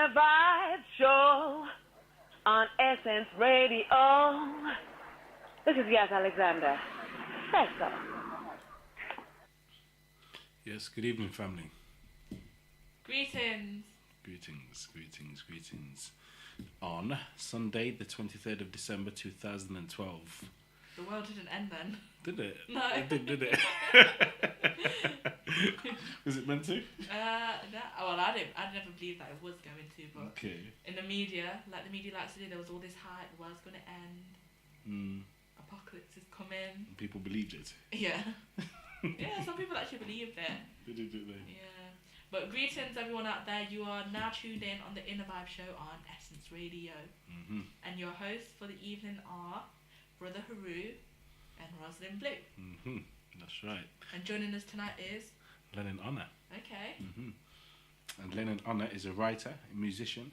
Innervibe show on Essence Radio. This is Yas Alexander. Say so. Yes, good evening, family. Greetings. Greetings. On Sunday, the 23rd of December 2012. The world didn't end then. Did it? No. It did it? Was it meant to? No. Well, I'd never believed that it was going to, but okay. In the media, like the media likes to do, there was all this hype, the world's going to end, apocalypse is coming. People believed it. Yeah. Yeah, some people actually believed it. They did, didn't they? Yeah. But greetings everyone out there, you are now tuned in on the Innervibe show on Essence Radio. Mm-hmm. And your hosts for the evening are Brother Haru and Rosalind Blue. Mm-hmm. That's right. And joining us tonight is... Lenon Honor. Okay. Mm-hmm. And Lenon Honor is a writer, a musician,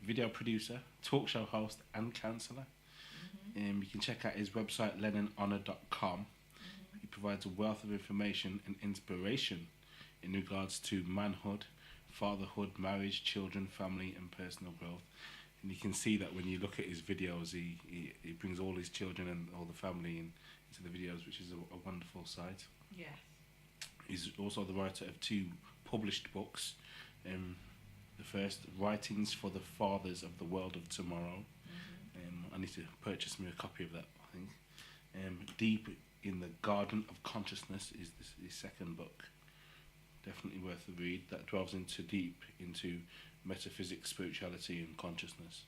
video producer, talk show host and counsellor. Mm-hmm. You can check out his website, lenonhonor.com. He provides a wealth of information and inspiration in regards to manhood, fatherhood, marriage, children, family and personal growth. And you can see that when you look at his videos, he brings all his children and all the family into the videos, which is a wonderful sight. Yeah. He's also the writer of 2 published books. The first, Writings for the Fathers of the World of Tomorrow. Mm-hmm. I need to purchase me a copy of that, I think. Deep in the Garden of Consciousness is his second book. Definitely worth a read. That delves deep into metaphysics, spirituality and consciousness.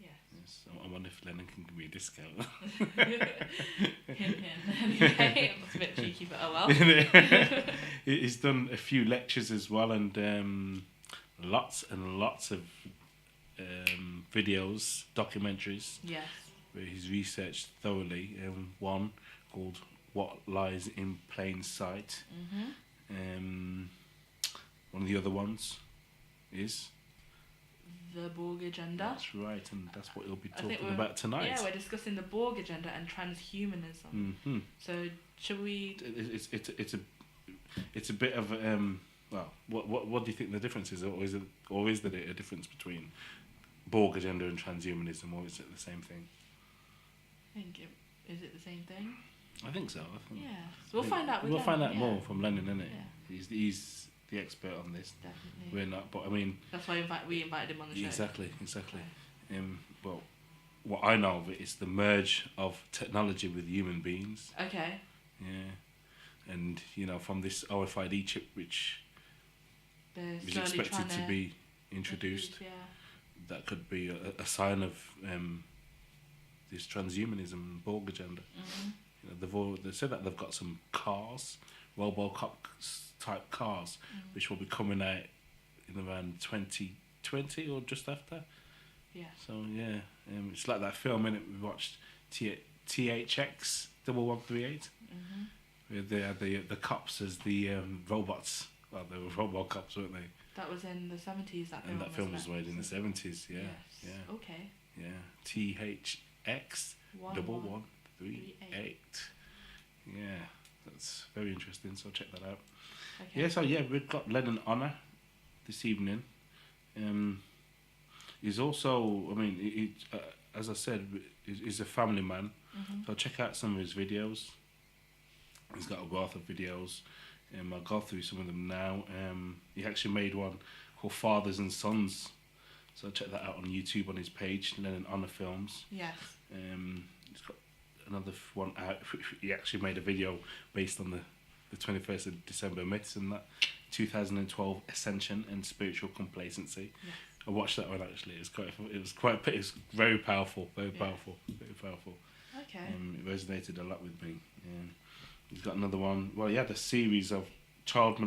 Yes. I wonder if Lenon can give me a discount. Hint. Anyway, it's a bit cheeky, but oh well. He's done a few lectures as well, and lots of videos, documentaries. Yes. Where he's researched thoroughly. One called "What Lies in Plain Sight." Mm-hmm. One of the other ones is the Borg agenda. That's right, and that's what we'll be talking about tonight. Yeah, we're discussing the Borg agenda and transhumanism. Mm-hmm. So, should we? It's a bit of well, what do you think the difference is, or is there a difference between Borg agenda and transhumanism, or is it the same thing? Is it the same thing? I think so. Yeah, so we'll find out. We'll find out more from Lenon, innit? Yeah. He's the expert on this. Definitely. We're not, but I mean. That's why we invited him on the show. Exactly. Okay. Well, what I know of it is the merge of technology with human beings. Okay. Yeah, and from this RFID chip, which is expected to be introduced, that could be a sign of this transhumanism and Borg agenda. Mm-hmm. They said that they've got some cars, RoboCop type cars, which will be coming out in around 2020 or just after. Yeah. So yeah, it's like that film in it we watched, THX 1138, where they had the cops as the robots. Well, they were RoboCops, weren't they? That was in the 70s. And that film was made in the 70s. Yeah. Yes. Yeah. Okay. Yeah. THX 1138. Yeah, that's very interesting. So check that out. Okay. Yeah. So we've got Lenon Honor this evening. He's also, he as I said, he's a family man. Mm-hmm. So check out some of his videos. He's got a wealth of videos. I'll go through some of them now. He actually made one called Fathers and Sons. So check that out on YouTube on his page, Lenon Honor Films. Yes. He's got another one out. He actually made a video based on the 21st of December myths and that 2012 Ascension and Spiritual Complacency. Yes. I watched that one actually. It was very powerful. Very powerful. Okay. It resonated a lot with me. He's got another one. Well, he had a series of child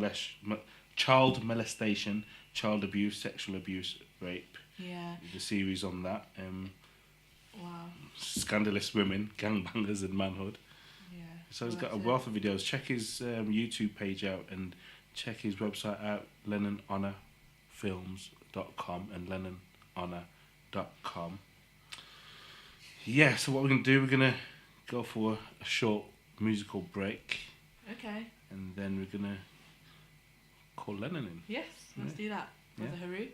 molestation, child abuse, sexual abuse, rape. Yeah. The series on that. Wow. Scandalous women, gangbangers, and manhood. Yeah. So he's got a wealth of videos. Check his YouTube page out and check his website out, lenonhonorfilms.com and lenonhonor.com. Yeah, so what we're going to do, we're going to go for a short musical break. Okay. And then we're going to call Lenon in. Yes, let's do that. Brother Haru.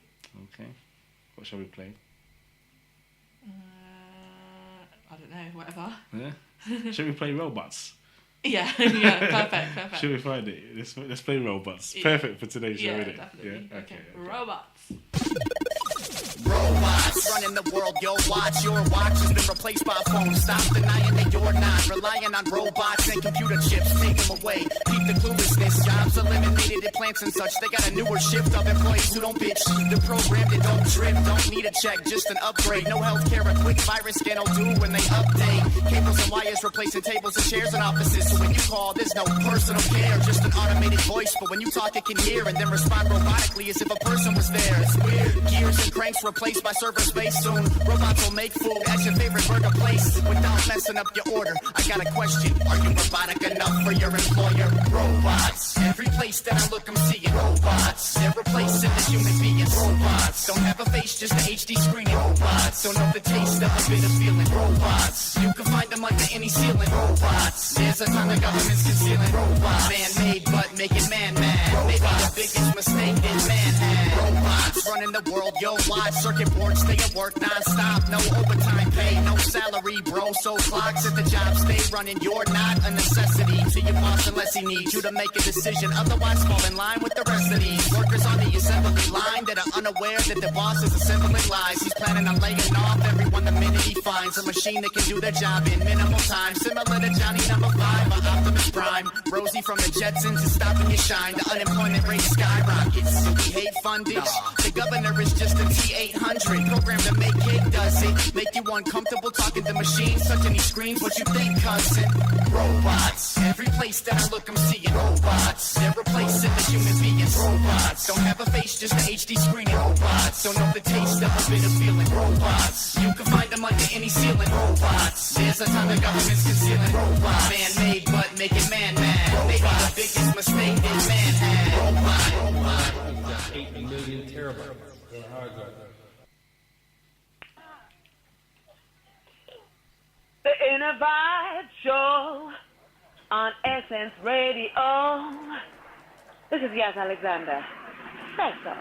Okay. What shall we play? I don't know, whatever. Yeah. Shall we play robots? Yeah, perfect. Should we find it? Let's play robots. Yeah. Perfect for today's show, isn't it? Definitely. Yeah, Okay. okay. Robots. Robots running the world, yo, watch. Your watch has been replaced by phones. Stop denying that you're not. Relying on robots and computer chips. Take them away. Keep the cluelessness. Jobs eliminated in plants and such. They got a newer shift of employees who don't bitch. They're programmed and don't trip. Don't need a check, just an upgrade. No healthcare, a quick virus scan will do when they update. Cables and wires replacing tables and chairs in offices. So when you call, there's no personal care. Just an automated voice. But when you talk, it can hear and then respond robotically as if a person was there. It's weird. Gears and cranks replaced by server space soon. Robots will make food at your favorite burger place without messing up your order. I got a question. Are you robotic enough for your employer? Robots. Every place that I look, I'm seeing robots. They're replacing the human beings. Robots. Don't have a face, just an HD screen. Robots. Don't know the taste of a bit of feeling. Robots. You can find them under any ceiling. Robots. There's a ton of governments concealing. Robots. Man-made, but making man-mad. Maybe the biggest mistake that man had. Robots running the world, yo, watch. Circuit boards stay at work non-stop. No overtime pay, no salary, bro. So clocks at the job stay running. You're not a necessity to your boss unless he needs you to make a decision. Otherwise, fall in line with the rest of these workers on the assembly line that are unaware that the boss is assembling lies. He's planning on laying off everyone the minute he finds a machine that can do their job in minimal time. Similar to Johnny number 5 or Optimus Prime. Rosie from the Jetsons is stopping your shine. The unemployment rate skyrockets. We hate fundage. The governor is just a T-800 program to make cake, does it? Make you uncomfortable talking to machines, touching these screens. What you think, cousin? Robots. Every place that I look, I'm seeing robots. They're replacing the human beings. Robots. Don't have a face, just an HD screen. Robots. Don't know the taste of a bit of feeling. Robots. You can find them under any ceiling. Robots. There's a ton of governments concealing. Robots. Man-made, but making man-mad. Maybe the biggest mistake that man had. Robot. 8 million terabytes. The Innervibe Show on Essence Radio. This is Yas Alexander. Sexo.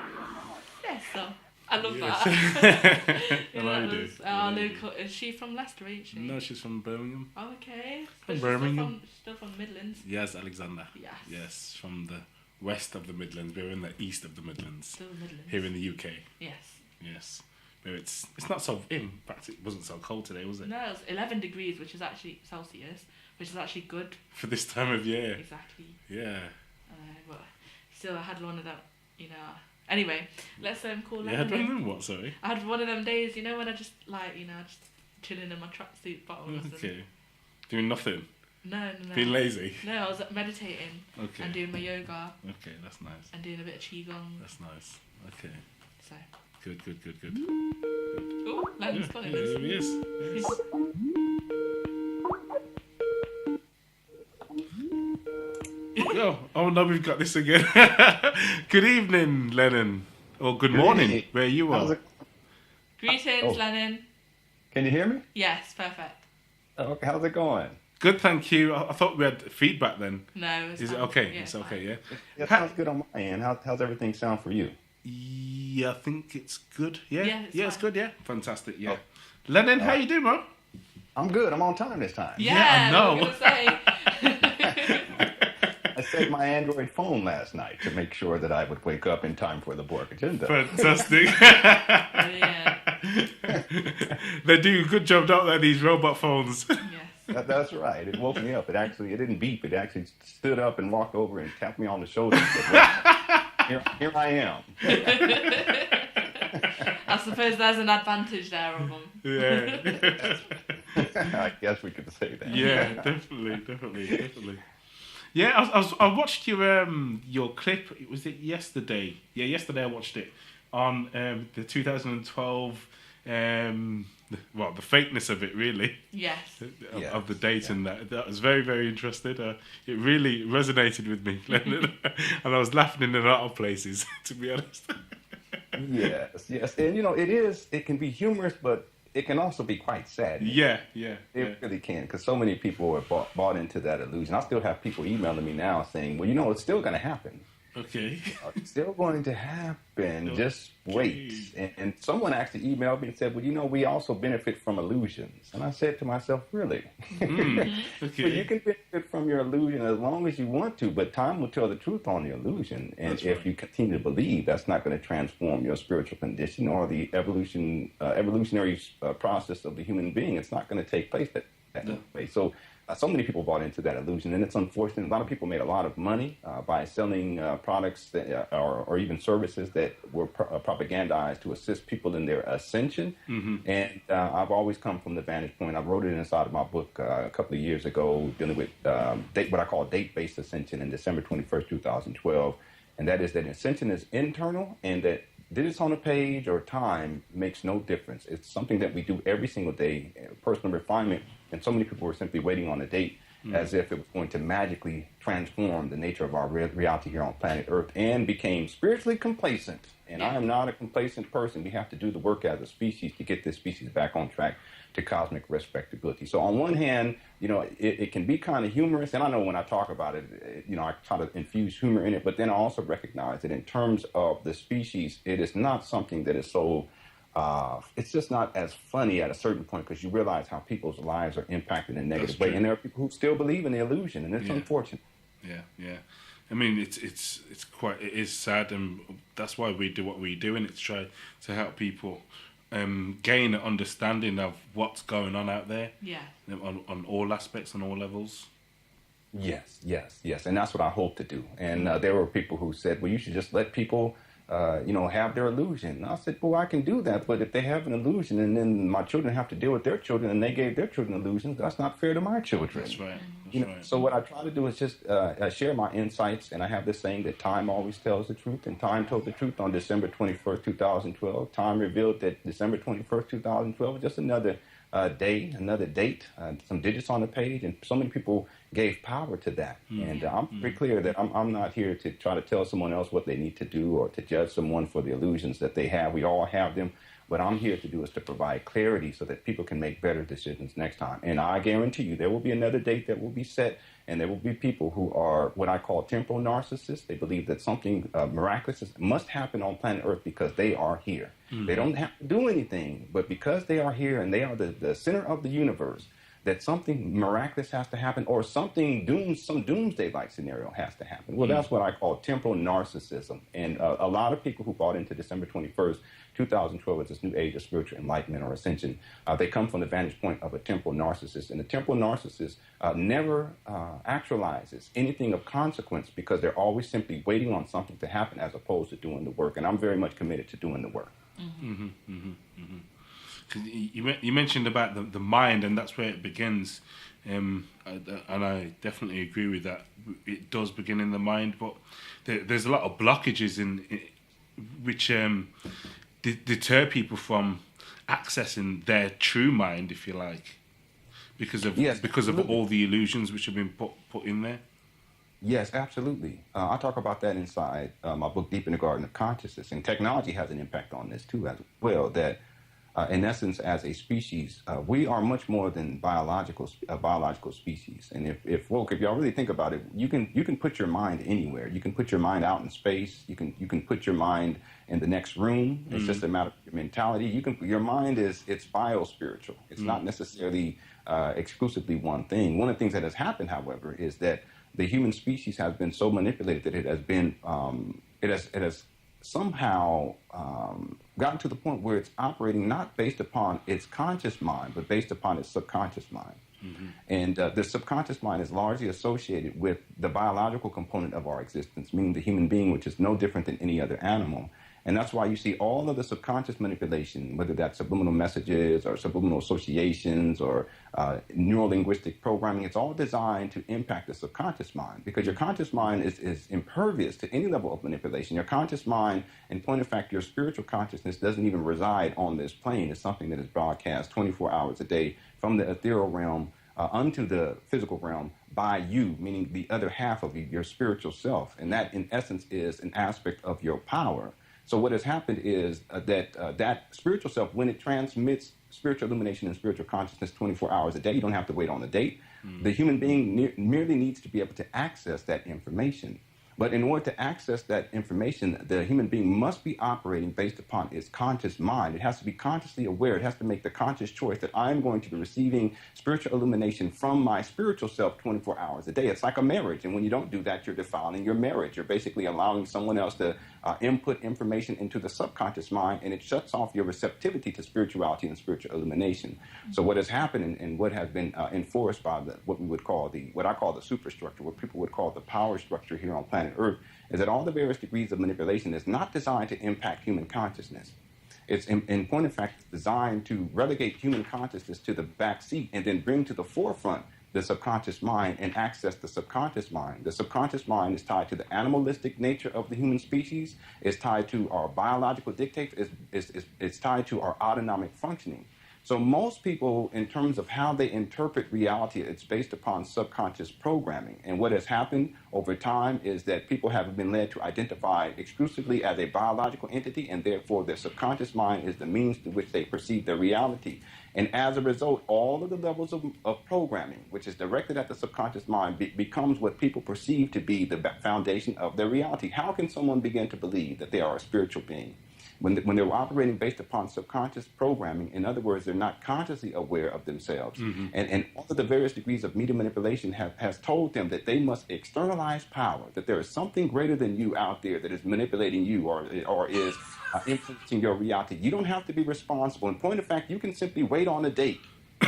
Yes, so. I love Yes. that. Hello, dude. Local. Is she from Leicester, ain't she? No, she's from Birmingham. Oh, okay. From But she's Birmingham. Still from Midlands. Yes, Alexander. Yes. Yes, from the west of the Midlands. We're in the east of the Midlands. Still Midlands. Here in the UK. Yes. Yes. Where it's not so, in fact, it wasn't so cold today, was it? No, it's 11 degrees, which is actually Celsius, which is actually good. For this time of year. Exactly. Yeah. But still, I had one of them, Anyway, let's call Yeah, I Lenon don't in. know what, sorry. I had one of them days, when I just, just chilling in my tracksuit bottoms. Okay. Doing nothing. No. Being lazy. No, I was meditating Okay. and doing my yoga Okay, that's nice. and doing a bit of qigong. That's nice. Okay. So, Good. oh, Lenon's calling Here us. he is. Yes. Oh no, we've got this again. Good evening, Lenon. Or good morning, evening. where you How's are. it? Greetings, Oh. Lennon. Can you hear me? Yes, perfect. Okay, how's it going? Good, thank you. I thought we had feedback then. No, it's Is it fine. okay? Yeah, It's okay, fine. yeah? It sounds good on my end. How's everything sound for you? Yeah, I think it's good. Yeah, Yeah, it's it's good. Yeah, fantastic. Yeah, Oh. Lennon, how you doing, bro? I'm good. I'm on time this time. Yeah, I know. I was gonna say. I set my Android phone last night to make sure that I would wake up in time for the Borg agenda. Fantastic. Yeah. They do a good job, don't they? These robot phones. Yes. That's right. It woke me up. It didn't beep. It actually stood up and walked over and tapped me on the shoulder and said, well, here I am. I suppose there's an advantage there of them. Yeah. I guess we could say that. Yeah, definitely. Yeah, I watched your clip. Was it yesterday? Yeah, yesterday I watched it on the 2012. The fakeness of it, really. Yes. Of the date and that was very, very interesting. It really resonated with me, Leonard. And I was laughing in a lot of places, to be honest. Yes. And it can be humorous, but it can also be quite sad. Yeah. It really can, because so many people are bought into that illusion. I still have people emailing me now saying, well, it's still going to happen. Okay. It's still going to happen. Just wait. And someone actually emailed me and said, well, you know, we also benefit from illusions. And I said to myself, really? Okay. Well, you can benefit from your illusion as long as you want to, but time will tell the truth on the illusion. And That's if right. you continue to believe, that's not going to transform your spiritual condition or the evolutionary process of the human being. It's not going to take place that way. So many people bought into that illusion, and it's unfortunate. A lot of people made a lot of money by selling products that, or even services that were propagandized to assist people in their ascension. And I've always come from the vantage point. I wrote it inside of my book a couple of years ago, dealing with what I call date-based ascension in December 21st, 2012. And that is that ascension is internal, and that digits on a page or time makes no difference. It's something that we do every single day, personal refinement. And so many people were simply waiting on a date as if it was going to magically transform the nature of our reality here on planet Earth, and became spiritually complacent. And I am not a complacent person. We have to do the work as a species to get this species back on track to cosmic respectability. So on one hand, you know, it can be kind of humorous. And I know when I talk about it, you know, I try to infuse humor in it. But then I also recognize that in terms of the species, it is not something that is so... it's just not as funny at a certain point, because you realize how people's lives are impacted in a negative way. And there are people who still believe in the illusion, and it's unfortunate. Yeah. I mean, it is sad, and that's why we do what we do, and it's try to help people gain an understanding of what's going on out there. Yeah. On all aspects, on all levels. Yes. And that's what I hope to do. And there were people who said, well, you should just let people... have their illusion. And I said, well, I can do that, but if they have an illusion and then my children have to deal with their children and they gave their children illusions, that's not fair to my children. That's right. So what I try to do is just share my insights, and I have this saying that time always tells the truth, and time told the truth on December 21st, 2012. Time revealed that December 21st, 2012 was just another day, another date, some digits on the page, and so many people gave power to that. And I'm very clear that I'm not here to try to tell someone else what they need to do or to judge someone for the illusions that they have. We all have them. What I'm here to do is to provide clarity so that people can make better decisions next time. And I guarantee you there will be another date that will be set, and there will be people who are what I call temporal narcissists. They believe that something miraculous must happen on planet Earth because they are here. They don't have to do anything, but because they are here and they are the center of the universe, that something miraculous has to happen, or some doomsday-like scenario has to happen. Well, that's what I call temporal narcissism. And a lot of people who bought into December 21st, 2012 as this new age of spiritual enlightenment or ascension, they come from the vantage point of a temporal narcissist. And the temporal narcissist never actualizes anything of consequence, because they're always simply waiting on something to happen as opposed to doing the work. And I'm very much committed to doing the work. You mentioned about the mind, and that's where it begins, and I definitely agree with that. It does begin in the mind, but there's a lot of blockages which deter people from accessing their true mind, if you like, because of all the illusions which have been put in there. Yes, absolutely. I talk about that inside my book, Deep in the Garden of Consciousness, and technology has an impact on this too as well. That in essence, as a species, we are much more than biological species. And if y'all really think about it, you can put your mind anywhere. You can put your mind out in space. You can put your mind in the next room. It's just a matter of your mentality. Your mind it's biospiritual. It's not necessarily exclusively one thing. One of the things that has happened, however, is that the human species has been so manipulated that it has been it has somehow gotten to the point where it's operating not based upon its conscious mind, but based upon its subconscious mind. And the subconscious mind is largely associated with the biological component of our existence, meaning the human being, which is no different than any other animal. And that's why you see all of the subconscious manipulation, whether that's subliminal messages or subliminal associations or neuro-linguistic programming. It's all designed to impact the subconscious mind, because your conscious mind is impervious to any level of manipulation. Your conscious mind, in point of fact, your spiritual consciousness doesn't even reside on this plane. It's something that is broadcast 24 hours a day from the ethereal realm unto the physical realm by you, meaning the other half of you, your spiritual self. And that, in essence, is an aspect of your power. So what has happened is that spiritual self, when it transmits spiritual illumination and spiritual consciousness 24 hours a day, you don't have to wait on the date. The human being merely needs to be able to access that information. But in order to access that information, the human being must be operating based upon its conscious mind. It has to be consciously aware. It has to make the conscious choice that I'm going to be receiving spiritual illumination from my spiritual self 24 hours a day. It's like a marriage. And when you don't do that, you're defiling your marriage. You're basically allowing someone else to input information into the subconscious mind, and it shuts off your receptivity to spirituality and spiritual illumination. So what has happened and what has been enforced by what I call the superstructure, what people would call the power structure here on planet Earth, is that all the various degrees of manipulation is not designed to impact human consciousness. It's, in point of fact, designed to relegate human consciousness to the back seat and then bring to the forefront the subconscious mind and access the subconscious mind. The subconscious mind is tied to the animalistic nature of the human species. It's tied to our biological dictates. It's tied to our autonomic functioning. So most people, in terms of how they interpret reality, it's based upon subconscious programming. And what has happened over time is that people have been led to identify exclusively as a biological entity, and therefore their subconscious mind is the means to which they perceive their reality. And as a result, all of the levels of programming, which is directed at the subconscious mind, becomes what people perceive to be the foundation of their reality. How can someone begin to believe that they are a spiritual being when they're operating based upon subconscious programming? In other words, they're not consciously aware of themselves. Mm-hmm. And all of the various degrees of media manipulation has told them that they must externalize power, that there is something greater than you out there that is manipulating you or is influencing your reality. You don't have to be responsible. In point of fact, you can simply wait on a date.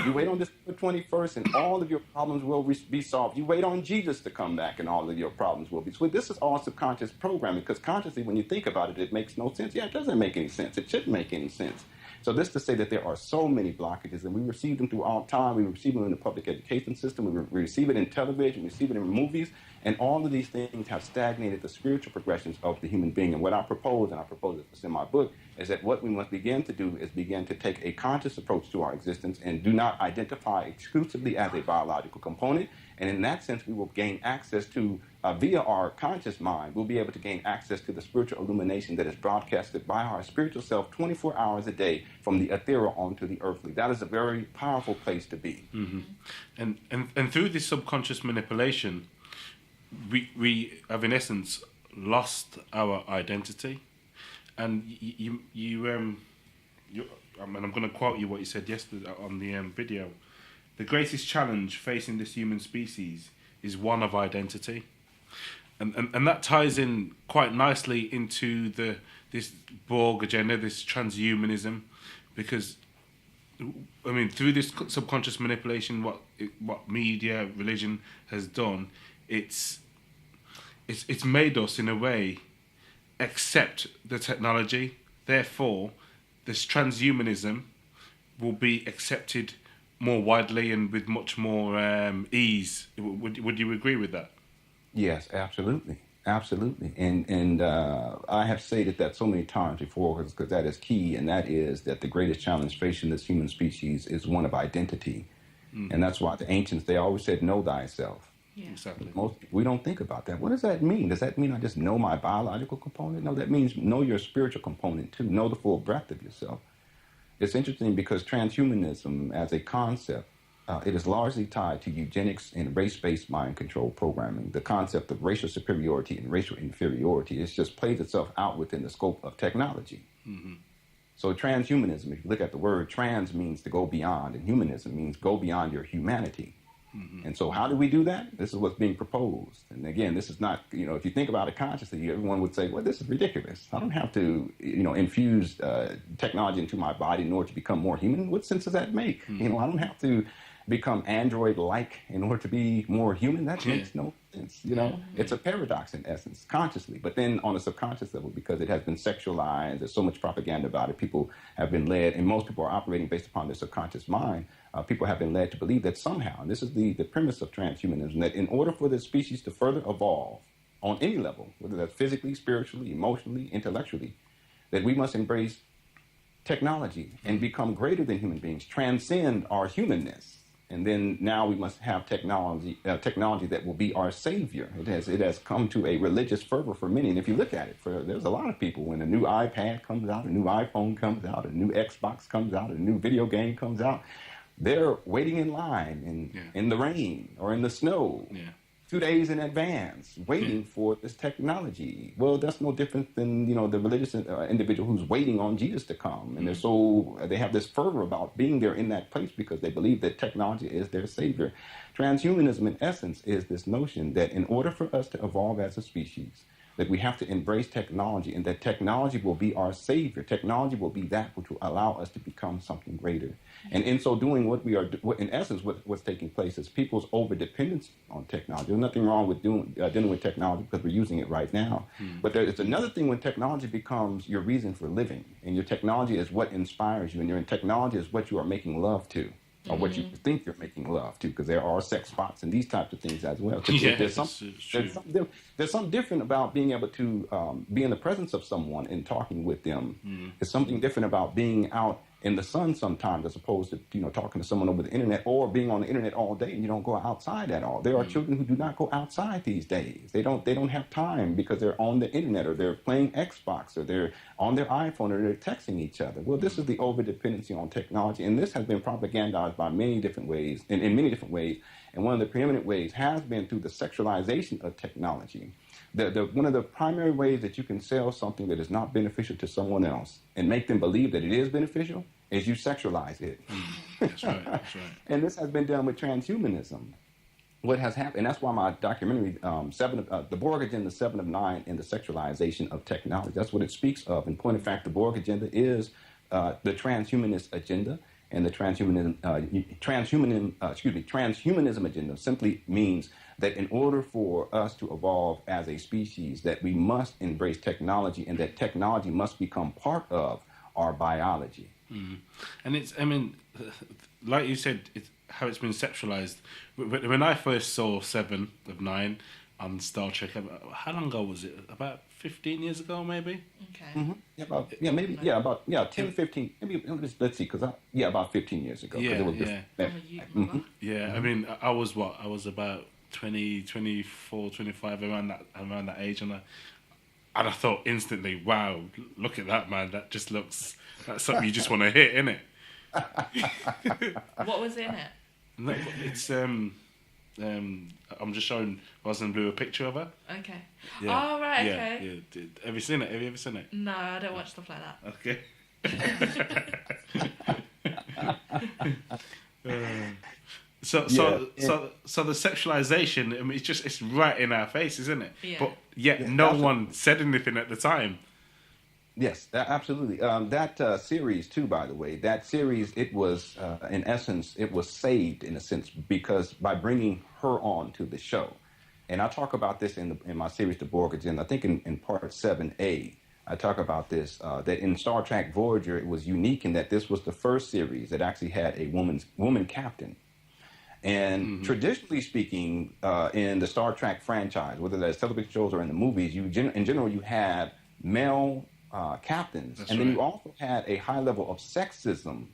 You wait on December 21st and all of your problems will be solved. You wait on Jesus to come back and all of your problems will be solved. This is all subconscious programming, because consciously, when you think about it, it makes no sense. Yeah, it doesn't make any sense. It shouldn't make any sense. So this to say that there are so many blockages, and we receive them through all time. We receive them in the public education system. We receive it in television. We receive it in movies. And all of these things have stagnated the spiritual progressions of the human being. And what I propose, and I propose this in my book, is that what we must begin to do is begin to take a conscious approach to our existence and do not identify exclusively as a biological component. And in that sense, we will gain access to, via our conscious mind, we'll be able to gain access to the spiritual illumination that is broadcasted by our spiritual self 24 hours a day from the ethereal onto the earthly. That is a very powerful place to be. Mm-hmm. And through this subconscious manipulation, we have in essence lost our identity. And I'm going to quote you what you said yesterday on the video. The greatest challenge facing this human species is one of identity. And that ties in quite nicely into this Borg agenda, this transhumanism, because I mean, through this subconscious manipulation, what media, religion has done, it's made us in a way accept the technology. Therefore, this transhumanism will be accepted more widely and with much more ease. Would you agree with that? Yes, absolutely. Absolutely. And I have stated that so many times before, because that is key, and that is that the greatest challenge facing this human species is one of identity. And that's why the ancients, they always said, know thyself. Yeah. Exactly. We don't think about that. What does that mean? Does that mean I just know my biological component? No, that means know your spiritual component too. Know the full breadth of yourself. It's interesting because transhumanism as a concept, it is largely tied to eugenics and race-based mind control programming. The concept of racial superiority and racial inferiority, it just plays itself out within the scope of technology. Mm-hmm. So transhumanism, if you look at the word, trans means to go beyond, and humanism means go beyond your humanity. Mm-hmm. And so how do we do that? This is what's being proposed. And again, this is not, if you think about it consciously, everyone would say, well, this is ridiculous. I don't have to, infuse technology into my body in order to become more human. What sense does that make? Mm-hmm. I don't have to become android-like in order to be more human. That makes no sense. It's a paradox in essence, consciously. But then on a subconscious level, because it has been sexualized, there's so much propaganda about it, people have been led, and most people are operating based upon their subconscious mind. People have been led to believe that somehow, and this is the premise of transhumanism, that in order for the species to further evolve on any level, whether that's physically, spiritually, emotionally, intellectually, that we must embrace technology and become greater than human beings, transcend our humanness. And then now we must have technology that will be our savior. It has come to a religious fervor for many. And if you look at it, there's a lot of people, when a new iPad comes out, a new iPhone comes out, a new Xbox comes out, a new video game comes out, they're waiting in line in the rain or in the snow 2 days in advance, waiting for this technology. Well, that's no different than, the religious individual who's waiting on Jesus to come. And they have this fervor about being there in that place because they believe that technology is their savior. Transhumanism, in essence, is this notion that in order for us to evolve as a species, that we have to embrace technology, and that technology will be our savior. Technology will be that which will allow us to become something greater. And in so doing, in essence, what's taking place is people's over-dependence on technology. There's nothing wrong with dealing with technology because we're using it right now. But it's another thing when technology becomes your reason for living, and your technology is what inspires you, and your technology is what you are making love to, or what you think you're making love to, because there are sex spots and these types of things as well. There's something different about being able to be in the presence of someone and talking with them. There's something different about being out in the sun sometimes as opposed to talking to someone over the internet, or being on the internet all day and you don't go outside at all. There are children who do not go outside these days. They don't have time because they're on the internet, or they're playing Xbox, or they're on their iPhone, or they're texting each other. Well, this is the over-dependency on technology, and this has been propagandized by many different ways, in many different ways. And one of the preeminent ways has been through the sexualization of technology. One of the primary ways that you can sell something that is not beneficial to someone else and make them believe that it is beneficial is you sexualize it. That's right. That's right. And this has been done with transhumanism. What has happened, and that's why my documentary, the Borg Agenda 7 of 9 in the Sexualization of Technology, that's what it speaks of. In point of fact, the Borg Agenda is the transhumanist agenda. And the transhumanism agenda simply means that in order for us to evolve as a species, that we must embrace technology, and that technology must become part of our biology. And like you said, it's how it's been sexualized. When I first saw 7 of 9 on Star Trek, how long ago was it? About 15 years ago, maybe? Okay. About 10, 15, maybe, let's see, about 15 years ago. I mean, I was about 20, 24, 25, around that age, and I thought instantly, wow, look at that, man, that just looks, that's something you just want to hit, innit? What was in it? No, it's I'm just showing Rosalind Blue a picture of her. Okay. Yeah. Oh, right, okay. Yeah. Have you seen it? Have you ever seen it? No, I don't watch stuff like that. Okay. So the sexualization, I mean, it's right in our face, isn't it? Yeah. But yet no one said anything at the time. Yes, absolutely. That series, too, by the way, that series, it was, in essence, it was saved, in a sense, because by bringing her on to the show. And I talk about this in my series, The Borg Agenda. I think in part 7A, I talk about this, that in Star Trek Voyager, it was unique in that this was the first series that actually had a woman captain. And traditionally speaking, in the Star Trek franchise, whether that's television shows or in the movies, in general, you had male captains. That's and then you also had a high level of sexism,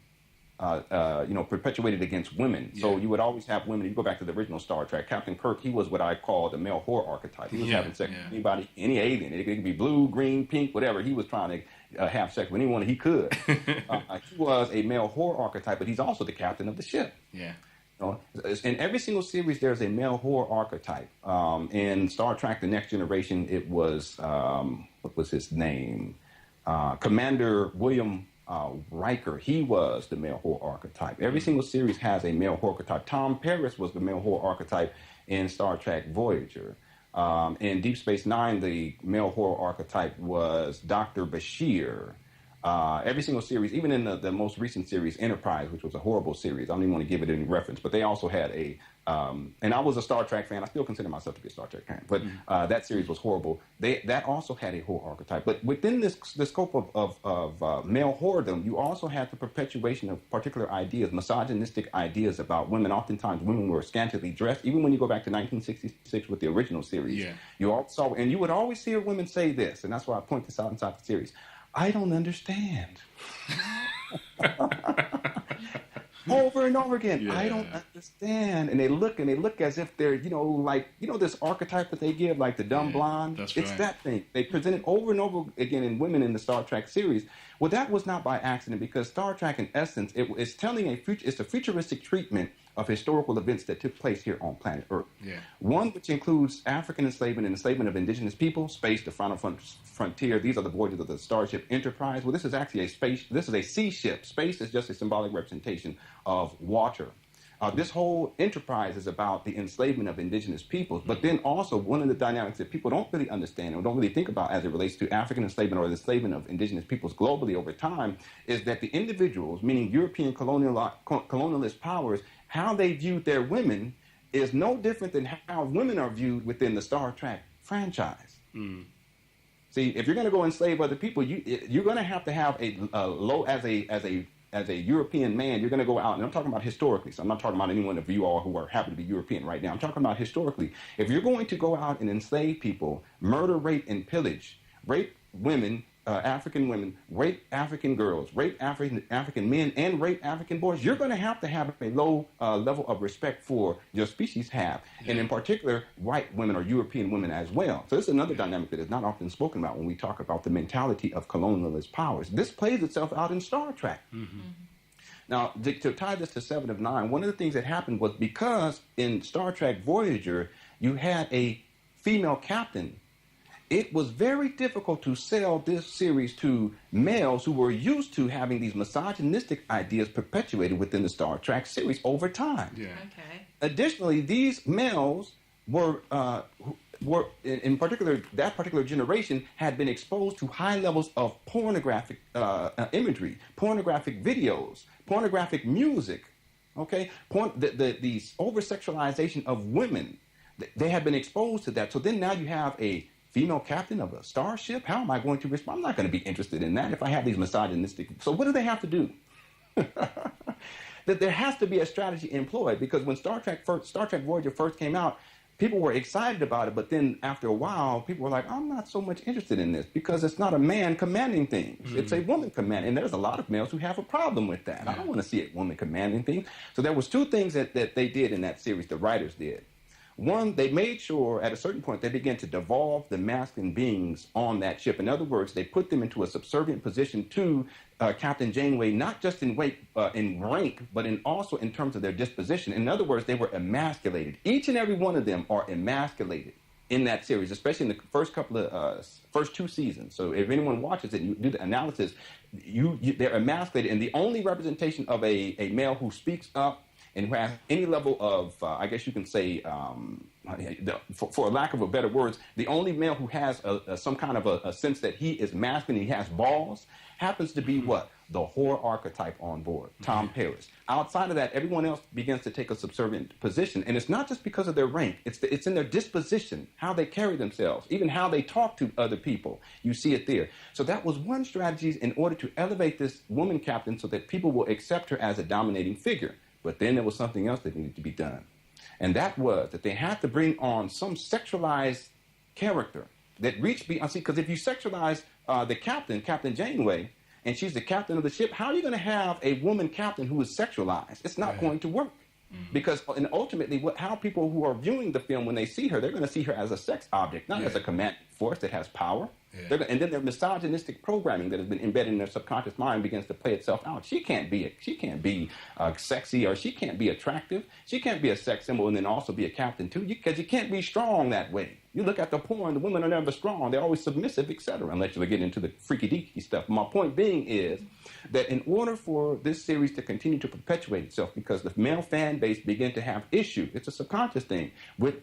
perpetuated against women. Yeah. So you would always have women. You go back to the original Star Trek, Captain Kirk, he was what I call the male whore archetype. He was having sex with anybody, any alien. It could be blue, green, pink, whatever. He was trying to have sex with anyone he could. He was a male whore archetype, but he's also the captain of the ship. Yeah. In every single series, there's a male whore archetype. In Star Trek: The Next Generation, it was what was his name? Commander William Riker. He was the male whore archetype. Every single series has a male whore archetype. Tom Paris was the male whore archetype in Star Trek Voyager. In Deep Space Nine, the male whore archetype was Dr. Bashir. Every single series, even in the most recent series, Enterprise, which was a horrible series, I don't even want to give it any reference, but they also had and I was a Star Trek fan. I still consider myself to be a Star Trek fan, but that series was horrible. That also had a whore archetype. But within the scope of male whoredom, you also had the perpetuation of particular ideas, misogynistic ideas about women. Oftentimes, women were scantily dressed. Even when you go back to 1966 with the original series, you all saw, and you would always hear women say this, and that's why I point this out inside the series. I don't understand. Over and over again. Yeah. I don't understand. And they look as if they're, this archetype that they give, like the dumb blonde. It's right. That thing. They present it over and over again in women in the Star Trek series. Well, that was not by accident, because Star Trek, in essence, it's telling it's a futuristic treatment of historical events that took place here on planet Earth. Yeah. One which includes African enslavement and enslavement of indigenous people, space, the final frontier. These are the voyages of the Starship Enterprise. Well, this is actually a space. This is a sea ship. Space is just a symbolic representation of water. This whole enterprise is about the enslavement of indigenous peoples, but then also one of the dynamics that people don't really understand or don't really think about as it relates to African enslavement or the enslavement of indigenous peoples globally over time is that the individuals, meaning European colonialist powers, how they viewed their women is no different than how women are viewed within the Star Trek franchise. Mm. See, if you're going to go enslave other people, you're going to have a low as a European man, you're going to go out, and I'm talking about historically, so I'm not talking about anyone of you all who are happen to be European right now. I'm talking about historically. If you're going to go out and enslave people, murder, rape, and pillage, rape women, African women, rape African girls, rape African men, and rape African boys, you're going to have a low level of respect for your species have, and in particular, white women or European women as well. So this is another dynamic that is not often spoken about when we talk about the mentality of colonialist powers. This plays itself out in Star Trek. Mm-hmm. Now, to tie this to 7 of 9, one of the things that happened was because in Star Trek Voyager, you had a female captain, it was very difficult to sell this series to males who were used to having these misogynistic ideas perpetuated within the Star Trek series over time. Yeah. Okay. Additionally, these males were in particular, that particular generation had been exposed to high levels of pornographic imagery, pornographic videos, pornographic music. Okay, the over-sexualization of women, they had been exposed to that. So then now you have a female captain of a starship? How am I going to respond? I'm not going to be interested in that if I have these misogynistic... So what do they have to do? That there has to be a strategy employed, because when Star Trek Voyager first came out, people were excited about it, but then after a while, people were like, I'm not so much interested in this because it's not a man commanding things. Mm-hmm. It's a woman commanding. And there's a lot of males who have a problem with that. Yeah. I don't want to see a woman commanding things. So there was two things that they did in that series, the writers did. One, they made sure at a certain point they began to devolve the masculine beings on that ship. In other words, they put them into a subservient position to Captain Janeway, not just in rank, but also in terms of their disposition. In other words, they were emasculated. Each and every one of them are emasculated in that series, especially in the first 2 seasons. So if anyone watches it, you do the analysis, they're emasculated. And the only representation of a male who speaks up and who has any level of, I guess you can say, for lack of a better words, the only male who has some kind of a sense that he is masculine, he has balls, happens to be what? The whore archetype on board, Tom Paris. Outside of that, everyone else begins to take a subservient position. And it's not just because of their rank. It's in their disposition, how they carry themselves, even how they talk to other people. You see it there. So that was one strategy in order to elevate this woman captain so that people will accept her as a dominating figure. But then there was something else that needed to be done. And that was that they had to bring on some sexualized character that reached beyond. See, because if you sexualize the captain, Captain Janeway, and she's the captain of the ship, how are you going to have a woman captain who is sexualized? It's not going to work. Mm-hmm. Because and ultimately, how people who are viewing the film, when they see her, they're going to see her as a sex object, not as a command force that has power. Yeah. And then their misogynistic programming that has been embedded in their subconscious mind begins to play itself out. She can't be sexy, or she can't be attractive. She can't be a sex symbol and then also be a captain too, because you can't be strong that way. You look at the porn, the women are never strong. They're always submissive, etc. Unless you get into the freaky-deaky stuff. My point being is that in order for this series to continue to perpetuate itself, because the male fan base began to have issue, it's a subconscious thing, with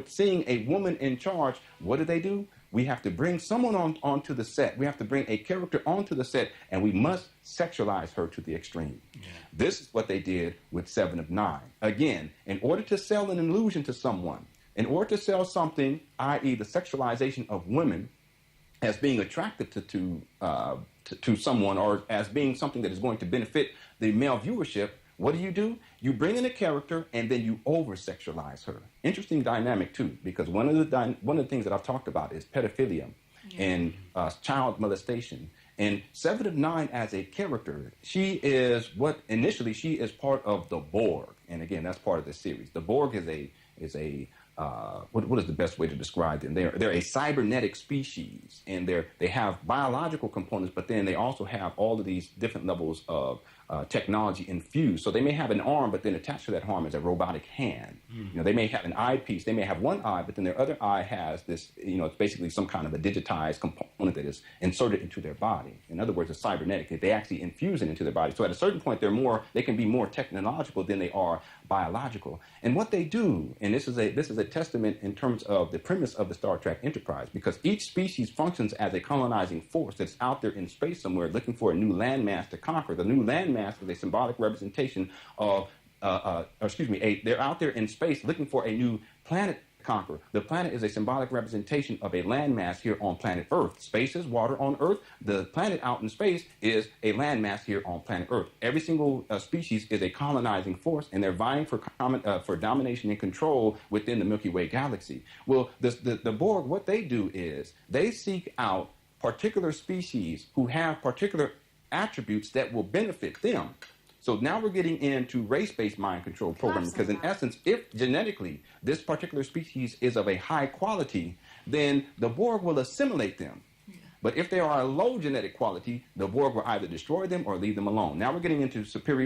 seeing a woman in charge, what do? We have to bring someone onto the set. We have to bring a character onto the set, and we must sexualize her to the extreme. Yeah. This is what they did with 7 of 9. Again, in order to sell an illusion to someone, in order to sell something, i.e. the sexualization of women, as being attractive to someone, or as being something that is going to benefit the male viewership, what do? You bring in a character and then you over-sexualize her. Interesting dynamic too, because one of the things that I've talked about is pedophilia and child molestation. And 7 of 9 as a character, she is part of the Borg, and again that's part of the series. The Borg is a what is the best way to describe them? They're a cybernetic species, and they have biological components, but then they also have all of these different levels of technology infused. So they may have an arm, but then attached to that arm is a robotic hand. They may have an eyepiece. They may have one eye, but then their other eye has this, it's basically some kind of a digitized component that is inserted into their body. In other words, it's cybernetic. They actually infuse it into their body. So at a certain point, they can be more technological than they are biological. And what they do, and this is a testament in terms of the premise of the Star Trek Enterprise, because each species functions as a colonizing force that's out there in space somewhere looking for a new landmass to conquer. The new landmass is a symbolic representation of, they're out there in space looking for a new planet to conquer. The planet is a symbolic representation of a landmass here on planet Earth. Space is water on Earth. The planet out in space is a landmass here on planet Earth. Every single species is a colonizing force, and they're vying for domination and control within the Milky Way galaxy. Well, the Borg, what they do is they seek out particular species who have particular attributes that will benefit them. So now we're getting into race-based mind control programming, because in essence, if genetically this particular species is of a high quality, then the Borg will assimilate them. But if they are a low genetic quality, the Borg will either destroy them or leave them alone. Now we're getting into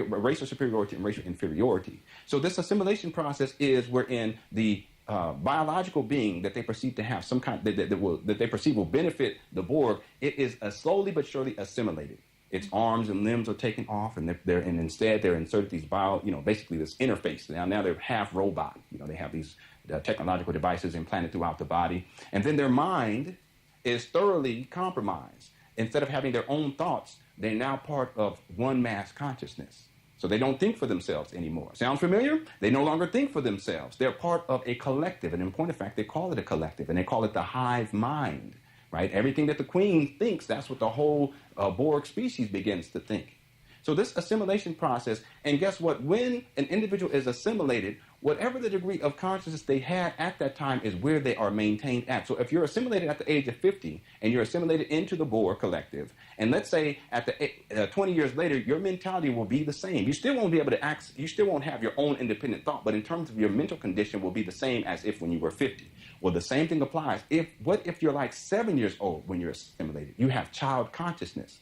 racial superiority and racial inferiority. So this assimilation process is wherein the biological being that they perceive to have some kind that they perceive will benefit the Borg, it is slowly but surely assimilated. Its arms and limbs are taken off, and instead they're inserted these basically this interface. Now they're half robot. They have these technological devices implanted throughout the body, and then their mind is thoroughly compromised. Instead of having their own thoughts, they're now part of one mass consciousness. So they don't think for themselves anymore. Sounds familiar? They no longer think for themselves. They're part of a collective, and in point of fact, they call it a collective, and they call it the hive mind. Right? Everything that the queen thinks, that's what the whole Borg species begins to think. So this assimilation process, and guess what? When an individual is assimilated, whatever the degree of consciousness they had at that time is where they are maintained at. So if you're assimilated at the age of 50 and you're assimilated into the Borg collective, and let's say at the 20 years later, your mentality will be the same. You still won't be able to act, you still won't have your own independent thought, but in terms of your mental condition will be the same as if when you were 50. Well, the same thing applies. What if you're like 7 years old when you're assimilated? You have child consciousness.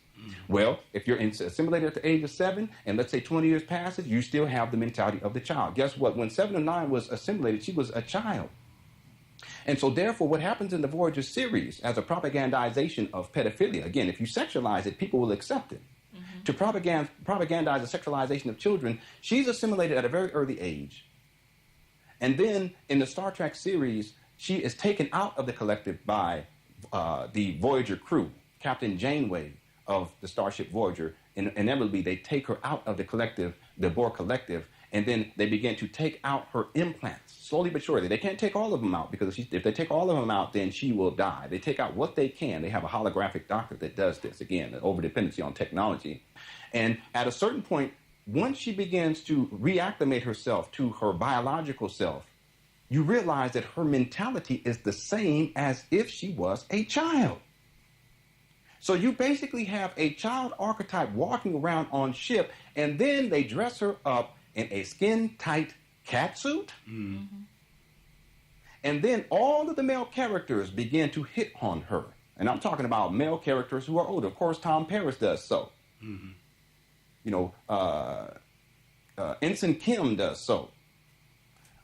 Well, if you're assimilated at the age of 7, and let's say 20 years passes, you still have the mentality of the child. Guess what? When 7 of 9 was assimilated, she was a child. And so therefore, what happens in the Voyager series as a propagandization of pedophilia, again, if you sexualize it, people will accept it. To propagandize the sexualization of children, she's assimilated at a very early age. And then in the Star Trek series, she is taken out of the collective by the Voyager crew, Captain Janeway of the Starship Voyager. Inevitably, they take her out of the collective, the Borg collective, and then they begin to take out her implants, slowly but surely. They can't take all of them out, because if they take all of them out, then she will die. They take out what they can. They have a holographic doctor that does this. Again, the overdependency on technology. And at a certain point, once she begins to reacclimate herself to her biological self, you realize that her mentality is the same as if she was a child. So you basically have a child archetype walking around on ship, and then they dress her up in a skin-tight catsuit. And then all of the male characters begin to hit on her. And I'm talking about male characters who are older. Of course, Tom Paris does so. Ensign Kim does so.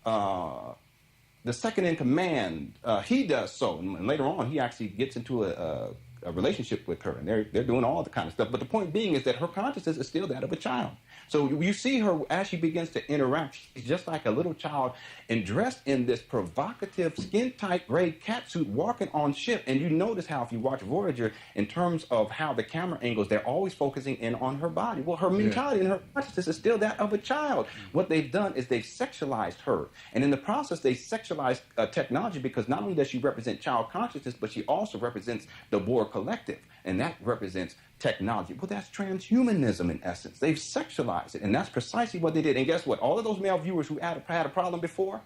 The second in command, he does so. And later on, he actually gets into a relationship with her, and they're doing all the kind of stuff. But the point being is that her consciousness is still that of a child. So you see her as she begins to interact. She's just like a little child and dressed in this provocative, skin-tight gray catsuit walking on ship. And you notice how, if you watch Voyager, in terms of how the camera angles, they're always focusing in on her body. Well, her mentality and her consciousness is still that of a child. What they've done is they've sexualized her. And in the process, they sexualize technology, because not only does she represent child consciousness, but she also represents the Borg collective. And that represents technology. Well, that's transhumanism in essence. They've sexualized it, and that's precisely what they did. And guess what? All of those male viewers who had a problem before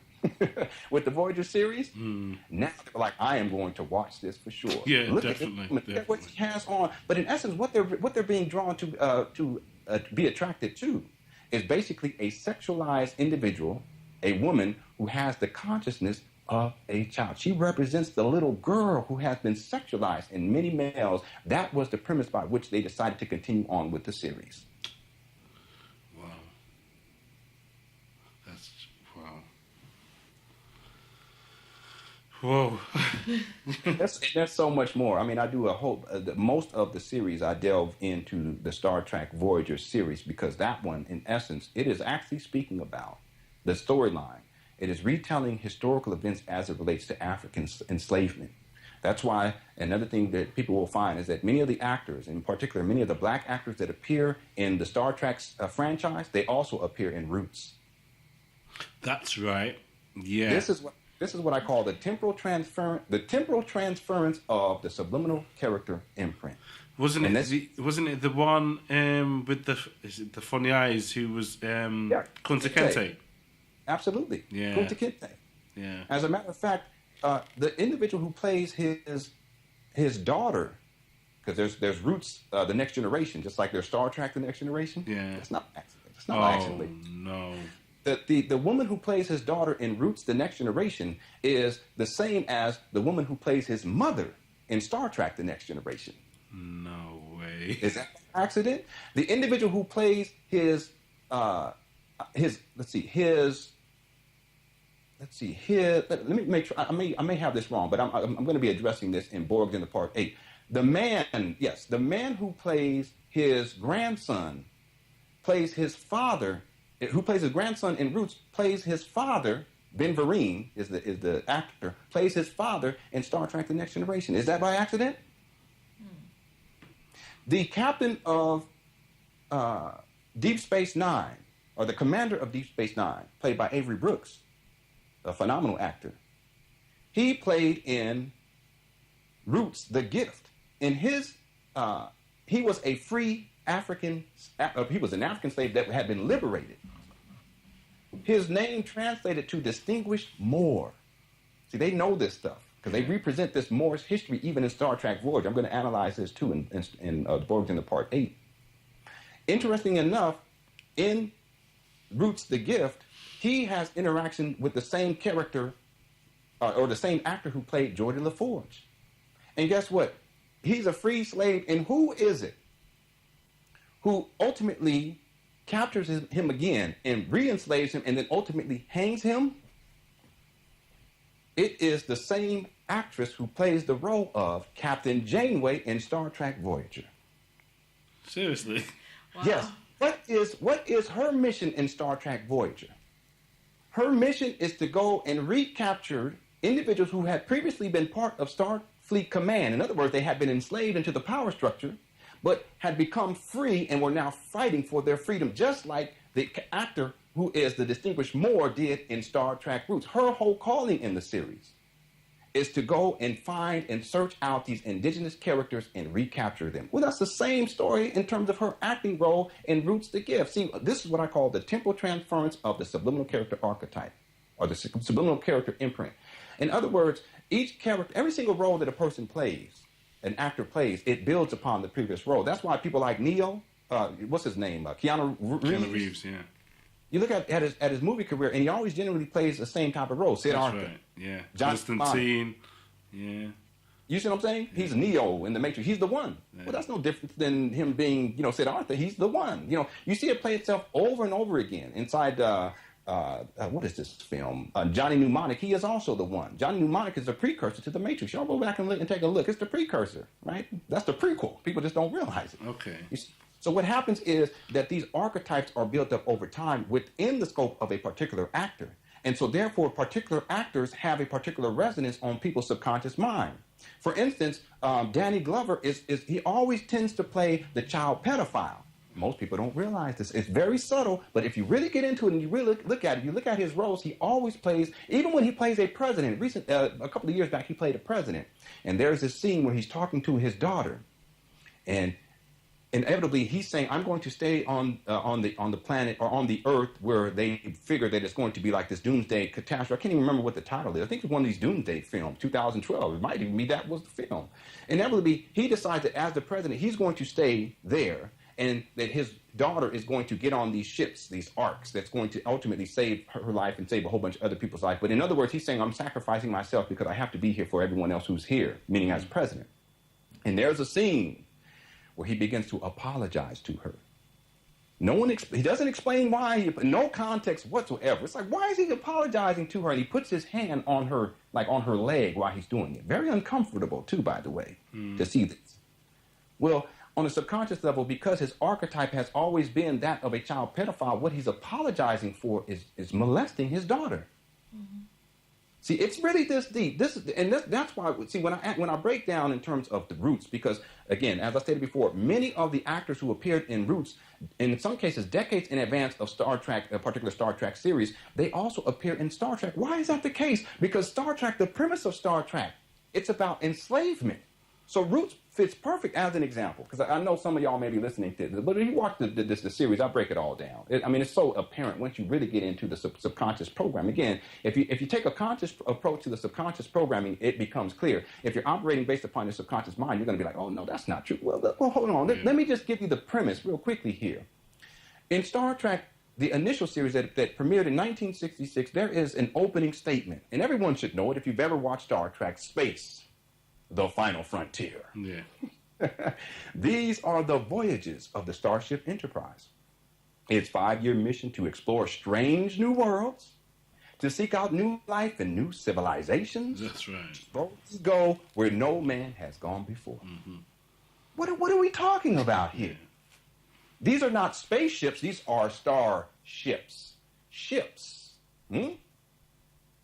with the Voyager series, now they're like, I am going to watch this for sure. Yeah, Look definitely. at what she has on. But in essence, what they're being drawn to be attracted to is basically a sexualized individual, a woman who has the consciousness of a child. She represents the little girl who has been sexualized in many males. That was the premise by which they decided to continue on with the series. Whoa. There's so much more. I mean, I do a whole, most of the series I delve into the Star Trek Voyager series because that one, in essence, it is actually speaking about the storyline. It is retelling historical events as it relates to African enslavement. That's why another thing that people will find is that many of the actors, in particular many of the black actors that appear in the Star Trek franchise, they also appear in Roots. That's right. Yeah. This is what I call the temporal transference of the subliminal character imprint. Wasn't it the one with the funny eyes who was Kunta Kinte? Absolutely. Yeah. Kunta Kinte. Yeah. As a matter of fact, the individual who plays his daughter, because there's Roots, the Next Generation, just like there's Star Trek, the Next Generation. Yeah. It's not accident. It's not accidentally. No. The woman who plays his daughter in Roots, the Next Generation, is the same as the woman who plays his mother in Star Trek, the Next Generation. No way. Is that an accident? The individual who plays his let me make sure. I may have this wrong, but I'm going to be addressing this in Borg in the Part 8. The man who plays his grandson plays his father. Who plays his grandson in Roots plays his father. Ben Vereen is the actor, plays his father in Star Trek: The Next Generation. Is that by accident? The captain of Deep Space Nine, or the commander of Deep Space Nine, played by Avery Brooks, a phenomenal actor. He played in Roots: The Gift. In his, he was a free African. He was an African slave that had been liberated. His name translated to Distinguished Moor. See, they know this stuff because they represent this Moorish history even in Star Trek Voyager. I'm going to analyze this too in Borg in the Part 8. Interesting enough, in Roots: The Gift, he has interaction with the same character or the same actor who played Geordi LaForge. And guess what? He's a free slave, and who is it who ultimately captures him again and re-enslaves him and then ultimately hangs him? It is the same actress who plays the role of Captain Janeway in Star Trek Voyager. Seriously? Wow. Yes. What is her mission in Star Trek Voyager? Her mission is to go and recapture individuals who had previously been part of Starfleet Command. In other words, they had been enslaved into the power structure, but had become free and were now fighting for their freedom, just like the actor who is the Distinguished Moor did in Star Trek Roots. Her whole calling in the series is to go and find and search out these indigenous characters and recapture them. Well, that's the same story in terms of her acting role in Roots: The Gift. See, this is what I call the temporal transference of the subliminal character archetype, or the subliminal character imprint. In other words, each character, every single role that a person plays, an actor plays, it builds upon the previous role. That's why people like Neo, what's his name? Keanu Reeves. Keanu Reeves, yeah. You look at his movie career, and he always generally plays the same type of role. Sid Arthur. Right. Yeah. Constantine. Yeah. You see what I'm saying? Yeah. He's Neo in The Matrix. He's the one. Yeah. Well, that's no different than him being, Sid Arthur. He's the one. You see it play itself over and over again inside. What is this film? Johnny Mnemonic. He is also the one. Johnny Mnemonic is a precursor to The Matrix. Y'all go back and look and take a look. It's the precursor, right? That's the prequel. People just don't realize it. Okay. So what happens is that these archetypes are built up over time within the scope of a particular actor. And so therefore, particular actors have a particular resonance on people's subconscious mind. For instance, Danny Glover he always tends to play the child pedophile. Most people don't realize this. It's very subtle, but if you really get into it and you really look at it, you look at his roles, he always plays, even when he plays a president. A couple of years back, he played a president. And there's this scene where he's talking to his daughter. And inevitably, he's saying, I'm going to stay on the planet or on the Earth where they figure that it's going to be like this doomsday catastrophe. I can't even remember what the title is. I think it's one of these doomsday films, 2012. It might even be that was the film. Inevitably, he decides that as the president, he's going to stay there and that his daughter is going to get on these ships, these arcs, that's going to ultimately save her life and save a whole bunch of other people's life. But in other words, he's saying, I'm sacrificing myself because I have to be here for everyone else who's here, meaning as president. And there's a scene where he begins to apologize to her. He doesn't explain why, no context whatsoever. It's like, why is he apologizing to her? And he puts his hand on her like on her leg while he's doing it. Very uncomfortable too, by the way, to see this. Well, on a subconscious level, because his archetype has always been that of a child pedophile, what he's apologizing for is molesting his daughter. See, it's really this deep. That's why. See, when I break down in terms of the Roots, because again, as I stated before, many of the actors who appeared in Roots, in some cases decades in advance of Star Trek, a particular Star Trek series, they also appear in Star Trek. Why is that the case? Because Star Trek, the premise of Star Trek, it's about enslavement. So Roots fits perfect as an example, because I know some of y'all may be listening to this, but if you watch the series, I break it all down. It's so apparent once you really get into the subconscious program. Again, if you take a conscious approach to the subconscious programming, it becomes clear. If you're operating based upon your subconscious mind, you're going to be like, oh, no, that's not true. Well, hold on. Let me just give you the premise real quickly here. In Star Trek, the initial series that premiered in 1966, there is an opening statement, and everyone should know it if you've ever watched Star Trek: Space, the Final Frontier. Yeah. These are the voyages of the Starship Enterprise. Its 5-year mission to explore strange new worlds, to seek out new life and new civilizations. That's right. Boats go where no man has gone before. What are we talking about here? These are not spaceships. These are starships. Ships.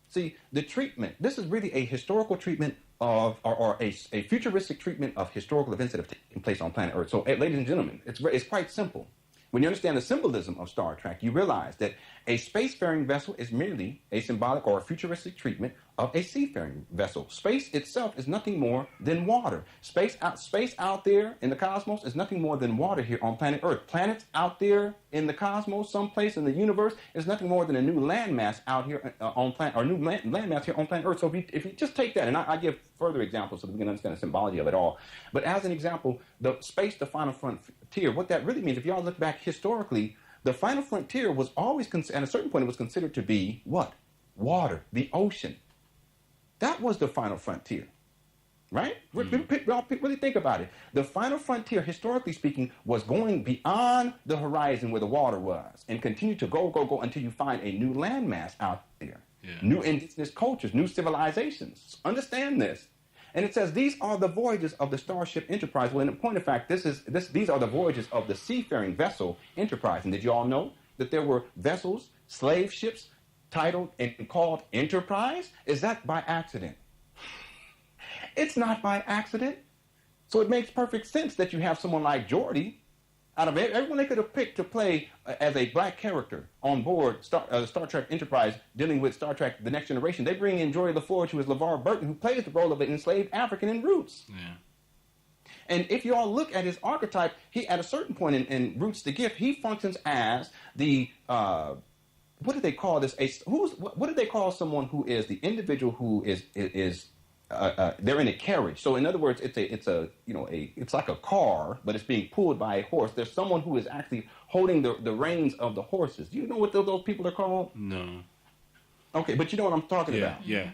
See, the treatment, this is really a historical treatment of, or a futuristic treatment of historical events that have taken place on planet Earth. So, ladies and gentlemen, it's quite simple. When you understand the symbolism of Star Trek, you realize that a spacefaring vessel is merely a symbolic or a futuristic treatment of a seafaring vessel. Space itself is nothing more than water. Space out there in the cosmos is nothing more than water here on planet Earth. Planets out there in the cosmos, someplace in the universe, is nothing more than a new landmass out here on planet, or new landmass here on planet Earth. So if you just take that, and I give further examples so that we can understand the symbology of it all. But as an example, the space, the final frontier, what that really means, if y'all look back historically, the final frontier was always, at a certain point, it was considered to be what? Water, the ocean. That was the final frontier, right? Really think about it. The final frontier, historically speaking, was going beyond the horizon where the water was and continue to go until you find a new landmass out there. Yeah. New indigenous cultures, new civilizations. Understand this. And it says these are the voyages of the Starship Enterprise. Well, in point of fact, these are the voyages of the seafaring vessel Enterprise. And did you all know that there were vessels, slave ships, titled and called Enterprise? Is that by accident? It's not by accident. So it makes perfect sense that you have someone like Geordi, out of everyone they could have picked to play as a black character on board Star Trek Enterprise dealing with Star Trek The Next Generation. They bring in Geordi LaForge, who is LeVar Burton, who plays the role of an enslaved African in Roots. Yeah. And if you all look at his archetype, he at a certain point in Roots the Gift, he functions as the what do they call this? What do they call someone who is the individual who is they're in a carriage? So in other words, it's like a car, but it's being pulled by a horse. There's someone who is actually holding the reins of the horses. Do you know what those people are called? No. Okay, but you know what I'm talking about. Yeah.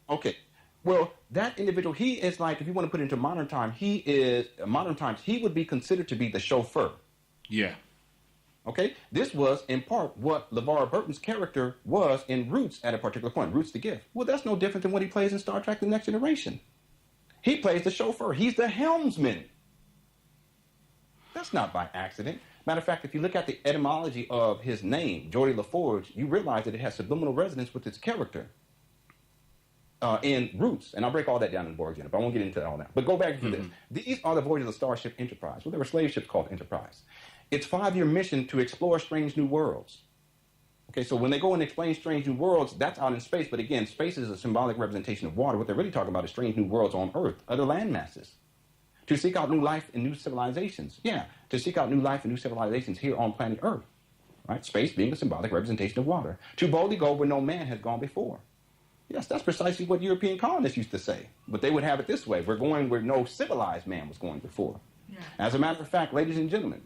Okay. Well, that individual, he is like, if you want to put it into modern times, he would be considered to be the chauffeur. Yeah. Okay, this was in part what LeVar Burton's character was in Roots at a particular point, Roots the Gift. Well, that's no different than what he plays in Star Trek The Next Generation. He plays the chauffeur. He's the helmsman. That's not by accident. Matter of fact, if you look at the etymology of his name, Geordi LaForge, you realize that it has subliminal resonance with its character in Roots. And I'll break all that down in Borg, but I won't get into that all now. But go back to this. These are the voyages of Starship Enterprise. Well, there were slave ships called Enterprise. Its 5-year mission to explore strange new worlds. Okay, so when they go and explain strange new worlds, that's out in space. But again, space is a symbolic representation of water. What they're really talking about is strange new worlds on Earth, other land masses. To seek out new life and new civilizations. Yeah, to seek out new life and new civilizations here on planet Earth. Right? Space being a symbolic representation of water. To boldly go where no man has gone before. Yes, that's precisely what European colonists used to say. But they would have it this way. We're going where no civilized man was going before. Yeah. As a matter of fact, ladies and gentlemen,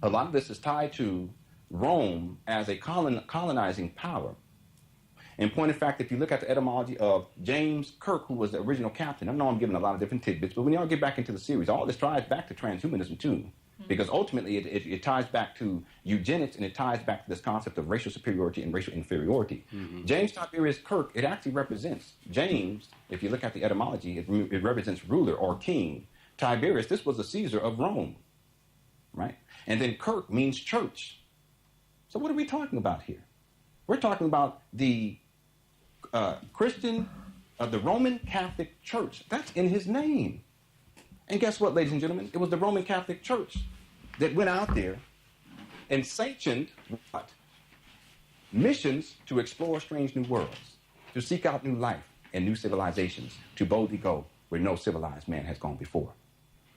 a lot of this is tied to Rome as a colonizing power. In point of fact, if you look at the etymology of James Kirk, who was the original captain, I know I'm giving a lot of different tidbits, but when y'all get back into the series, all this ties back to transhumanism too. Because ultimately it ties back to eugenics, and it ties back to this concept of racial superiority and racial inferiority. James Tiberius Kirk, it actually represents, James, if you look at the etymology, it represents ruler or king. Tiberius, this was a Caesar of Rome, right? And then Kirk means church. So what are we talking about here? We're talking about the the Roman Catholic Church. That's in his name. And guess what, ladies and gentlemen? It was the Roman Catholic Church that went out there and sanctioned what? Missions to explore strange new worlds, to seek out new life and new civilizations, to boldly go where no civilized man has gone before.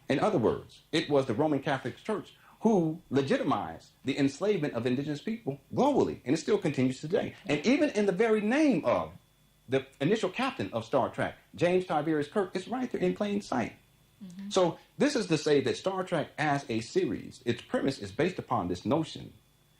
In other words, it was the Roman Catholic Church who legitimized the enslavement of indigenous people globally, and it still continues today. And even in the very name of the initial captain of Star Trek, James Tiberius Kirk, it's right there in plain sight. So this is to say that Star Trek as a series, its premise is based upon this notion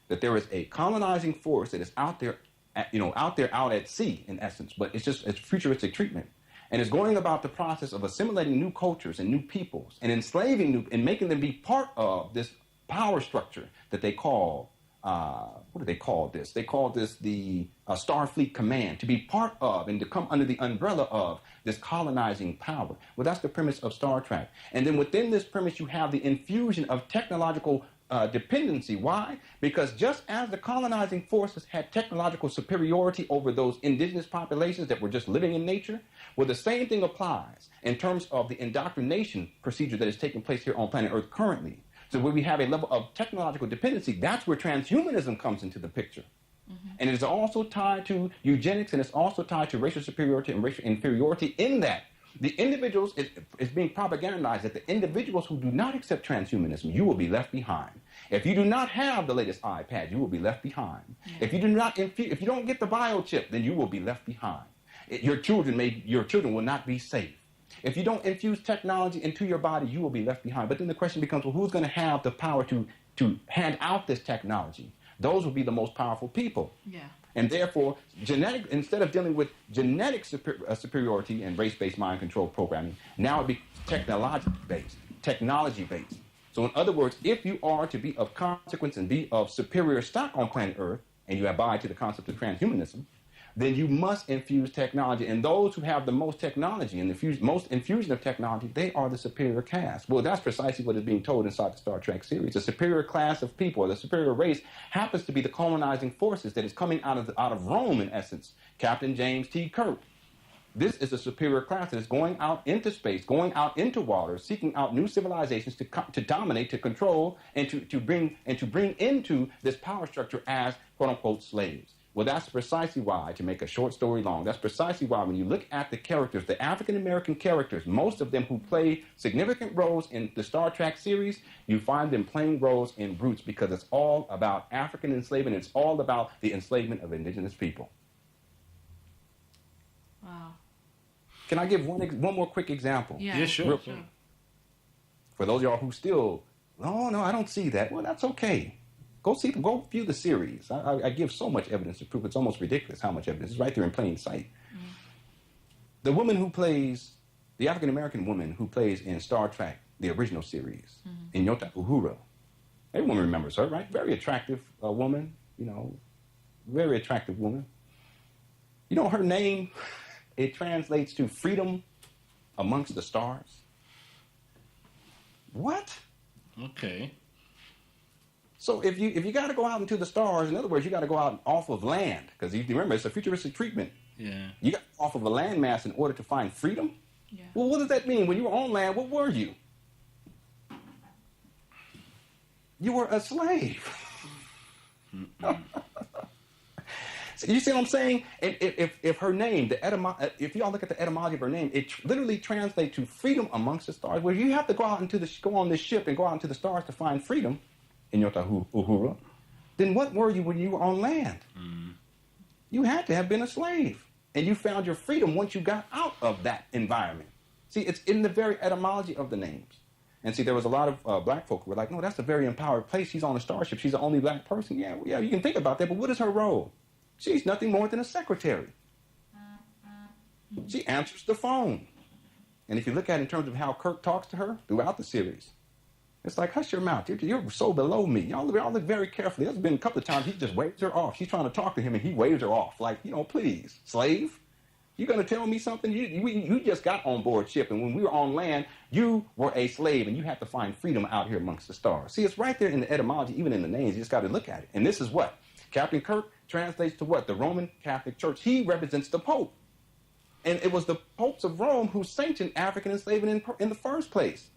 that there is a colonizing force that is out there, out at sea in essence, but it's futuristic treatment. And it's going about the process of assimilating new cultures and new peoples and enslaving and making them be part of this power structure that they call, what do they call this? They call this the Starfleet Command, to be part of and to come under the umbrella of this colonizing power. Well, that's the premise of Star Trek. And then within this premise, you have the infusion of technological dependency. Why? Because just as the colonizing forces had technological superiority over those indigenous populations that were just living in nature, well, the same thing applies in terms of the indoctrination procedure that is taking place here on planet Earth currently. So when we have a level of technological dependency, that's where transhumanism comes into the picture. And it is also tied to eugenics, and it's also tied to racial superiority and racial inferiority, in that the individuals, it's being propagandized that the individuals who do not accept transhumanism, you will be left behind. If you do not have the latest iPad, you will be left behind. If you don't get the biochip, then you will be left behind. Your children will not be safe. If you don't infuse technology into your body, you will be left behind. But then the question becomes, well, who's going to have the power to hand out this technology? Those will be the most powerful people. Yeah. And therefore, instead of dealing with genetic superiority and race-based mind control programming, now it be technology-based. So in other words, if you are to be of consequence and be of superior stock on planet Earth, and you abide to the concept of transhumanism, then you must infuse technology. And those who have the most technology and the most infusion of technology, they are the superior caste. Well, that's precisely what is being told inside the Star Trek series. The superior class of people, or the superior race, happens to be the colonizing forces that is coming out of Rome, in essence. Captain James T. Kirk. This is a superior class that is going out into space, going out into water, seeking out new civilizations to dominate, to control, and to bring into this power structure as quote-unquote slaves. Well, that's precisely why, to make a short story long, that's precisely why when you look at the characters, the African-American characters, most of them who play significant roles in the Star Trek series, you find them playing roles in Roots, because it's all about African enslavement. It's all about the enslavement of indigenous people. Wow. Can I give one more quick example? Yeah, sure. For those of y'all who still, no, I don't see that. Well, that's okay. Go view the series. I give so much evidence to prove it's almost ridiculous how much evidence is right there in plain sight. The woman who plays, the African-American woman who plays in Star Trek, the original series, Nyota Uhura. Everyone remembers her, right? Very attractive woman, very attractive woman. Her name, it translates to freedom amongst the stars. What? Okay. So if you got to go out into the stars, in other words, you got to go out off of land, because you remember it's a futuristic treatment. Yeah. You got to go off of a landmass in order to find freedom. Yeah. Well, what does that mean? When you were on land, what were you? You were a slave. So you see what I'm saying? If her name, if y'all look at the etymology of her name, it literally translates to freedom amongst the stars. Where you have to go on this ship and go out into the stars to find freedom. In Nyota Uhura, then what were you when you were on land? You had to have been a slave, and you found your freedom once you got out of that environment. See, it's in the very etymology of the names. And see, there was a lot of black folk who were like, no, that's a very empowered place. She's on a starship. She's the only black person. Yeah, you can think about that, but what is her role? She's nothing more than a secretary. She answers the phone. And if you look at it in terms of how Kirk talks to her throughout the series, It's like, hush your mouth. You're so below me. Y'all look very carefully. There's been a couple of times he just waves her off. She's trying to talk to him, and he waves her off. Like, please, slave. You going to tell me something? You just got on board ship, and when we were on land, you were a slave, and you had to find freedom out here amongst the stars. See, it's right there in the etymology, even in the names. You just got to look at it. And this is what? Captain Kirk translates to what? The Roman Catholic Church. He represents the Pope. And it was the popes of Rome who sanctioned African enslavement in the first place.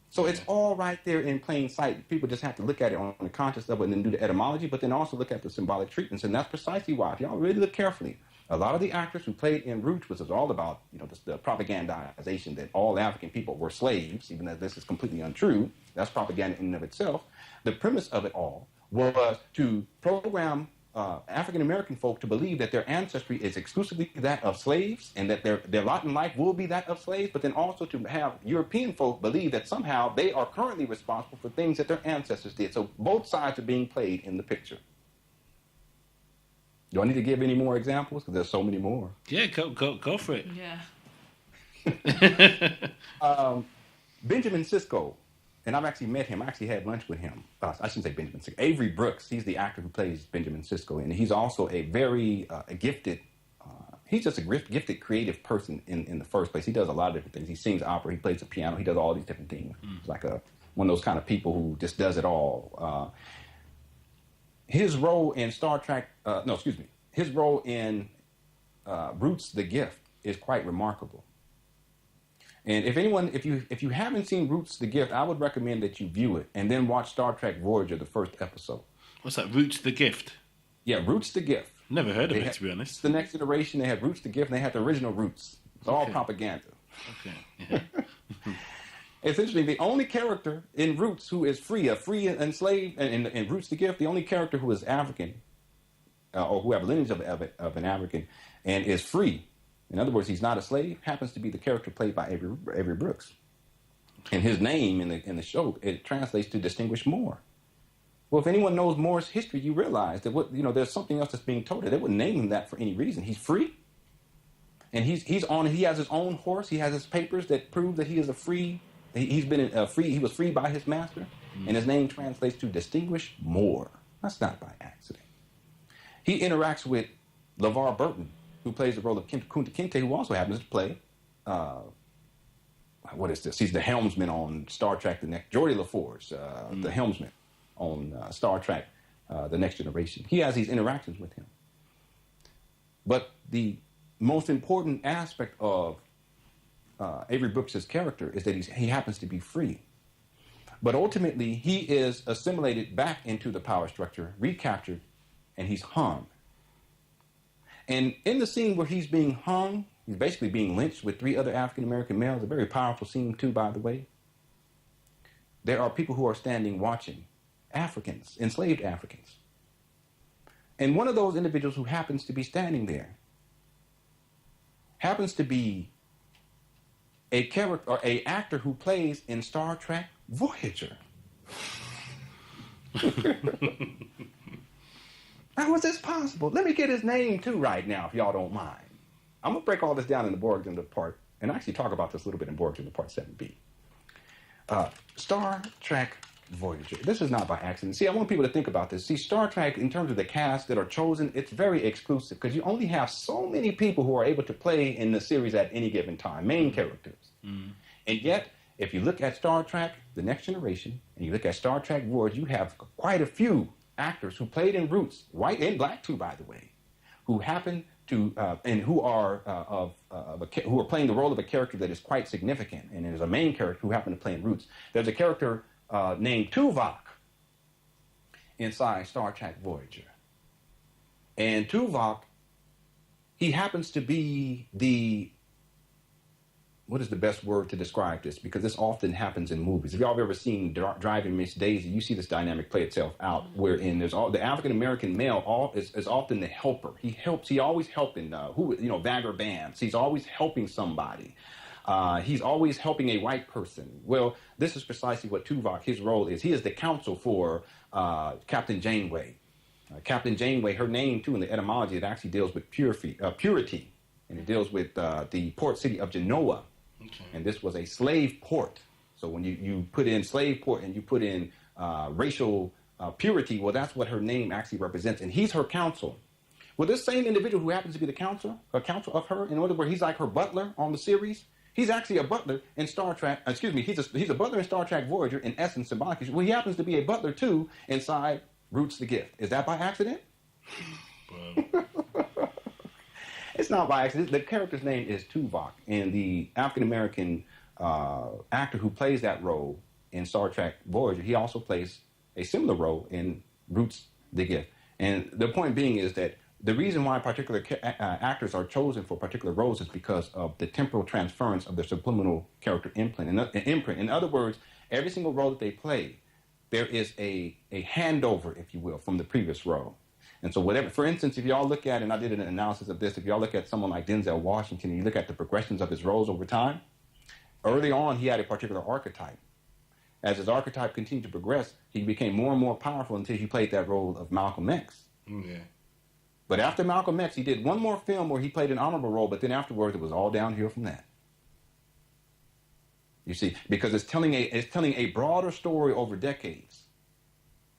So it's all right there in plain sight. People just have to look at it on the conscious level and then do the etymology, but then also look at the symbolic treatments. And that's precisely why, if y'all really look carefully, a lot of the actors who played in Roots was all about, the propagandization that all African people were slaves, even though this is completely untrue. That's propaganda in and of itself. The premise of it all was to program African-American folk to believe that their ancestry is exclusively that of slaves and that their lot in life will be that of slaves, but then also to have European folk believe that somehow they are currently responsible for things that their ancestors did. So both sides are being played in the picture. Do I need to give any more examples? Because there's so many more. Yeah, go for it. Yeah. Benjamin Sisko. And I've actually met him. I actually had lunch with him. I shouldn't say Benjamin Sisko. Avery Brooks. He's the actor who plays Benjamin Sisko. And he's also a very gifted, he's just a gifted creative person in the first place. He does a lot of different things. He sings opera. He plays the piano. He does all these different things. He's like one of those kind of people who just does it all. His role in his role in Roots the Gift is quite remarkable. And if you haven't seen Roots the Gift, I would recommend that you view it and then watch Star Trek Voyager, the first episode. What's that, Roots the Gift? Yeah, Roots the Gift. Never heard of it, to be honest. The Next Generation, they had Roots the Gift, and they had the original Roots. It's all propaganda. Okay, yeah. It's interesting. The only character in Roots who is free, a free enslaved, and in Roots the Gift, the only character who is African, or who have lineage of an African, and is free, in other words, he's not a slave, happens to be the character played by Avery Brooks. And his name in the show, it translates to distinguished Moor. Well, if anyone knows Moor's history, you realize that there's something else that's being told. They wouldn't name him that for any reason. He's free. And he has his own horse. He has his papers that prove that he is he was freed by his master. And his name translates to distinguished Moor. That's not by accident. He interacts with LeVar Burton, who plays the role of Kunta Kinte, who also happens to play, what is this? He's the helmsman on Star Trek The Next, Geordie LaForge, the helmsman on Star Trek The Next Generation. He has these interactions with him. But the most important aspect of Avery Brooks' character is that he happens to be free. But ultimately, he is assimilated back into the power structure, recaptured, and he's hung. And in the scene where he's being hung, he's basically being lynched with 3 other African-American males, a very powerful scene too, by the way. There are people who are standing watching, Africans, enslaved Africans. And one of those individuals who happens to be standing there happens to be a character or a actor who plays in Star Trek Voyager. How is this possible? Let me get his name too right now, if y'all don't mind. I'm going to break all this down in the Borg into part, and actually talk about this a little bit in Borg into part 7b. Star Trek Voyager. This is not by accident. See, I want people to think about this. See, Star Trek, in terms of the cast that are chosen, it's very exclusive because you only have so many people who are able to play in the series at any given time, main characters. And yet, if you look at Star Trek The Next Generation, and you look at Star Trek Voyager, you have quite a few actors who played in Roots, white and black too, by the way, who happen to and who are who are playing the role of a character that is quite significant, and there's a main character who happened to play in Roots. There's a character named Tuvok inside Star Trek Voyager, and Tuvok, he happens to be what is the best word to describe this? Because this often happens in movies. If y'all have ever seen Driving Miss Daisy, you see this dynamic play itself out, wherein there's the African-American male is often the helper. He always helping, Bagger Bands. He's always helping somebody. He's always helping a white person. Well, this is precisely what Tuvok, his role is. He is the counsel for Captain Janeway. Captain Janeway, her name, too, in the etymology, it actually deals with purity, and it deals with the port city of Genoa. Okay. And this was a slave port. So when you put in slave port and you put in racial purity, well, that's what her name actually represents. And he's her counsel. Well, this same individual who happens to be the counsel of her, in other words, he's like her butler on the series. He's actually a butler in Star Trek. Excuse me, he's a butler in Star Trek Voyager in essence, symbolically. Well, he happens to be a butler too inside Roots the Gift. Is that by accident? It's not by accident. The character's name is Tuvok, and the African American actor who plays that role in Star Trek Voyager, he also plays a similar role in Roots the Gift. And the point being is that the reason why particular actors are chosen for particular roles is because of the temporal transference of their subliminal character imprint. In other words, every single role that they play, there is a handover, if you will, from the previous role. And so whatever, for instance, if y'all look at, and I did an analysis of this, if y'all look at someone like Denzel Washington and you look at the progressions of his roles over time, early on he had a particular archetype. As his archetype continued to progress, he became more and more powerful until he played that role of Malcolm X. Yeah. But after Malcolm X, he did one more film where he played an honorable role, but then afterwards it was all downhill from that. You see, because it's telling a broader story over decades.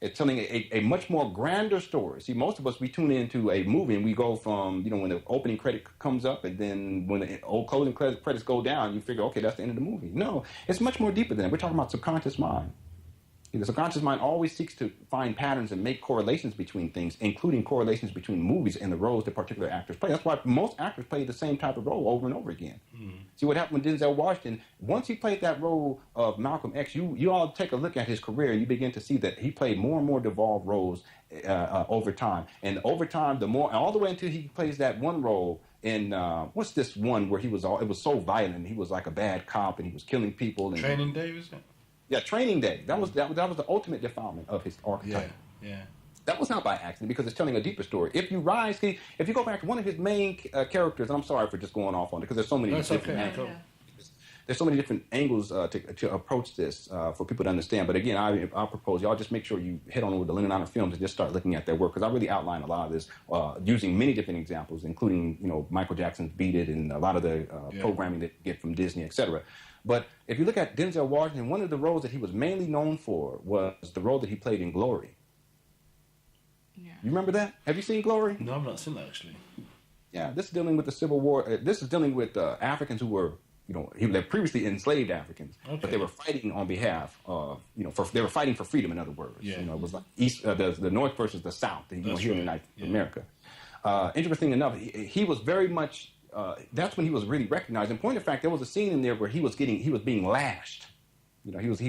It's telling a much more grander story. See, most of us, we tune into a movie and we go from, when the opening credit comes up and then when the old closing credits go down, you figure, okay, that's the end of the movie. No, it's much more deeper than that. We're talking about subconscious mind. The subconscious mind always seeks to find patterns and make correlations between things, including correlations between movies and the roles that particular actors play. That's why most actors play the same type of role over and over again. See what happened with Denzel Washington? Once he played that role of Malcolm X, you all take a look at his career, you begin to see that he played more and more devolved roles over time. And over time, all the way until he plays that one role in, what's this one where it was so violent, he was like a bad cop and he was killing people. And, Training Day, was it? Yeah, Training Day. That was the ultimate defilement of his archetype. Yeah. That was not by accident because it's telling a deeper story. If you go back to one of his main characters, and I'm sorry for just going off on it because there's so many different angles. There's so many different angles to approach this for people to understand. But again, I propose y'all just make sure you head on over to Lenon Films and just start looking at their work because I really outline a lot of this using many different examples, including Michael Jackson's "Beat It" and a lot of the programming that you get from Disney, etc. But if you look at Denzel Washington, one of the roles that he was mainly known for was the role that he played in Glory. Yeah. You remember that? Have you seen Glory? No, I've not seen that actually. Yeah, this is dealing with the Civil War. This is dealing with Africans who were, they previously enslaved Africans, but they were fighting on behalf of, they were fighting for freedom. In other words, it was like the North versus the South. Here in the United States of America. Interesting enough, he was very much. That's when he was really recognized. In point of fact, there was a scene in there where he was being lashed. He was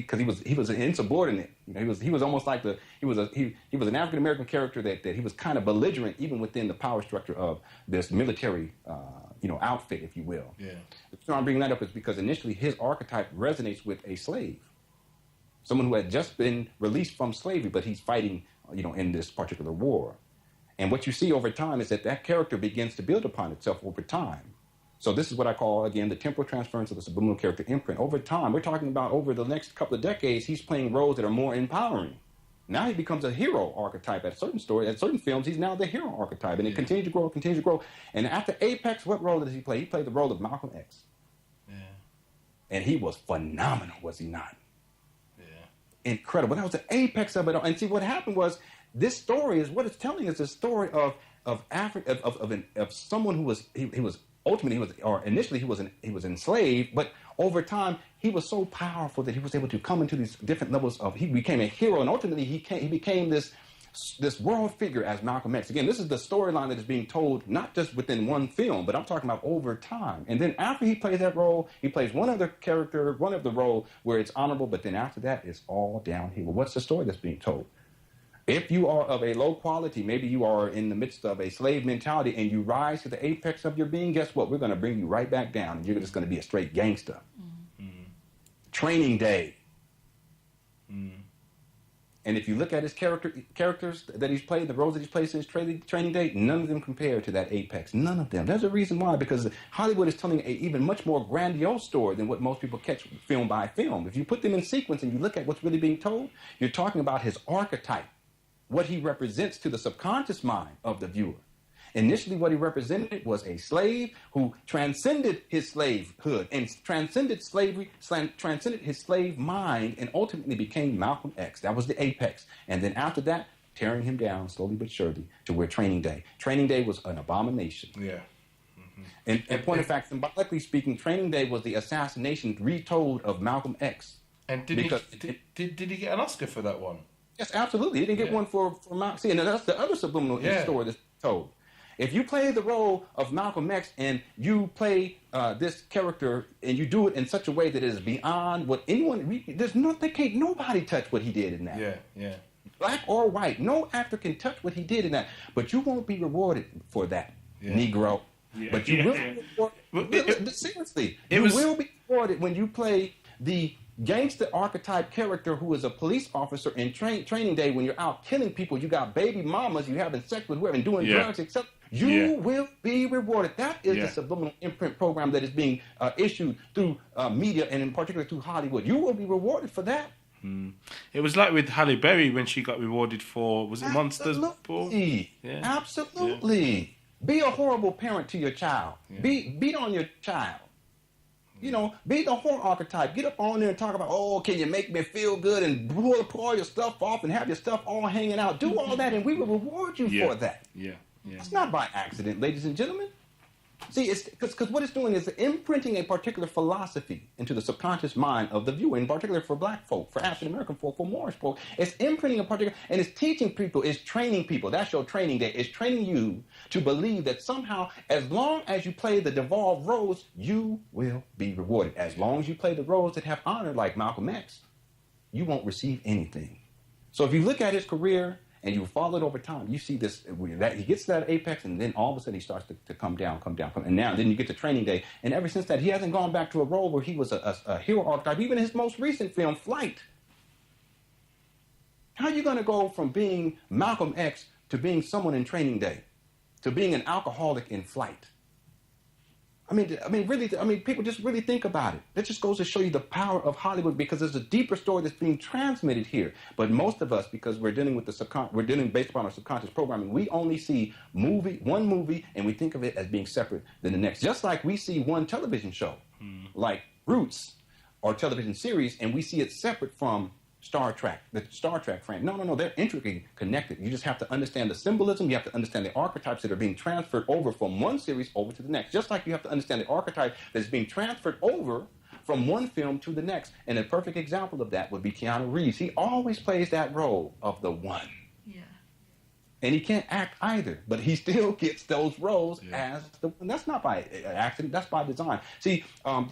an insubordinate. He was almost like he was an African American character that he was kind of belligerent even within the power structure of this military outfit, if you will. Yeah. The reason I'm bringing that up is because initially his archetype resonates with a slave, someone who had just been released from slavery, but he's fighting in this particular war. And what you see over time is that character begins to build upon itself over time. So this is what I call, again, the temporal transference of the subliminal character imprint. Over time, we're talking about over the next couple of decades, he's playing roles that are more empowering. Now he becomes a hero archetype at certain stories. At certain films, he's now the hero archetype. And it continues to grow. And after Apex, what role does he play? He played the role of Malcolm X. Yeah. And he was phenomenal, was he not? Yeah. Incredible. That was the apex of it all. And see, what happened was, this story is what it's telling is a story of someone who was initially he was enslaved, but over time he was so powerful that he was able to come into these different levels of. He became a hero, and ultimately he became this world figure as Malcolm X. Again, this is the storyline that is being told not just within one film, but I'm talking about over time. And then after he plays that role, he plays one other character, one of the role where it's honorable, but then after that it's all downhill. Well, what's the story that's being told? If you are of a low quality, maybe you are in the midst of a slave mentality and you rise to the apex of your being, guess what? We're going to bring you right back down and you're just going to be a straight gangster. Mm-hmm. Training Day. Mm-hmm. And if you look at his characters that he's played, the roles that he's played since Training Day, none of them compare to that apex. None of them. There's a reason why, because Hollywood is telling an even much more grandiose story than what most people catch film by film. If you put them in sequence and you look at what's really being told, you're talking about his archetype, what he represents to the subconscious mind of the viewer. Initially, what he represented was a slave who transcended his slavehood and transcended slavery, transcended his slave mind, and ultimately became Malcolm X. That was the apex. And then after that, tearing him down slowly but surely to where Training Day. Training Day was an abomination. Yeah. And point of fact, symbolically speaking, Training Day was the assassination retold of Malcolm X. And did he get an Oscar for that one? Yes, absolutely. He didn't get one for Malcolm. See, and that's the other subliminal story that's told. If you play the role of Malcolm X and you play this character and you do it in such a way that it is beyond what anyone, nobody touch what he did in that. Yeah. Black or white, no actor can touch what he did in that. But you won't be rewarded for that, Negro. Yeah. But you will be rewarded. Seriously, you will be rewarded when you play the gangster archetype character who is a police officer in Training Day. When you're out killing people, you got baby mamas, you having sex with whoever and doing drugs, etc. You will be rewarded. That is the subliminal imprint program that is being issued through media and in particular through Hollywood. You will be rewarded for that. It was like with Halle Berry when she got rewarded for, was it Monsters? Yeah. Absolutely. Yeah. Be a horrible parent to your child. Yeah. Beat on your child. You know, be the whore archetype. Get up on there and talk about, oh, can you make me feel good and pull all your stuff off and have your stuff all hanging out. Do all that and we will reward you for that. Yeah. It's not by accident, ladies and gentlemen. See, it's because what it's doing is imprinting a particular philosophy into the subconscious mind of the viewer, in particular for black folk, for African American folk, for Moorish folk. It's imprinting a particular, and it's teaching people, it's training people. That's your training day. It's training you to believe that somehow, as long as you play the devolved roles, you will be rewarded. As long as you play the roles that have honor, like Malcolm X, you won't receive anything. So if you look at his career, and you follow it over time, you see this, that he gets to that apex, and then all of a sudden he starts to come down. And now, then you get to Training Day. And ever since that, he hasn't gone back to a role where he was a hero archetype, even in his most recent film, Flight. How are you going to go from being Malcolm X to being someone in Training Day, to being an alcoholic in Flight? I mean, people just really think about it. That just goes to show you the power of Hollywood, because there's a deeper story that's being transmitted here. But most of us, because we're dealing with we're dealing based upon our subconscious programming, we only see one movie, and we think of it as being separate than the next. Just like we see one television show, like Roots, or television series, and we see it separate from Star Trek, the Star Trek frame. No, they're intricately connected. You just have to understand the symbolism. You have to understand the archetypes that are being transferred over from one series over to the next. Just like you have to understand the archetype that's being transferred over from one film to the next. And a perfect example of that would be Keanu Reeves. He always plays that role of the one. Yeah. And he can't act either, but he still gets those roles as the one. That's not by accident, that's by design. See,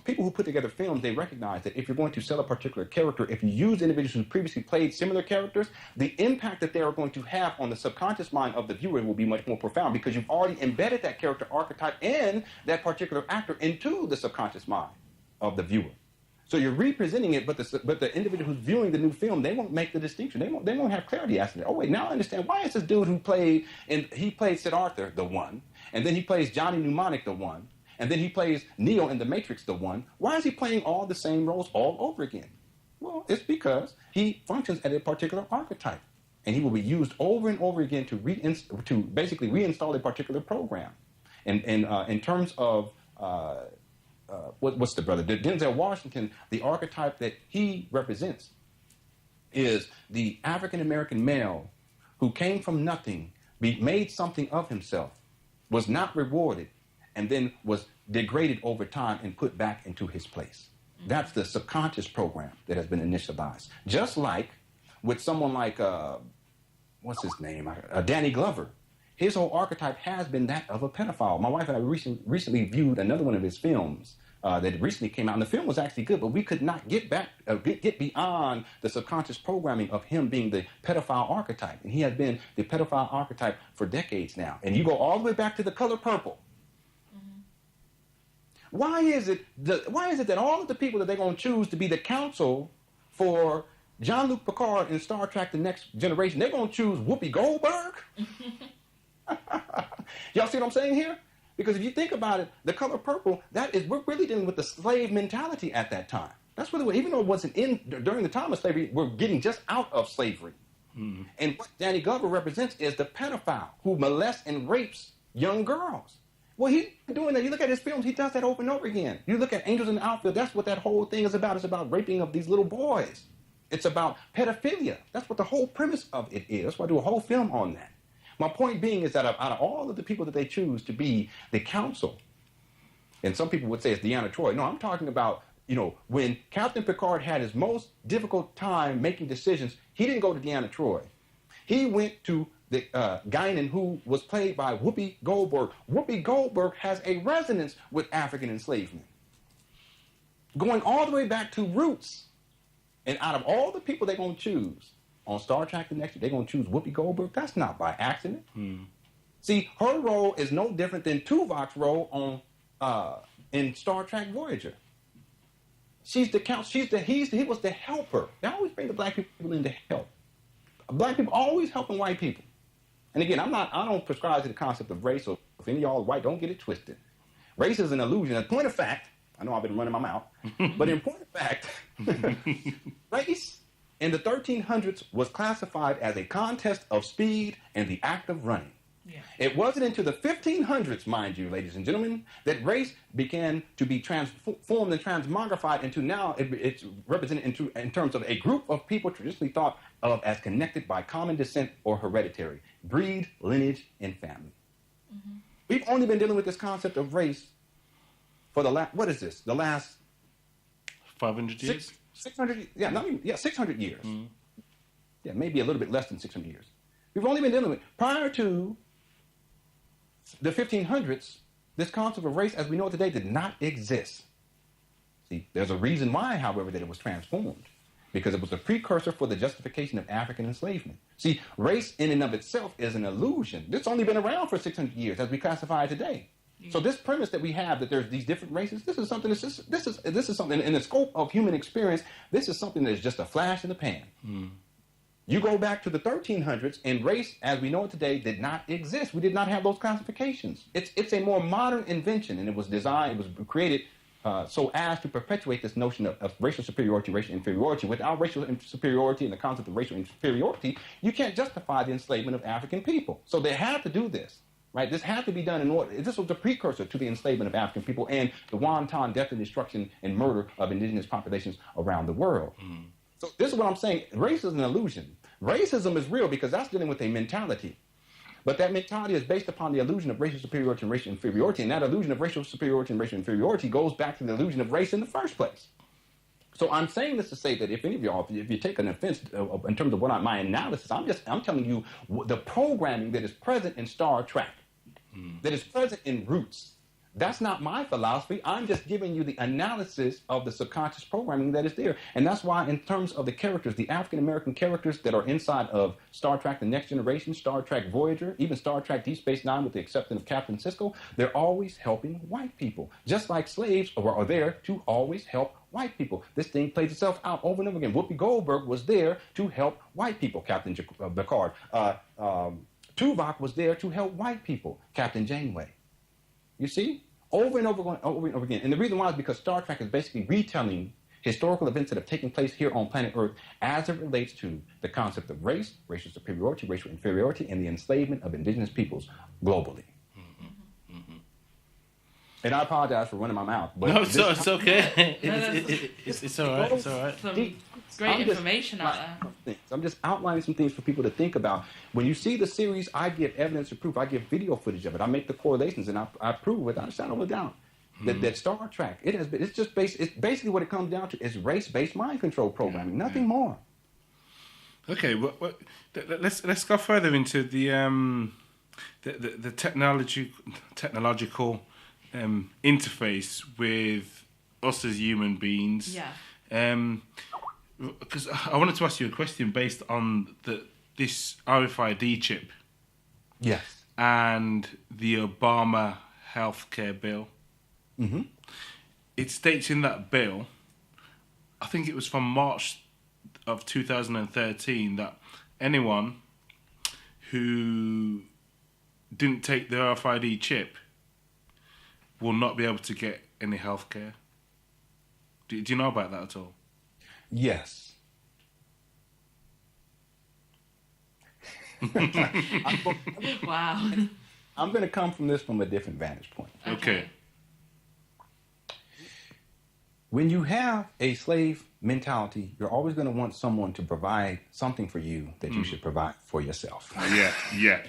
people who put together films, they recognize that if you're going to sell a particular character, if you use individuals who previously played similar characters, the impact that they are going to have on the subconscious mind of the viewer will be much more profound, because you've already embedded that character archetype and that particular actor into the subconscious mind of the viewer. So you're representing it, but the individual who's viewing the new film, they won't make the distinction. They won't have clarity as to that. Oh wait, now I understand. Why is this dude who played Sid Arthur the one, and then he plays Johnny Mnemonic the one, and then he plays Neo in The Matrix the one? Why is he playing all the same roles all over again? Well, it's because he functions at a particular archetype, and he will be used over and over again to basically reinstall a particular program. And in terms of what's the brother? Denzel Washington, the archetype that he represents is the African-American male who came from nothing, made something of himself, was not rewarded, and then was degraded over time and put back into his place. That's the subconscious program that has been initialized. Just like with someone like, what's his name? Danny Glover. His whole archetype has been that of a pedophile. My wife and I recently viewed another one of his films that recently came out, and the film was actually good, but we could not get beyond the subconscious programming of him being the pedophile archetype. And he has been the pedophile archetype for decades now. And you go all the way back to The Color Purple. Mm-hmm. Why is it that all of the people that they're going to choose to be the counsel for Jean-Luc Picard in Star Trek The Next Generation, they're going to choose Whoopi Goldberg? Y'all see what I'm saying here? Because if you think about it, The Color Purple, we're really dealing with the slave mentality at that time. That's really what, even though it wasn't during the time of slavery, we're getting just out of slavery. Mm-hmm. And what Danny Glover represents is the pedophile who molests and rapes young girls. Well, he's doing that. You look at his films, he does that over and over again. You look at Angels in the Outfield, that's what that whole thing is about. It's about raping of these little boys. It's about pedophilia. That's what the whole premise of it is. That's why I do a whole film on that. My point being is that out of all of the people that they choose to be the council, and some people would say it's Deanna Troi. No, I'm talking about, when Captain Picard had his most difficult time making decisions, he didn't go to Deanna Troi. He went to the Guinan, who was played by Whoopi Goldberg. Whoopi Goldberg has a resonance with African enslavement, going all the way back to roots. And out of all the people they're going to choose on Star Trek The Next Year, they're going to choose Whoopi Goldberg. That's not by accident. See, her role is no different than Tuvok's role on in Star Trek Voyager. She's the count. He was the helper. They always bring the black people in to help. Black people always helping white people. And again, I don't prescribe to the concept of race. So if any of y'all are white, don't get it twisted. Race is an illusion. In point of fact, I know I've been running my mouth, but in point of fact, race in the 1300s was classified as a contest of speed and the act of running. Yeah. It wasn't until the 1500s, mind you, ladies and gentlemen, that race began to be transformed and transmogrified into now it's represented in terms of a group of people traditionally thought of as connected by common descent or hereditary, breed, lineage, and family. Mm-hmm. We've only been dealing with this concept of race for the last, what is this? The last 500 years? 600, 600 years. Mm-hmm. Yeah, maybe a little bit less than 600 years. We've only been dealing with, prior to the 1500s, this concept of race as we know it today did not exist. See, there's a reason why, however, that it was transformed. Because it was a precursor for the justification of African enslavement. See, race in and of itself is an illusion. It's only been around for 600 years as we classify it today. Yeah. So this premise that we have that there's these different races, this is something this is something in the scope of human experience. This is something that's just a flash in the pan. Mm. You go back to the 1300s, and race, as we know it today, did not exist. We did not have those classifications. It's a more modern invention, and it was created so as to perpetuate this notion of racial superiority, racial inferiority. Without racial superiority and the concept of racial inferiority, you can't justify the enslavement of African people. So they had to do this, right? This had to be done in order. This was the precursor to the enslavement of African people and the wanton death and destruction and murder of indigenous populations around the world. Mm. So this is what I'm saying. Race is an illusion. Racism is real because that's dealing with a mentality. But that mentality is based upon the illusion of racial superiority and racial inferiority. And that illusion of racial superiority and racial inferiority goes back to the illusion of race in the first place. So I'm saying this to say that if any of y'all, if you take an offense in terms of my analysis, I'm telling you the programming that is present in Star Trek, that is present in Roots. That's not my philosophy. I'm just giving you the analysis of the subconscious programming that is there. And that's why in terms of the characters, the African-American characters that are inside of Star Trek The Next Generation, Star Trek Voyager, even Star Trek Deep Space Nine with the exception of Captain Sisko, they're always helping white people. Just like slaves are there to always help white people. This thing plays itself out over and over again. Whoopi Goldberg was there to help white people, Captain Picard. Tuvok was there to help white people, Captain Janeway. You see? Over and over again. And the reason why is because Star Trek is basically retelling historical events that have taken place here on planet Earth as it relates to the concept of race, racial superiority, racial inferiority, and the enslavement of indigenous peoples globally. Mm-hmm. Mm-hmm. And I apologize for running my mouth. But no, it's okay. It's all right. It's all right. Great information out there. I'm just outlining some things for people to think about. When you see the series, I give evidence or proof. I give video footage of it. I make the correlations and I prove without a shadow of a doubt that Star Trek, it's basically what it comes down to is race-based mind control programming, nothing more. Okay, well, let's go further into the technological interface with us as human beings. Yeah. Because I wanted to ask you a question based on this RFID chip. Yes. And the Obama healthcare bill. Mm-hmm. It states in that bill, I think it was from March of 2013, that anyone who didn't take the RFID chip will not be able to get any healthcare. Do you know about that at all? Yes. Wow. I'm going to come from this from a different vantage point. Okay. When you have a slave mentality, you're always going to want someone to provide something for you that you should provide for yourself. Yeah.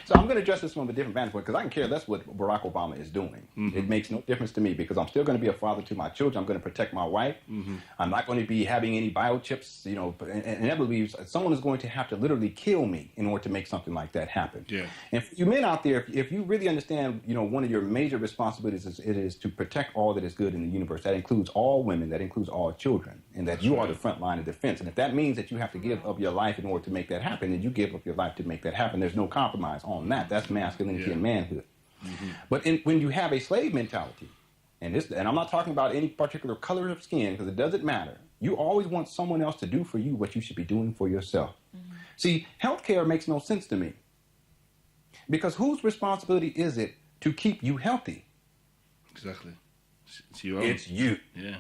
So I'm going to address this from a different vantage point because I can care less what Barack Obama is doing. It makes no difference to me because I'm still going to be a father to my children. I'm going to protect my wife. I'm not going to be having any biochips, and inevitably someone is going to have to literally kill me in order to make something like that happen. Yeah. And for you men out there, if you really understand, one of your major responsibilities is to protect all that is good in the universe. That includes all women, that includes all children, and that you are the front line of defense. And if that means that you have to give up your life in order to make that happen, then you give up your life to make that happen. There's no compromise on that. That's masculinity and manhood. But when you have a slave mentality, and I'm not talking about any particular color of skin because it doesn't matter. You always want someone else to do for you what you should be doing for yourself. See, healthcare makes no sense to me because whose responsibility is it to keep you healthy? Exactly. It's your own. It's you. Yeah.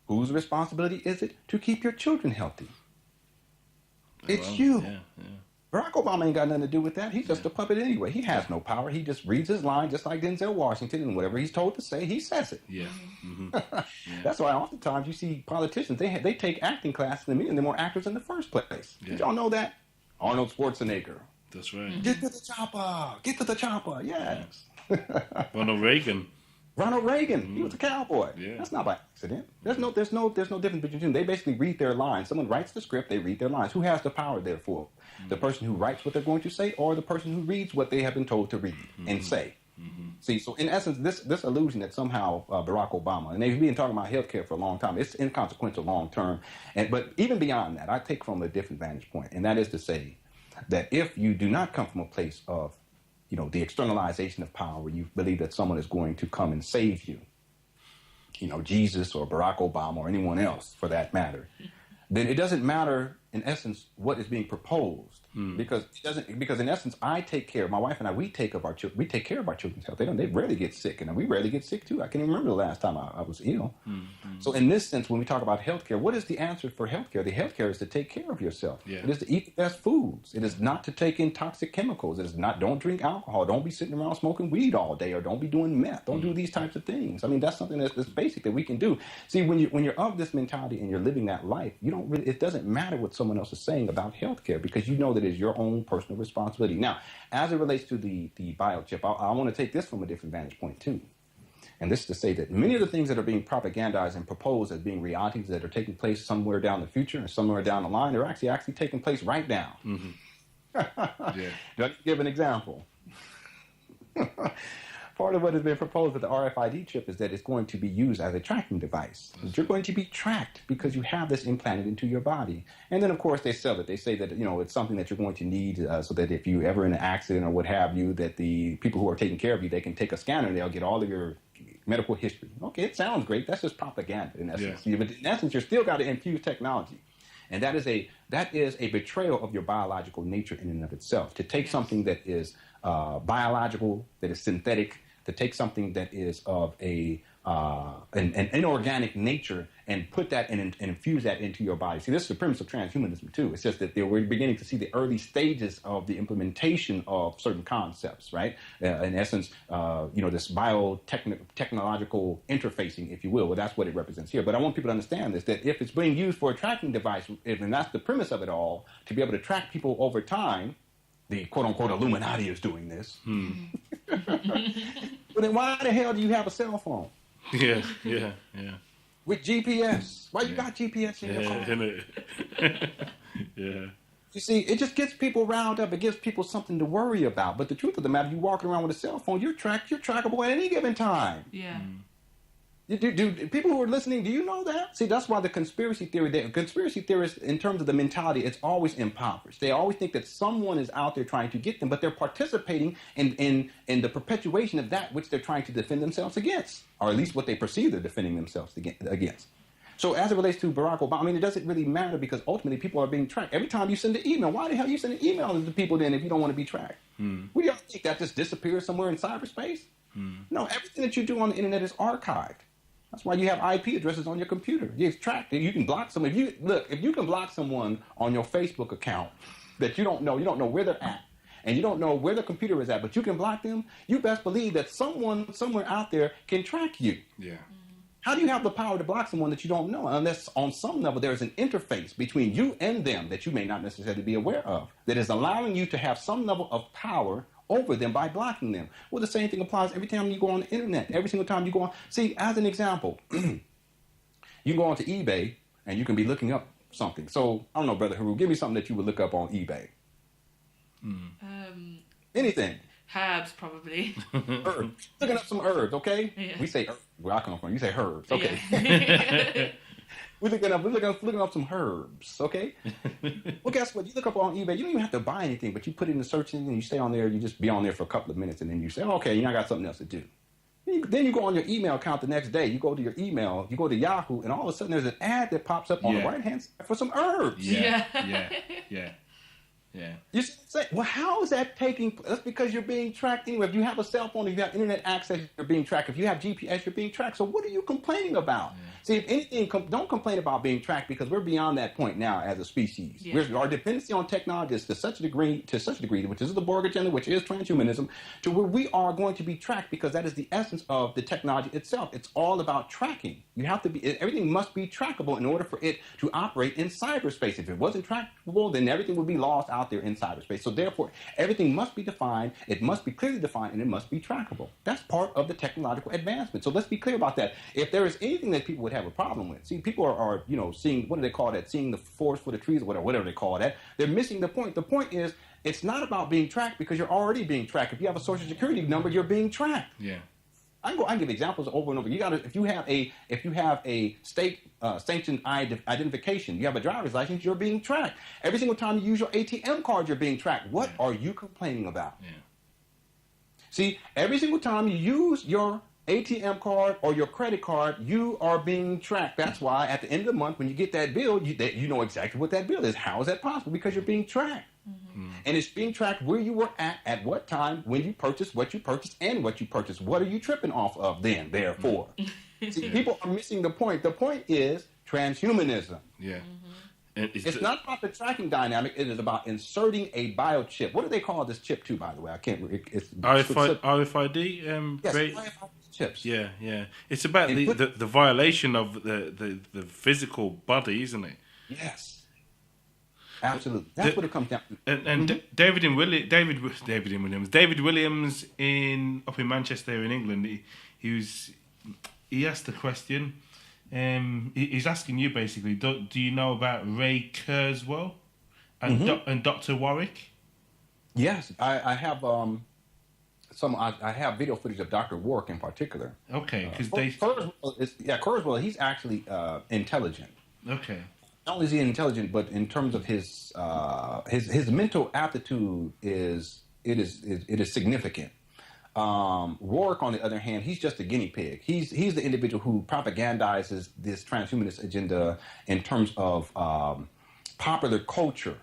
Whose responsibility is it to keep your children healthy? It's Well, you. Yeah. Barack Obama ain't got nothing to do with that. He's just a puppet anyway. He has no power. He just reads his line just like Denzel Washington, and whatever he's told to say, he says it. Yeah. That's why oftentimes you see politicians, they take acting classes in the media, and they're more actors in the first place. Yeah. Did y'all know that? Arnold Schwarzenegger. That's right. Get to the chopper. Get to the chopper. Yes. Ronald Reagan. Ronald Reagan, he was a cowboy. Yeah. That's not by accident. There's no difference between them. They basically read their lines. Someone writes the script, they read their lines. Who has the power, therefore? The person who writes what they're going to say, or the person who reads what they have been told to read and say. See, so in essence, this illusion that somehow Barack Obama, and they've been talking about healthcare for a long time, it's inconsequential long term. But even beyond that, I take from a different vantage point, and that is to say that if you do not come from a place of the externalization of power, where you believe that someone is going to come and save you, Jesus or Barack Obama or anyone else for that matter, then it doesn't matter in essence what is being proposed. Because in essence, I take care. My wife and I, we take care of our children's health. They rarely get sick, and we rarely get sick too. I can't even remember the last time I was ill. So in this sense, when we talk about healthcare, what is the answer for healthcare? The healthcare is to take care of yourself. Yeah. It is to eat the best foods. It is not to take in toxic chemicals. It is not. Don't drink alcohol. Don't be sitting around smoking weed all day, or don't be doing meth. Don't do these types of things. I mean, that's something that's basic that we can do. See, when you're of this mentality and you're living that life, it doesn't matter what someone else is saying about healthcare because you know that it's your own personal responsibility. Now, as it relates to the biochip, I want to take this from a different vantage point too. And this is to say that many of the things that are being propagandized and proposed as being realities that are taking place somewhere down the future and somewhere down the line, they're actually taking place right now. Yeah. Let me give an example. Part of what has been proposed with the RFID chip is that it's going to be used as a tracking device. You're going to be tracked because you have this implanted into your body. And then, of course, they sell it. They say that, it's something that you're going to need so that if you ever in an accident or what have you, that the people who are taking care of you, they can take a scanner and they'll get all of your medical history. Okay, it sounds great. That's just propaganda in essence. Yeah. But in essence, you're still got to infuse technology. And that is a betrayal of your biological nature in and of itself. To take something that is biological, that is synthetic, to take something that is of an inorganic nature and put that and infuse that into your body. See, this is the premise of transhumanism too. It's just that we're beginning to see the early stages of the implementation of certain concepts, right? In essence, this biotechnological interfacing, if you will. Well, that's what it represents here. But I want people to understand this, that if it's being used for a tracking device, and that's the premise of it all, to be able to track people over time, the quote-unquote Illuminati is doing this. But then why the hell do you have a cell phone? Yeah. With GPS. Why you got GPS in your phone? Yeah. You see, it just gets people riled up. It gives people something to worry about. But the truth of the matter, you walking around with a cell phone, you're trackable at any given time. Yeah. Do people who are listening, do you know that? See, that's why the conspiracy theorists, in terms of the mentality, it's always impoverished. They always think that someone is out there trying to get them, but they're participating in the perpetuation of that which they're trying to defend themselves against, or at least what they perceive they're defending themselves against. So as it relates to Barack Obama, it doesn't really matter because ultimately people are being tracked. Every time you send an email, why the hell are you sending emails to people then if you don't want to be tracked? What do y'all think? That just disappears somewhere in cyberspace? No, everything that you do on the internet is archived. That's why you have IP addresses on your computer. It's tracked. You can block someone. If you can block someone on your Facebook account that you don't know where they're at, and you don't know where the computer is at, but you can block them, you best believe that someone somewhere out there can track you. Yeah. How do you have the power to block someone that you don't know? Unless on some level there is an interface between you and them that you may not necessarily be aware of, that is allowing you to have some level of power over them by blocking them. Well, the same thing applies every time you go on the internet. Every single time you go on. See, as an example, you go onto eBay and you can be looking up something. So, I don't know, Brother Haru, give me something that you would look up on eBay. Anything. Herbs, probably. Herbs. Looking up some herbs, okay? Yeah. We say, where I come from, you say herbs, okay? Yeah. We're looking up some herbs, okay? Well, guess what? You look up on eBay, you don't even have to buy anything, but you put it in the search engine and you stay on there, you just be on there for a couple of minutes, and then you say, okay, I got something else to do. Then you go on your email account the next day, you go to your email, you go to Yahoo, and all of a sudden there's an ad that pops up on the right-hand side for some herbs. Yeah. You say, well, how is that taking place? That's because you're being tracked anyway. If you have a cell phone, if you have internet access, you're being tracked. If you have GPS, you're being tracked. So what are you complaining about? See, if anything, don't complain about being tracked, because we're beyond that point now as a species. Yeah. Our dependency on technology is to such a degree, which is the Borg agenda, which is transhumanism, to where we are going to be tracked, because that is the essence of the technology itself. It's all about tracking. You have to be, everything must be trackable in order for it to operate in cyberspace. If it wasn't trackable, then everything would be lost out there in cyberspace. So therefore, everything must be defined, it must be clearly defined, and it must be trackable. That's part of the technological advancement. So let's be clear about that. If there is anything that people would have a problem with, see, people are seeing, what do they call that? Seeing the forest for the trees, or whatever they call that. They're missing the point. The point is, it's not about being tracked, because you're already being tracked. If you have a social security number, you're being tracked. Yeah. I can give examples over and over. You got to, if you have a state sanctioned identification, you have a driver's license, you're being tracked. Every single time you use your ATM card, you're being tracked. What are you complaining about? Yeah. See, every single time you use your ATM card or your credit card, you are being tracked. That's why at the end of the month, when you get that bill, you know exactly what that bill is. How is that possible? Because you're being tracked. Mm-hmm. And it's being tracked where you were at what time, when you purchased, what you purchased, and what you purchased. What are you tripping off of then, therefore? See, people are missing the point. The point is transhumanism. Yeah. It's not about the tracking dynamic. It is about inserting a biochip. What do they call this chip to, by the way? I can't. It's RFID. Yes, RFID chips. Yeah. It's about the violation of the physical body, isn't it? Yes. Absolutely. That's what it comes down to. And David Williams up in Manchester in England, he asked the question. He's asking you basically, do you know about Ray Kurzweil and Dr. Warwick? Yes, I have I have video footage of Dr. Warwick in particular. Okay, because Kurzweil, he's actually intelligent. Okay. Not only is he intelligent, but in terms of his mental aptitude is significant. Rourke, on the other hand, he's just a guinea pig. He's the individual who propagandizes this transhumanist agenda in terms of popular culture.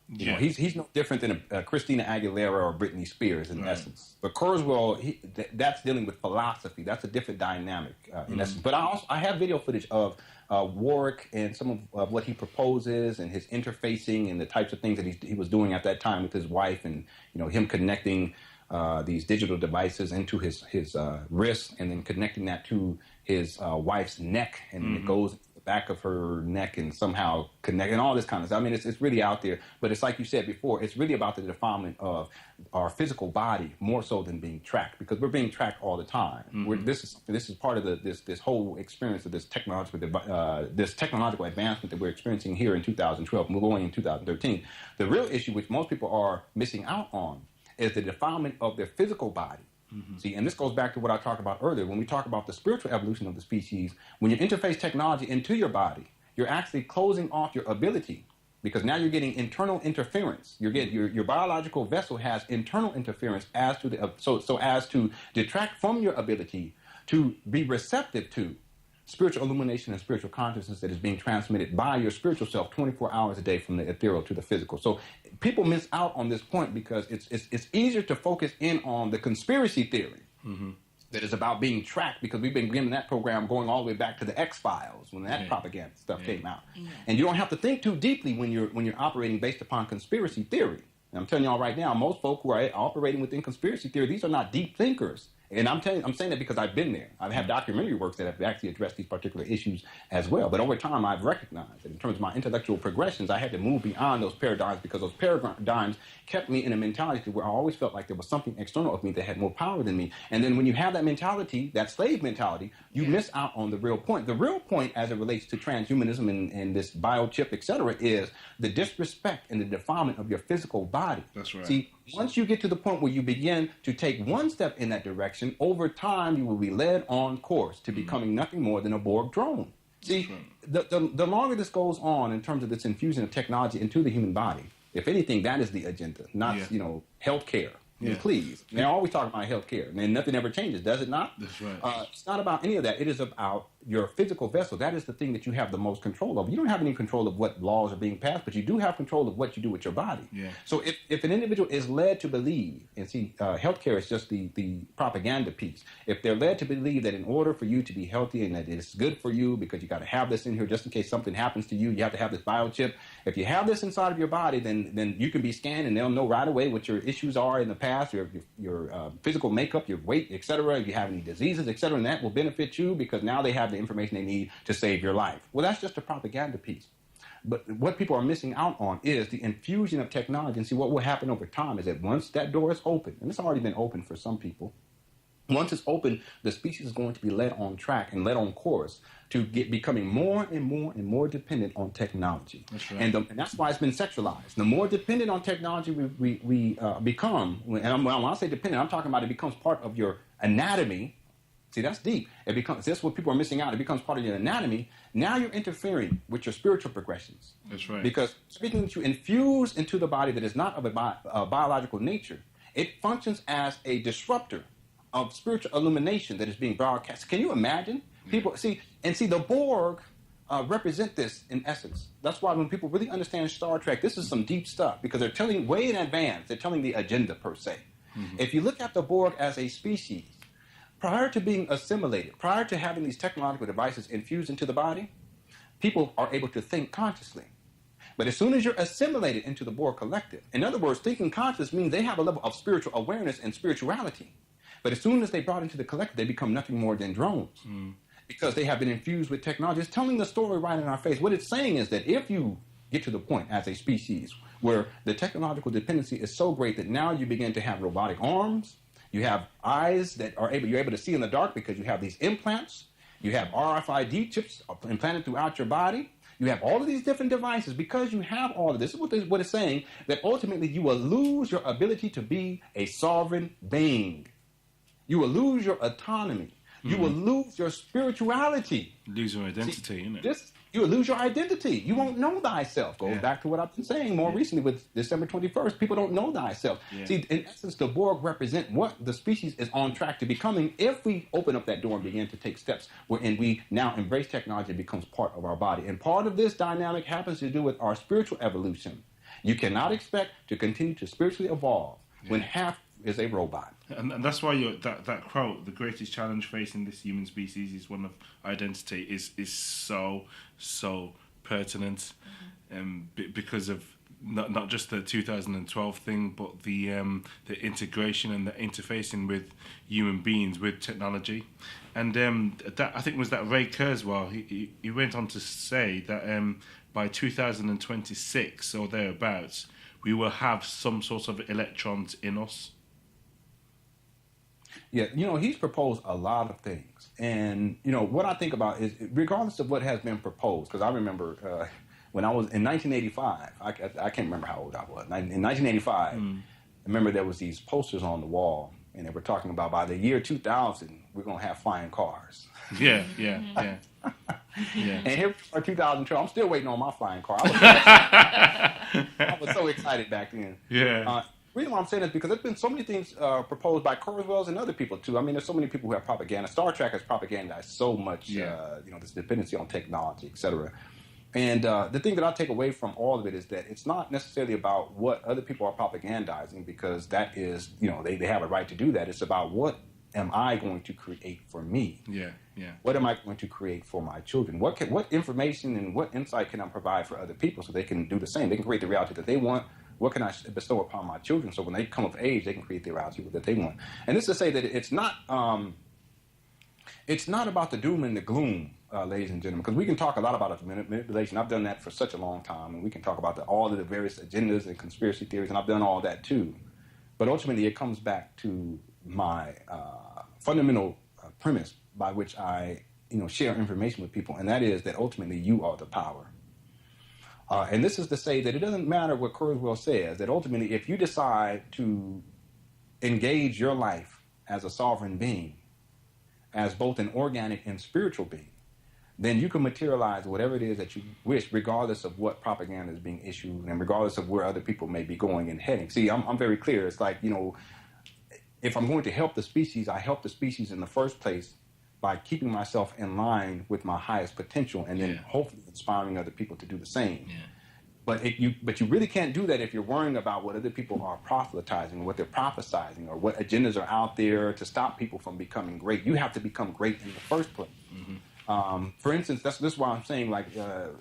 You know, he's no different than a Christina Aguilera or Britney Spears in essence. But Kurzweil, that's dealing with philosophy. That's a different dynamic in essence. But I have video footage of Warwick and some of what he proposes and his interfacing and the types of things that he was doing at that time with his wife, and him connecting these digital devices into his wrist and then connecting that to his wife's neck, and then it goes to the back of her neck and somehow connecting all this kind of stuff. I mean, it's really out there, but it's like you said before, it's really about the defilement of our physical body more so than being tracked, because we're being tracked all the time. This is part of this whole experience of this technological advancement that we're experiencing here in 2012, we're going in 2013. The real issue, which most people are missing out on, is the defilement of their physical body. See, and this goes back to what I talked about earlier. When we talk about the spiritual evolution of the species, when you interface technology into your body, you're actually closing off your ability, because now you're getting internal interference. You're getting your biological vessel has internal interference as to so as to detract from your ability to be receptive to spiritual illumination and spiritual consciousness that is being transmitted by your spiritual self 24 hours a day from the ethereal to the physical. So people miss out on this point because it's easier to focus in on the conspiracy theory that is about being tracked, because we've been given that program going all the way back to the X-Files when that propaganda stuff came out. And you don't have to think too deeply when you're operating based upon conspiracy theory. And I'm telling y'all right now, most folk who are operating within conspiracy theory, these are not deep thinkers. And I'm saying that because I've been there. I have documentary works that have actually addressed these particular issues as well. But over time, I've recognized that in terms of my intellectual progressions, I had to move beyond those paradigms because those paradigms kept me in a mentality where I always felt like there was something external of me that had more power than me. And then when you have that mentality, that slave mentality, you miss out on the real point. The real point as it relates to transhumanism and this biochip, et cetera, is the disrespect and the defilement of your physical body. That's right. See, once you get to the point where you begin to take one step in that direction, over time you will be led on course to becoming nothing more than a Borg drone. See, the longer this goes on in terms of this infusion of technology into the human body, if anything, that is the agenda, not, healthcare. Yeah. Please. They're always talking about healthcare, and nothing ever changes, does it not? That's right. It's not about any of that. It is about your physical vessel. That is the thing that you have the most control of. You don't have any control of what laws are being passed, but you do have control of what you do with your body. Yeah. So if an individual is led to believe, and see, healthcare is just the propaganda piece. If they're led to believe that in order for you to be healthy and that it's good for you because you got to have this in here just in case something happens to you, you have to have this biochip. If you have this inside of your body, then you can be scanned and they'll know right away what your issues are in the past, your physical makeup, your weight, et cetera. If you have any diseases, et cetera, and that will benefit you because now they have the information they need to save your life. Well, that's just a propaganda piece. But what people are missing out on is the infusion of technology. And see, what will happen over time is that once that door is open, and it's already been open for some people, once it's open, the species is going to be led on track and led on course to becoming more and more and more dependent on technology. That's right. And that's why it's been sexualized. The more dependent on technology we become, and when I say dependent, I'm talking about it becomes part of your anatomy. See, that's deep. That's what people are missing out. It becomes part of your anatomy. Now you're interfering with your spiritual progressions. That's right. Because speaking that you infuse into the body that is not of a biological nature, it functions as a disruptor of spiritual illumination that is being broadcast. Can you imagine? People see the Borg represent this in essence. That's why when people really understand Star Trek, this is some deep stuff because they're telling way in advance. They're telling the agenda per se. Mm-hmm. If you look at the Borg as a species, prior to being assimilated, prior to having these technological devices infused into the body, people are able to think consciously. But as soon as you're assimilated into the Borg collective, in other words, thinking conscious means they have a level of spiritual awareness and spirituality. But as soon as they brought into the collective, they become nothing more than drones. Because they have been infused with technology. It's telling the story right in our face. What it's saying is that if you get to the point as a species where the technological dependency is so great that now you begin to have robotic arms, you have eyes that you're able to see in the dark because you have these implants, you have RFID chips implanted throughout your body, you have all of these different devices. Because you have all of this is what it's saying, that ultimately you will lose your ability to be a sovereign being. You will lose your autonomy. You will lose your spirituality. Lose your identity, innit? You will lose your identity. You won't know thyself. Goes back to what I've been saying more recently with December 21st. People don't know thyself. Yeah. See, in essence, the Borg represent what the species is on track to becoming if we open up that door and begin to take steps wherein we now embrace technology and becomes part of our body. And part of this dynamic happens to do with our spiritual evolution. You cannot expect to continue to spiritually evolve when half is a robot. And that's why that quote, the greatest challenge facing this human species is one of identity, is so pertinent, because of not just the 2012 thing, but the integration and the interfacing with human beings with technology. And that I think was that Ray Kurzweil. He went on to say that by 2026 or thereabouts, we will have some sort of electrons in us. Yeah, he's proposed a lot of things. And, what I think about is, regardless of what has been proposed, because I remember when I was in 1985, I can't remember how old I was. In 1985, I remember there was these posters on the wall, and they were talking about by the year 2000, we're going to have flying cars. Yeah. And here for 2012, I'm still waiting on my flying car. I was so excited back then. Yeah. The reason why I'm saying this is because there's been so many things proposed by Kurzweil and other people too. I mean, there's so many people who have propaganda. Star Trek has propagandized so much, this dependency on technology, et cetera. And the thing that I take away from all of it is that it's not necessarily about what other people are propagandizing, because that is, they have a right to do that. It's about what am I going to create for me? Yeah. What am I going to create for my children? What information and what insight can I provide for other people so they can do the same? They can create the reality that they want What can I bestow upon my children so when they come of age, they can create the reality that they want? And this is to say that it's not about the doom and the gloom, ladies and gentlemen, because we can talk a lot about manipulation. I've done that for such a long time, and we can talk about all of the various agendas and conspiracy theories, and I've done all that too. But ultimately, it comes back to my fundamental premise by which I share information with people, and that is that ultimately you are the power. And this is to say that it doesn't matter what Kurzweil says, that ultimately if you decide to engage your life as a sovereign being, as both an organic and spiritual being, then you can materialize whatever it is that you wish, regardless of what propaganda is being issued and regardless of where other people may be going and heading. See, I'm very clear. It's like, if I'm going to help the species, I help the species in the first place by keeping myself in line with my highest potential and then hopefully inspiring other people to do the same. Yeah. But you really can't do that if you're worrying about what other people are proselytizing, what they're prophesizing, or what agendas are out there to stop people from becoming great. You have to become great in the first place. Mm-hmm. For instance, this is why I'm saying,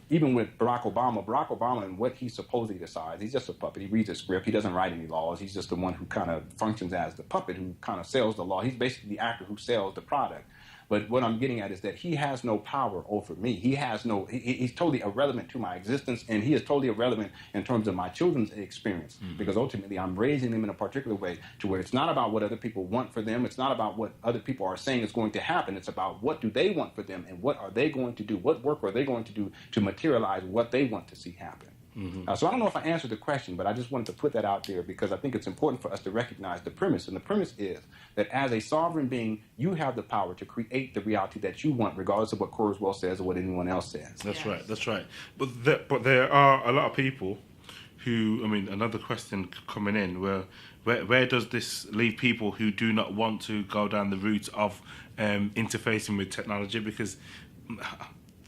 even with Barack Obama and what he supposedly decides, he's just a puppet. He reads a script. He doesn't write any laws. He's just the one who kind of functions as the puppet who kind of sells the law. He's basically the actor who sells the product. But what I'm getting at is that he has no power over me. He's totally irrelevant to my existence, and he is totally irrelevant in terms of my children's experience. Mm-hmm. Because ultimately I'm raising them in a particular way to where it's not about what other people want for them. It's not about what other people are saying is going to happen. It's about what do they want for them and what are they going to do? What work are they going to do to materialize what they want to see happen? Mm-hmm. So I don't know if I answered the question, but I just wanted to put that out there because I think it's important for us to recognize the premise. And the premise is that as a sovereign being, you have the power to create the reality that you want, regardless of what Kurzweil says or what anyone else says. That's right. That's right. But there are a lot of people who, another question coming in, where does this leave people who do not want to go down the route of interfacing with technology? Because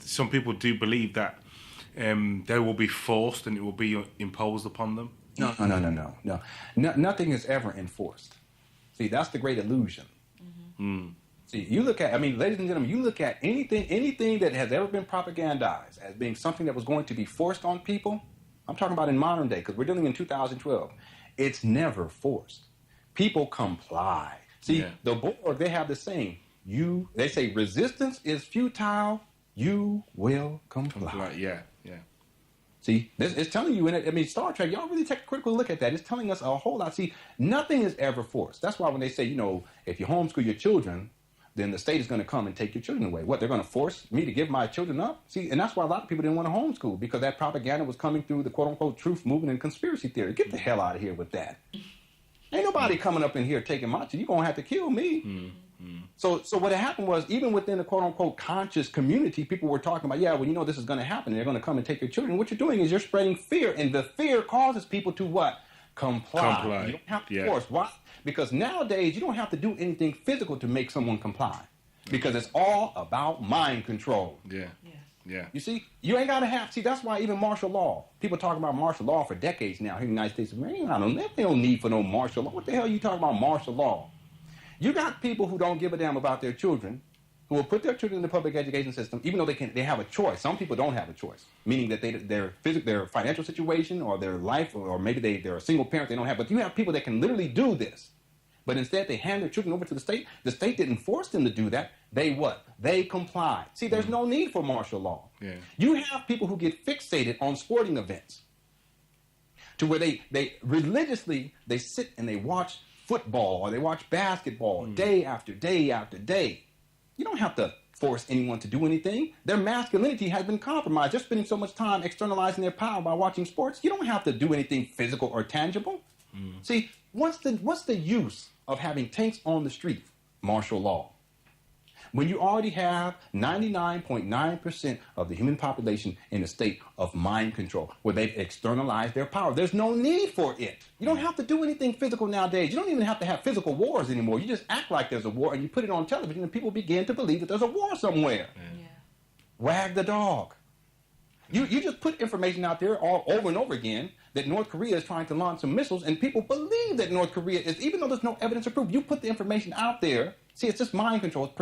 some people do believe that they will be forced and it will be imposed upon them. No. Nothing is ever enforced. See, that's the great illusion. Mm-hmm. See, you look at, ladies and gentlemen, you look at anything that has ever been propagandized as being something that was going to be forced on people. I'm talking about in modern day, because we're dealing in 2012. It's never forced. People comply. See, the Borg, they have the saying. They say resistance is futile. You will comply. Yeah. See, it's telling you in it. Star Trek, y'all really take a critical look at that. It's telling us a whole lot. See, nothing is ever forced. That's why when they say, if you homeschool your children, then the state is going to come and take your children away. What, they're going to force me to give my children up? See, and that's why a lot of people didn't want to homeschool, because that propaganda was coming through the quote-unquote truth movement and conspiracy theory. Get the hell out of here with that. Ain't nobody coming up in here taking my children. You're going to have to kill me. Mm-hmm. So what happened was, even within the quote-unquote conscious community, people were talking about, this is going to happen. They're going to come and take your children. What you're doing is you're spreading fear, and the fear causes people to what? Comply. You don't have to force. Why? Because nowadays, you don't have to do anything physical to make someone comply, because it's all about mind control. Yeah. You see, you ain't got to have... See, that's why even martial law... People talk about martial law for decades now here in the United States. Man, they don't need for no martial law. What the hell are you talking about martial law? You got people who don't give a damn about their children, who will put their children in the public education system, even though they have a choice. Some people don't have a choice, meaning that their financial situation or their life, or maybe they're a single parent, they don't have. But you have people that can literally do this, but instead they hand their children over to the state. The state didn't force them to do that. They complied. See, there's no need for martial law. Yeah. You have people who get fixated on sporting events, to where they religiously they sit and they watch football or they watch basketball day after day after day. You don't have to force anyone to do anything. Their masculinity has been compromised. They're spending so much time externalizing their power by watching sports. You don't have to do anything physical or tangible. See, what's the use of having tanks on the street? Martial law. When you already have 99.9% of the human population in a state of mind control, where they've externalized their power. There's no need for it. You don't have to do anything physical nowadays. You don't even have to have physical wars anymore. You just act like there's a war, and you put it on television, and people begin to believe that there's a war somewhere. Yeah. Wag the dog. You just put information out there all over and over again that North Korea is trying to launch some missiles, and people believe that North Korea is, even though there's no evidence or proof, you put the information out there See, it's just mind control. It's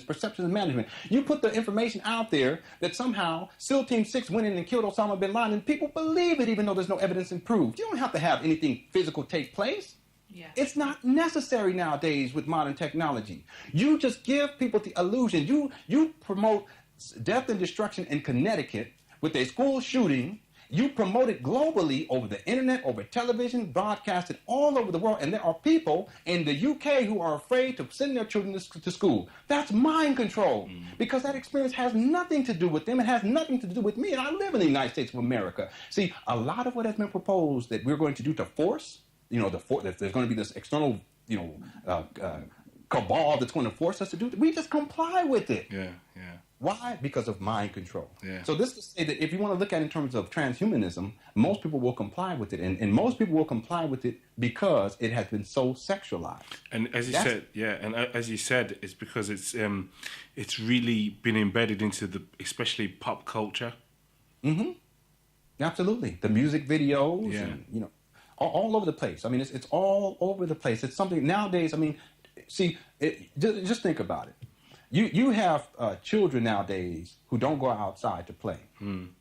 perception management. You put the information out there that somehow SEAL Team 6 went in and killed Osama bin Laden, and people believe it even though there's no evidence and proof. You don't have to have anything physical take place. Yeah. It's not necessary nowadays with modern technology. You just give people the illusion. You promote death and destruction in Connecticut with a school shooting. You promote it globally over the internet, over television, broadcasted all over the world. And there are people in the UK who are afraid to send their children to school. That's mind control, because that experience has nothing to do with them. It has nothing to do with me. And I live in the United States of America. See, a lot of what has been proposed that we're going to do to force, that there's going to be this external, cabal that's going to force us to do, we just comply with it. Yeah. Why? Because of mind control. Yeah. So this is to say that if you want to look at it in terms of transhumanism, most people will comply with it. And most people will comply with it because it has been so sexualized. And as you said, it's because it's really been embedded into especially pop culture. Mm-hmm. Absolutely. The music videos, and, all over the place. I mean, it's all over the place. It's something nowadays. I mean, see, just think about it. You have children nowadays who don't go outside to play. And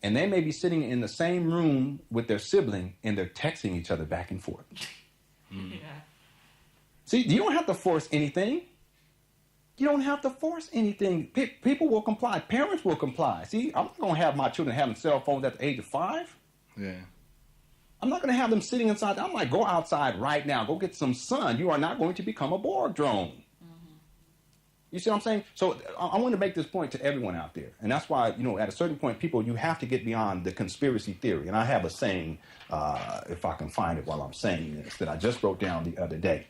they may be sitting in the same room with their sibling and they're texting each other back and forth. Yeah. See, you don't have to force anything. You don't have to force anything. People will comply. Parents will comply. See, I'm not going to have my children having cell phones at the age of 5. Yeah. I'm not going to have them sitting inside. I'm like, go outside right now. Go get some sun. You are not going to become a Borg drone. You see what I'm saying? So I want to make this point to everyone out there. And that's why, at a certain point, you have to get beyond the conspiracy theory. And I have a saying, if I can find it while I'm saying this, that I just wrote down the other day.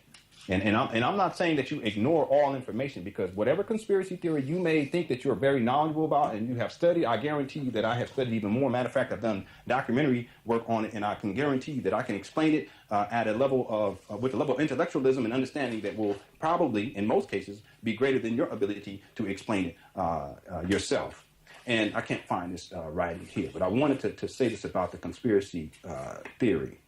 And I'm not saying that you ignore all information, because whatever conspiracy theory you may think that you're very knowledgeable about and you have studied, I guarantee you that I have studied even more. Matter of fact, I've done documentary work on it, and I can guarantee you that I can explain it at a level with a level of intellectualism and understanding that will probably, in most cases, be greater than your ability to explain it yourself. And I can't find this writing here, but I wanted to say this about the conspiracy theory.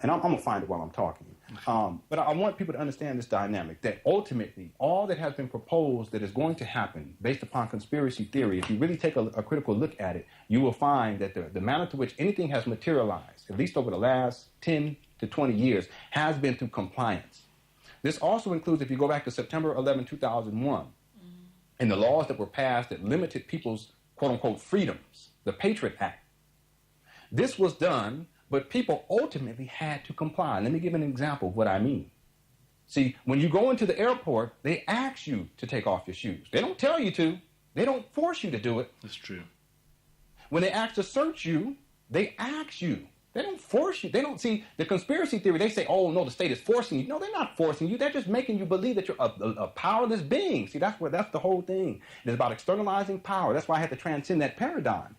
And I'm going to find it while I'm talking. But I want people to understand this dynamic, that ultimately all that has been proposed that is going to happen based upon conspiracy theory, if you really take a critical look at it, you will find that the manner to which anything has materialized, at least over the last 10 to 20 years, has been through compliance. This also includes, if you go back to September 11, 2001, and the laws that were passed that limited people's quote-unquote freedoms, the Patriot Act. This was done, but people ultimately had to comply. Let me give an example of what I mean. See, when you go into the airport, they ask you to take off your shoes. They don't tell you to. They don't force you to do it. That's true. When they ask to search you, they ask you. They don't force you. They don't see the conspiracy theory. They say, oh, no, the state is forcing you. No, they're not forcing you. They're just making you believe that you're a powerless being. See, that's the whole thing. It's about externalizing power. That's why I had to transcend that paradigm.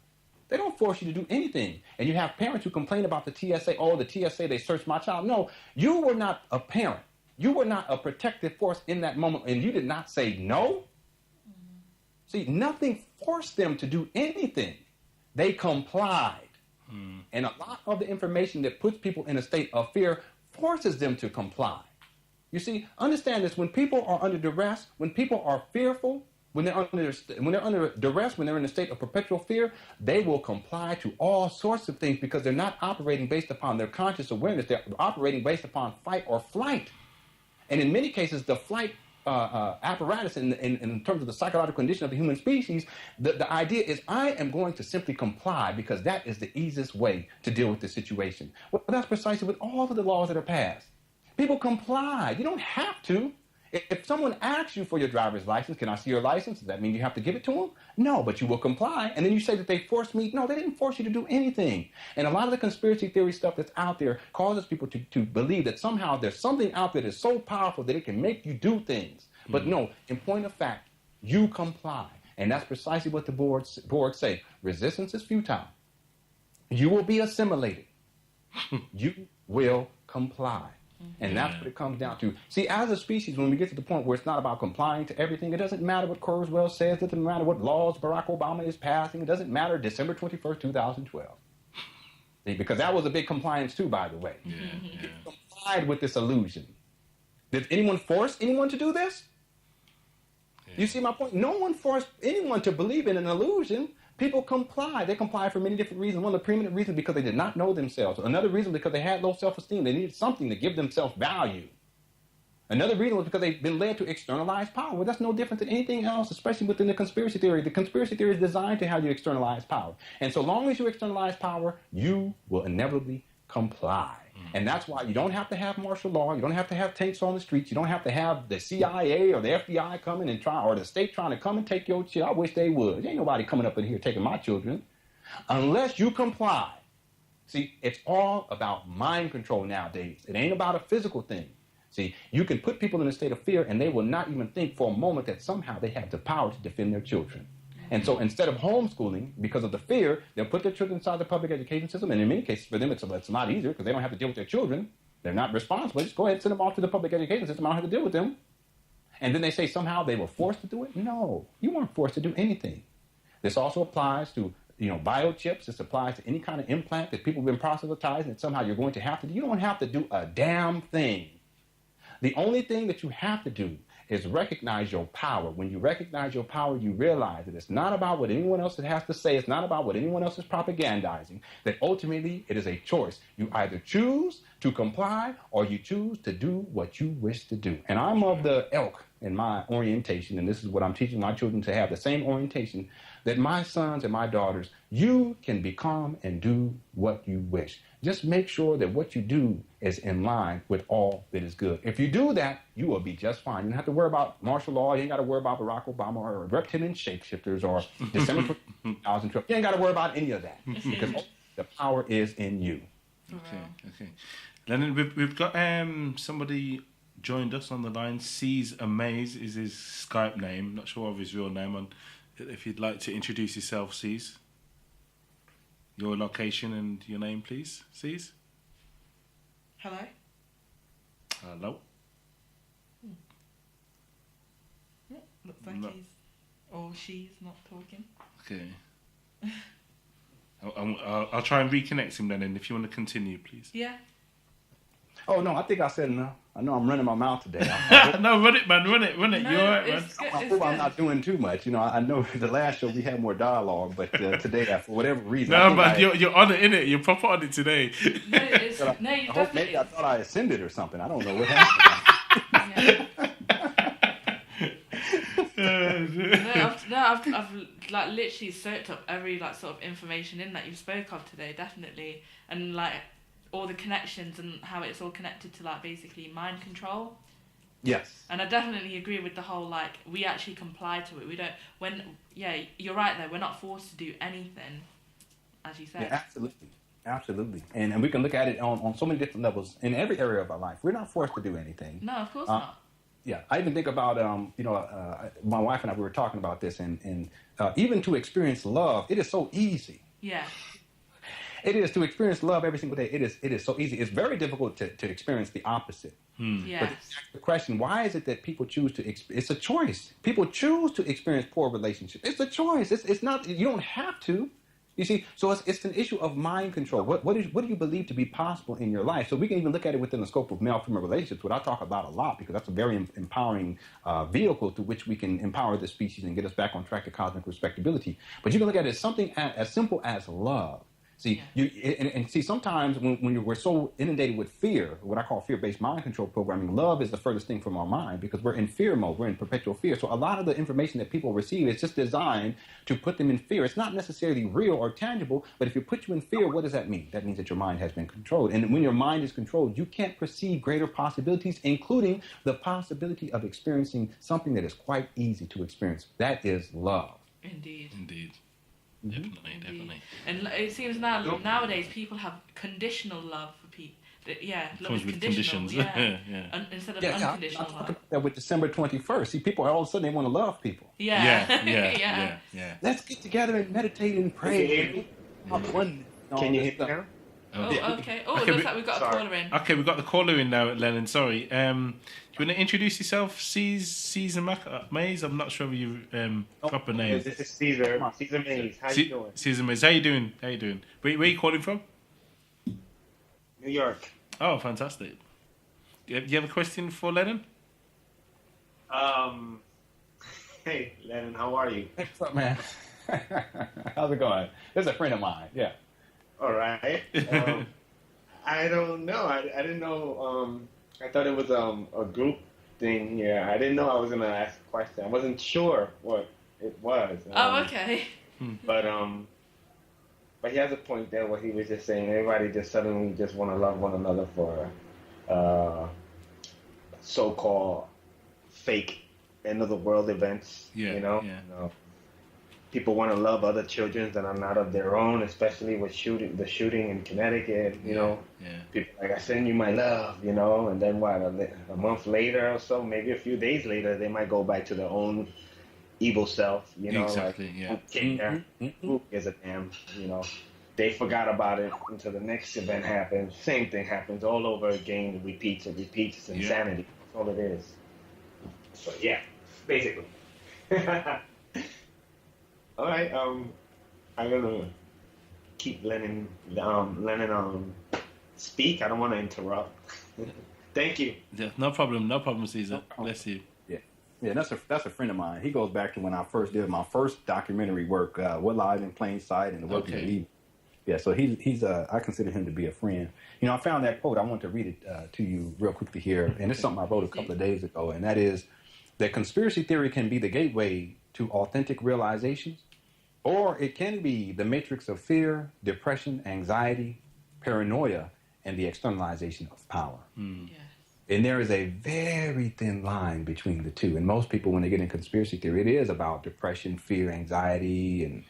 They don't force you to do anything. And you have parents who complain about the TSA. Oh, the TSA, they searched my child. No, you were not a parent. You were not a protective force in that moment, and you did not say no. See, nothing forced them to do anything. They complied. And a lot of the information that puts people in a state of fear forces them to comply. You see, understand this. When people are under duress, when people are fearful, when they're under duress, when they're in a state of perpetual fear, they will comply to all sorts of things because they're not operating based upon their conscious awareness. They're operating based upon fight or flight. And in many cases, the flight apparatus in terms of the psychological condition of the human species, the idea is I am going to simply comply because that is the easiest way to deal with the situation. Well, that's precisely with all of the laws that are passed. People comply. You don't have to. If someone asks you for your driver's license, can I see your license? Does that mean you have to give it to them? No, but you will comply. And then you say that they forced me. No, they didn't force you to do anything. And a lot of the conspiracy theory stuff that's out there causes people to believe that somehow there's something out there that's so powerful that it can make you do things. But no, in point of fact, you comply. And that's precisely what the Borg say. Resistance is futile. You will be assimilated. You will comply. And that's what it comes down to. See, as a species, when we get to the point where it's not about complying to everything, it doesn't matter what Kurzweil says, it doesn't matter what laws Barack Obama is passing, it doesn't matter December 21st, 2012. See, because that was a big compliance too, by the way. Yeah. Complied with this illusion. Did anyone force anyone to do this? You see my point? No one forced anyone to believe in an illusion. People comply. They comply for many different reasons. One of the preeminent reasons because they did not know themselves. Another reason because they had low self-esteem. They needed something to give themselves value. Another reason was because they've been led to externalize power. Well, that's no different than anything else, especially within the conspiracy theory. The conspiracy theory is designed to have you externalize power. And so long as you externalize power, you will inevitably comply. And that's why you don't have to have martial law. You don't have to have tanks on the streets. You don't have to have the CIA or the FBI coming and try, or the state trying to come and take your child. I wish they would. There ain't nobody coming up in here taking my children unless you comply. See, it's all about mind control nowadays. It ain't about a physical thing. See, you can put people in a state of fear and they will not even think for a moment that somehow they have the power to defend their children. And so instead of homeschooling, because of the fear, they'll put their children inside the public education system. And in many cases, for them, it's a lot easier because they don't have to deal with their children. They're not responsible. Just go ahead and send them off to the public education system. I don't have to deal with them. And then they say somehow they were forced to do it. No, you weren't forced to do anything. This also applies to, biochips. This applies to any kind of implant that people have been proselytizing that somehow you're going to have to do. You don't have to do a damn thing. The only thing that you have to do is recognize your power. When you recognize your power, you realize that it's not about what anyone else has to say. It's not about what anyone else is propagandizing. That ultimately it is a choice. You either choose to comply or you choose to do what you wish to do. And I'm of the ilk in my orientation, and this is what I'm teaching my children to have the same orientation, that my sons and my daughters, you can become and do what you wish. Just make sure that what you do is in line with all that is good. If you do that, you will be just fine. You don't have to worry about martial law. You ain't got to worry about Barack Obama or reptilian shapeshifters or December 2012. You ain't got to worry about any of that because the power is in you. Okay. Lenon, we've got somebody joined us on the line. Sees Amaze is his Skype name. Not sure of his real name. And if you'd like to introduce yourself, Sees. Your location and your name, please, Sees. Hello? Hello? Looks like he's or she's not talking. Okay. I'll try and reconnect him then, and if you want to continue, please. Yeah. Oh, no, I think I said enough. I know I'm running my mouth today. No, run it, man, run it. No, You're all right, man. I hope I'm not doing too much. I know the last show we had more dialogue, but today, for whatever reason... No, but you're on it, innit? You're proper on it today. No, it's... No, you definitely... Maybe I thought I ascended or something. I don't know what happened. I've like literally soaked up every like sort of information in that you spoke of today, definitely, and like all the connections and how it's all connected to like basically mind control. Yes. And I definitely agree with the whole like we actually comply to it. We don't you're right there. We're not forced to do anything, as you said. Yeah, absolutely. And we can look at it on so many different levels in every area of our life. We're not forced to do anything. No, of course not. Yeah, I even think about, my wife and I, we were talking about this, and even to experience love, it is so easy. Yeah. It is to experience love every single day. It is so easy. It's very difficult to experience the opposite. Yeah. But the question, why is it that people choose to, it's a choice. People choose to experience poor relationships. It's a choice. It's not, you don't have to. You see, so it's an issue of mind control. What do you believe to be possible in your life? So we can even look at it within the scope of male-female relationships, what I talk about a lot, because that's a very empowering vehicle through which we can empower the species and get us back on track to cosmic respectability. But you can look at it as something as simple as love. See, see, sometimes when we're so inundated with fear, what I call fear-based mind control programming, love is the furthest thing from our mind because we're in fear mode. We're in perpetual fear. So a lot of the information that people receive is just designed to put them in fear. It's not necessarily real or tangible, but if it puts you in fear, what does that mean? That means that your mind has been controlled. And when your mind is controlled, you can't perceive greater possibilities, including the possibility of experiencing something that is quite easy to experience. That is love. Indeed. Definitely. And it seems nowadays people have conditional love for people. Yeah, love is with conditional. conditions. Yeah. Instead of unconditional love. About that with December 21st. See, people all of a sudden they want to love people. Yeah. Let's get together and meditate and pray. Can you hear me now? Okay. Oh, it looks like we've got a caller in. Okay, we've got the caller in now, Lenon. Sorry. Do you want to introduce yourself, Caesar Maze? I'm not sure of your proper name. This is Caesar Maze. How you doing? Caesar Maze. How you doing? Where are you calling from? New York. Oh, fantastic. Do you have a question for Lenon? Hey, Lenon, how are you? Hey, what's up, man? How's it going? This is a friend of mine. Yeah. All right. I don't know. I didn't know. I thought it was a group thing here. I didn't know I was gonna ask a question. I wasn't sure what it was. Oh, okay. But he has a point there where he was just saying everybody just suddenly just want to love one another for so-called fake end of the world events. Yeah, You know. People want to love other children that are not of their own, especially with the shooting in Connecticut. You know, people like, I send you my love, you know, and then what? A month later or so, maybe a few days later, they might go back to their own evil self. You know, Exactly. Who gives a damn? You know, they forgot about it until the next event happens. Same thing happens all over again. It repeats. It's insanity. That's all it is. So yeah, basically. All right, I'm gonna keep Lenon speak. I don't want to interrupt. Thank you. Yeah, no problem, Caesar. Bless you. Yeah, that's a friend of mine. He goes back to when I first did my first documentary work, What Lies in Plain Sight, and the work of Lenon. Yeah, so he's I consider him to be a friend. You know, I found that quote. I want to read it to you real quickly here, and it's something I wrote a couple of days ago, and that is that conspiracy theory can be the gateway to authentic realizations, or it can be the matrix of fear, depression, anxiety, paranoia, and the externalization of power. Yes. And there is a very thin line between the two. And most people, when they get in conspiracy theory, it is about depression, fear, anxiety, and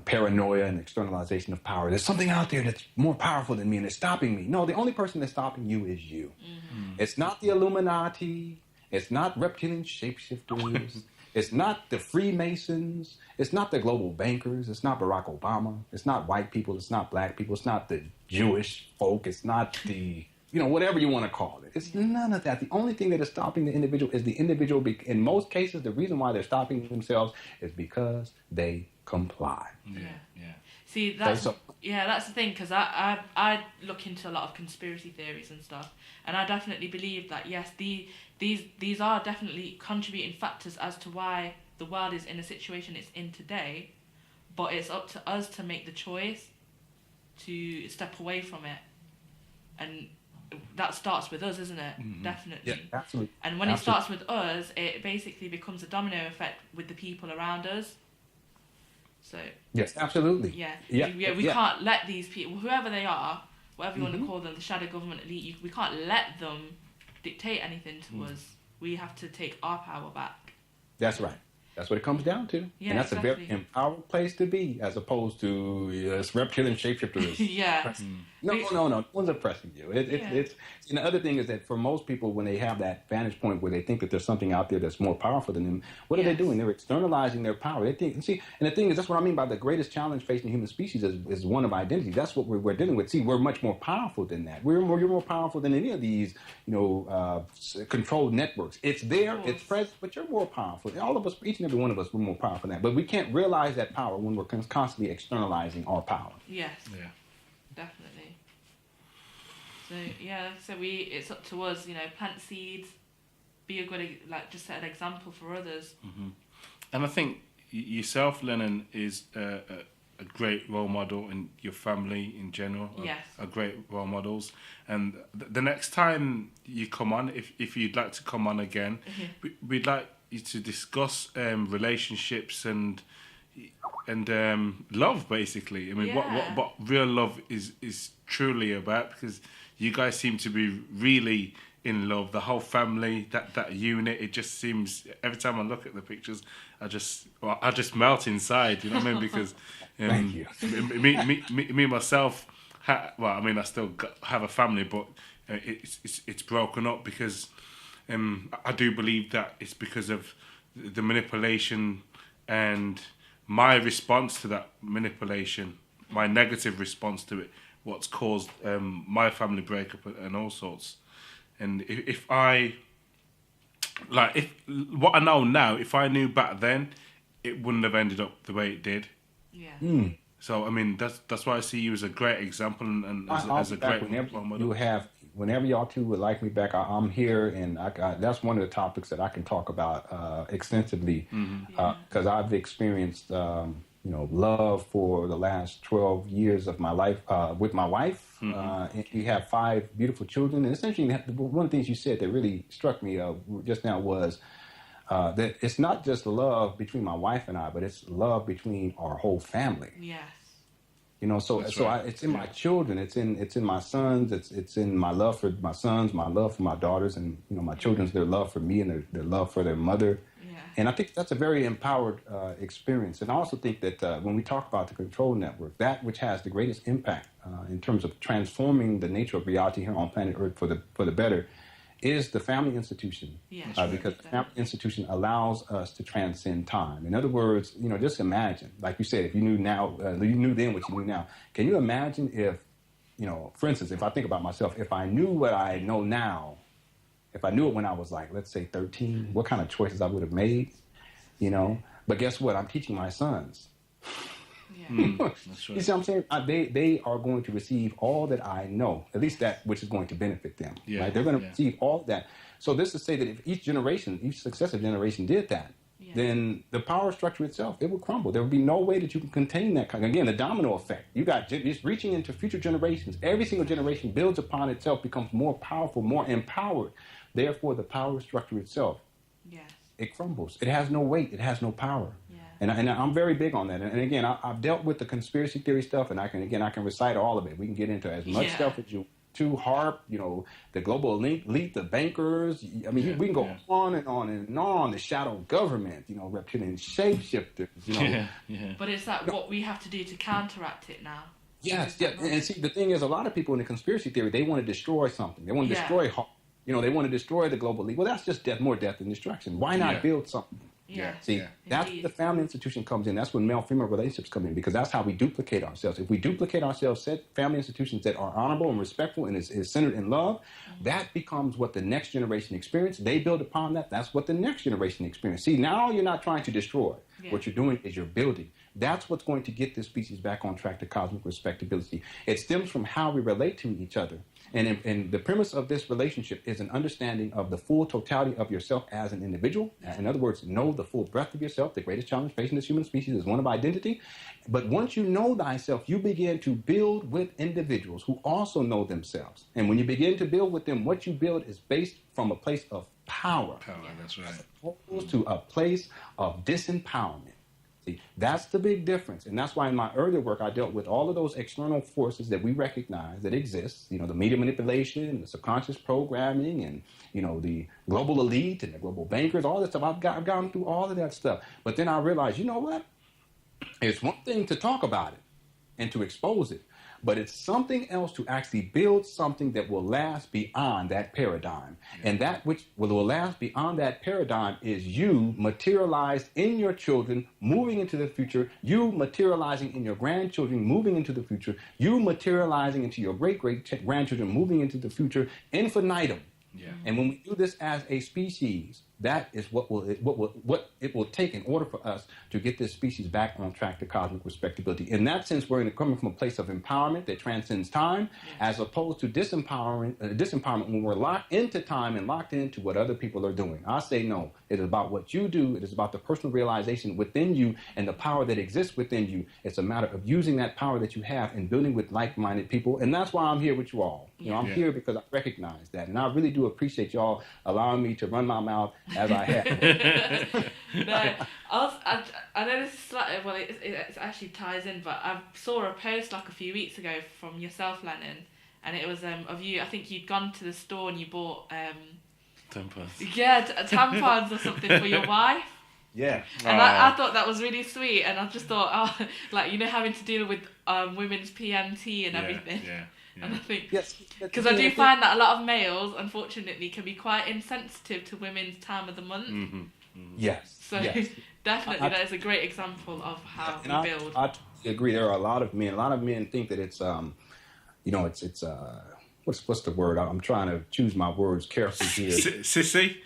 paranoia and externalization of power. There's something out there that's more powerful than me and it's stopping me. No, the only person that's stopping you is you. It's not the Illuminati. It's not reptilian shapeshifters. It's not the Freemasons. It's not the global bankers. It's not Barack Obama. It's not white people. It's not black people. It's not the Jewish folk. It's not the, whatever you want to call it. It's none of that. The only thing that is stopping the individual is the individual. In most cases, the reason why they're stopping themselves is because they comply. Yeah. See, that's the thing, because I look into a lot of conspiracy theories and stuff, and I definitely believe that, yes, these are definitely contributing factors as to why the world is in a situation it's in today, but it's up to us to make the choice to step away from it, and that starts with us, isn't it? Mm-hmm. Definitely. Yeah, absolutely. And when it starts with us, it basically becomes a domino effect with the people around us. So yes, absolutely. We can't let these people, whoever they are, whatever you want to call them, the shadow government elite, we can't let them dictate anything to us. We have to take our power back. That's right. That's what it comes down to. Yeah, and that's a very empowered place to be, as opposed to reptilian shapeshifters. Yeah. No. No one's oppressing you. It's and the other thing is that for most people, when they have that vantage point where they think that there's something out there that's more powerful than them, what are they doing? They're externalizing their power. They think, and the thing is, that's what I mean by the greatest challenge facing the human species is one of identity. That's what we're dealing with. See, we're much more powerful than that. You're more powerful than any of these, controlled networks. It's there, it's present, but you're more powerful. All of us, each and every one of us, we're more powerful than that. But we can't realize that power when we're constantly externalizing our power. Yes. Yeah. Definitely. So it's up to us, plant seeds, be a good, just set an example for others. Mm-hmm. And I think yourself, Lenon, is a great role model, and your family in general are great role models. And the next time you come on, if you'd like to come on again, we'd like you to discuss relationships and love, basically. I mean, what real love is truly about, because you guys seem to be really in love. The whole family, that unit, it just seems, every time I look at the pictures, I just melt inside. You know what I mean? Because thank you. me myself, I still have a family, but it's broken up because I do believe that it's because of the manipulation and my response to that manipulation, my negative response to it, what's caused my family breakup and all sorts. And if what I know now, if I knew back then, it wouldn't have ended up the way it did. Yeah. So I mean, that's why I see you as a great example and as a great role model. whenever y'all two would like me back, I'm here, and that's one of the topics that I can talk about extensively, because I've experienced, love for the last 12 years of my life with my wife. And we have 5 beautiful children. And essentially, one of the things you said that really struck me just now was that it's not just love between my wife and I, but it's love between our whole family. Yes. It's in my children, it's in my sons, it's in my love for my sons, my love for my daughters, and my children's their love for me and their love for their mother. Yeah. And I think that's a very empowered experience. And I also think that when we talk about the control network, that which has the greatest impact in terms of transforming the nature of reality here on planet Earth for the better is the family institution. Yeah, because the family institution allows us to transcend time. In other words, just imagine, like you said, if you knew now, you knew then what you knew now. Can you imagine if, for instance, if I think about myself, if I knew what I know now, if I knew it when I was like, let's say 13, what kind of choices I would have made, But guess what? I'm teaching my sons. That's right. You see what I'm saying? They are going to receive all that I know, at least that which is going to benefit them. Yeah, right? They're going to receive all that. So this is to say that if each successive generation did that, then the power structure itself, it would crumble. There would be no way that you can contain that. Again, the domino effect. You got just reaching into future generations. Every single generation builds upon itself, becomes more powerful, more empowered. Therefore, the power structure itself, it crumbles. It has no weight. It has no power. And I'm very big on that. And again, I've dealt with the conspiracy theory stuff, and I can recite all of it. We can get into as much stuff as you to harp, the global elite, the bankers. I mean, we can go on and on and on. The shadow government, reptilian shapeshifters. But it's like what we have to do to counteract it now. Yes, yeah. And see, the thing is, a lot of people in the conspiracy theory, they want to destroy something. They want to destroy harp. They want to destroy the global elite. Well, that's just more death and destruction. Why not build something? See, that's where the family institution comes in. That's when male-female relationships come in, because that's how we duplicate ourselves. If we duplicate ourselves, set family institutions that are honorable and respectful and is centered in love, that becomes what the next generation experience. They build upon that. That's what the next generation experience. See, now you're not trying to destroy. What you're doing is you're building. That's what's going to get this species back on track to cosmic respectability. It stems from how we relate to each other. And the premise of this relationship is an understanding of the full totality of yourself as an individual. In other words, know the full breadth of yourself. The greatest challenge facing this human species is one of identity. But once you know thyself, you begin to build with individuals who also know themselves. And when you begin to build with them, what you build is based from a place of power. That's right. As opposed to a place of disempowerment. That's the big difference. And that's why in my earlier work, I dealt with all of those external forces that we recognize that exist, the media manipulation, the subconscious programming, and, the global elite and the global bankers, all this stuff. I've gone through all of that stuff. But then I realized, you know what? It's one thing to talk about it and to expose it, but it's something else to actually build something that will last beyond that paradigm. And that which will last beyond that paradigm is you materialized in your children, moving into the future, you materializing in your grandchildren, moving into the future, you materializing into your great-great-grandchildren, moving into the future, infinitum. And when we do this as a species, that is what it will take in order for us to get this species back on track to cosmic respectability. In that sense, we're coming from a place of empowerment that transcends time, as opposed to disempowerment when we're locked into time and locked into what other people are doing. I say no. It is about what you do. It is about the personal realization within you and the power that exists within you. It's a matter of using that power that you have and building with like-minded people. And that's why I'm here with you all. I'm here because I recognize that. And I really do appreciate y'all allowing me to run my mouth as I have. I know this is slightly, well, it actually ties in, but I saw a post like a few weeks ago from yourself, Lenon, and it was of you. I think you'd gone to the store and you bought tampons. Yeah, tampons or something for your wife. Yeah. And I thought that was really sweet, and I just thought, having to deal with women's PMT and everything. Yeah. And I think, because I do find that a lot of males, unfortunately, can be quite insensitive to women's time of the month. Mm-hmm. Yes. So definitely that is a great example of how we build. I agree. There are a lot of men. A lot of men think that it's what's the word? I'm trying to choose my words carefully here. Sissy.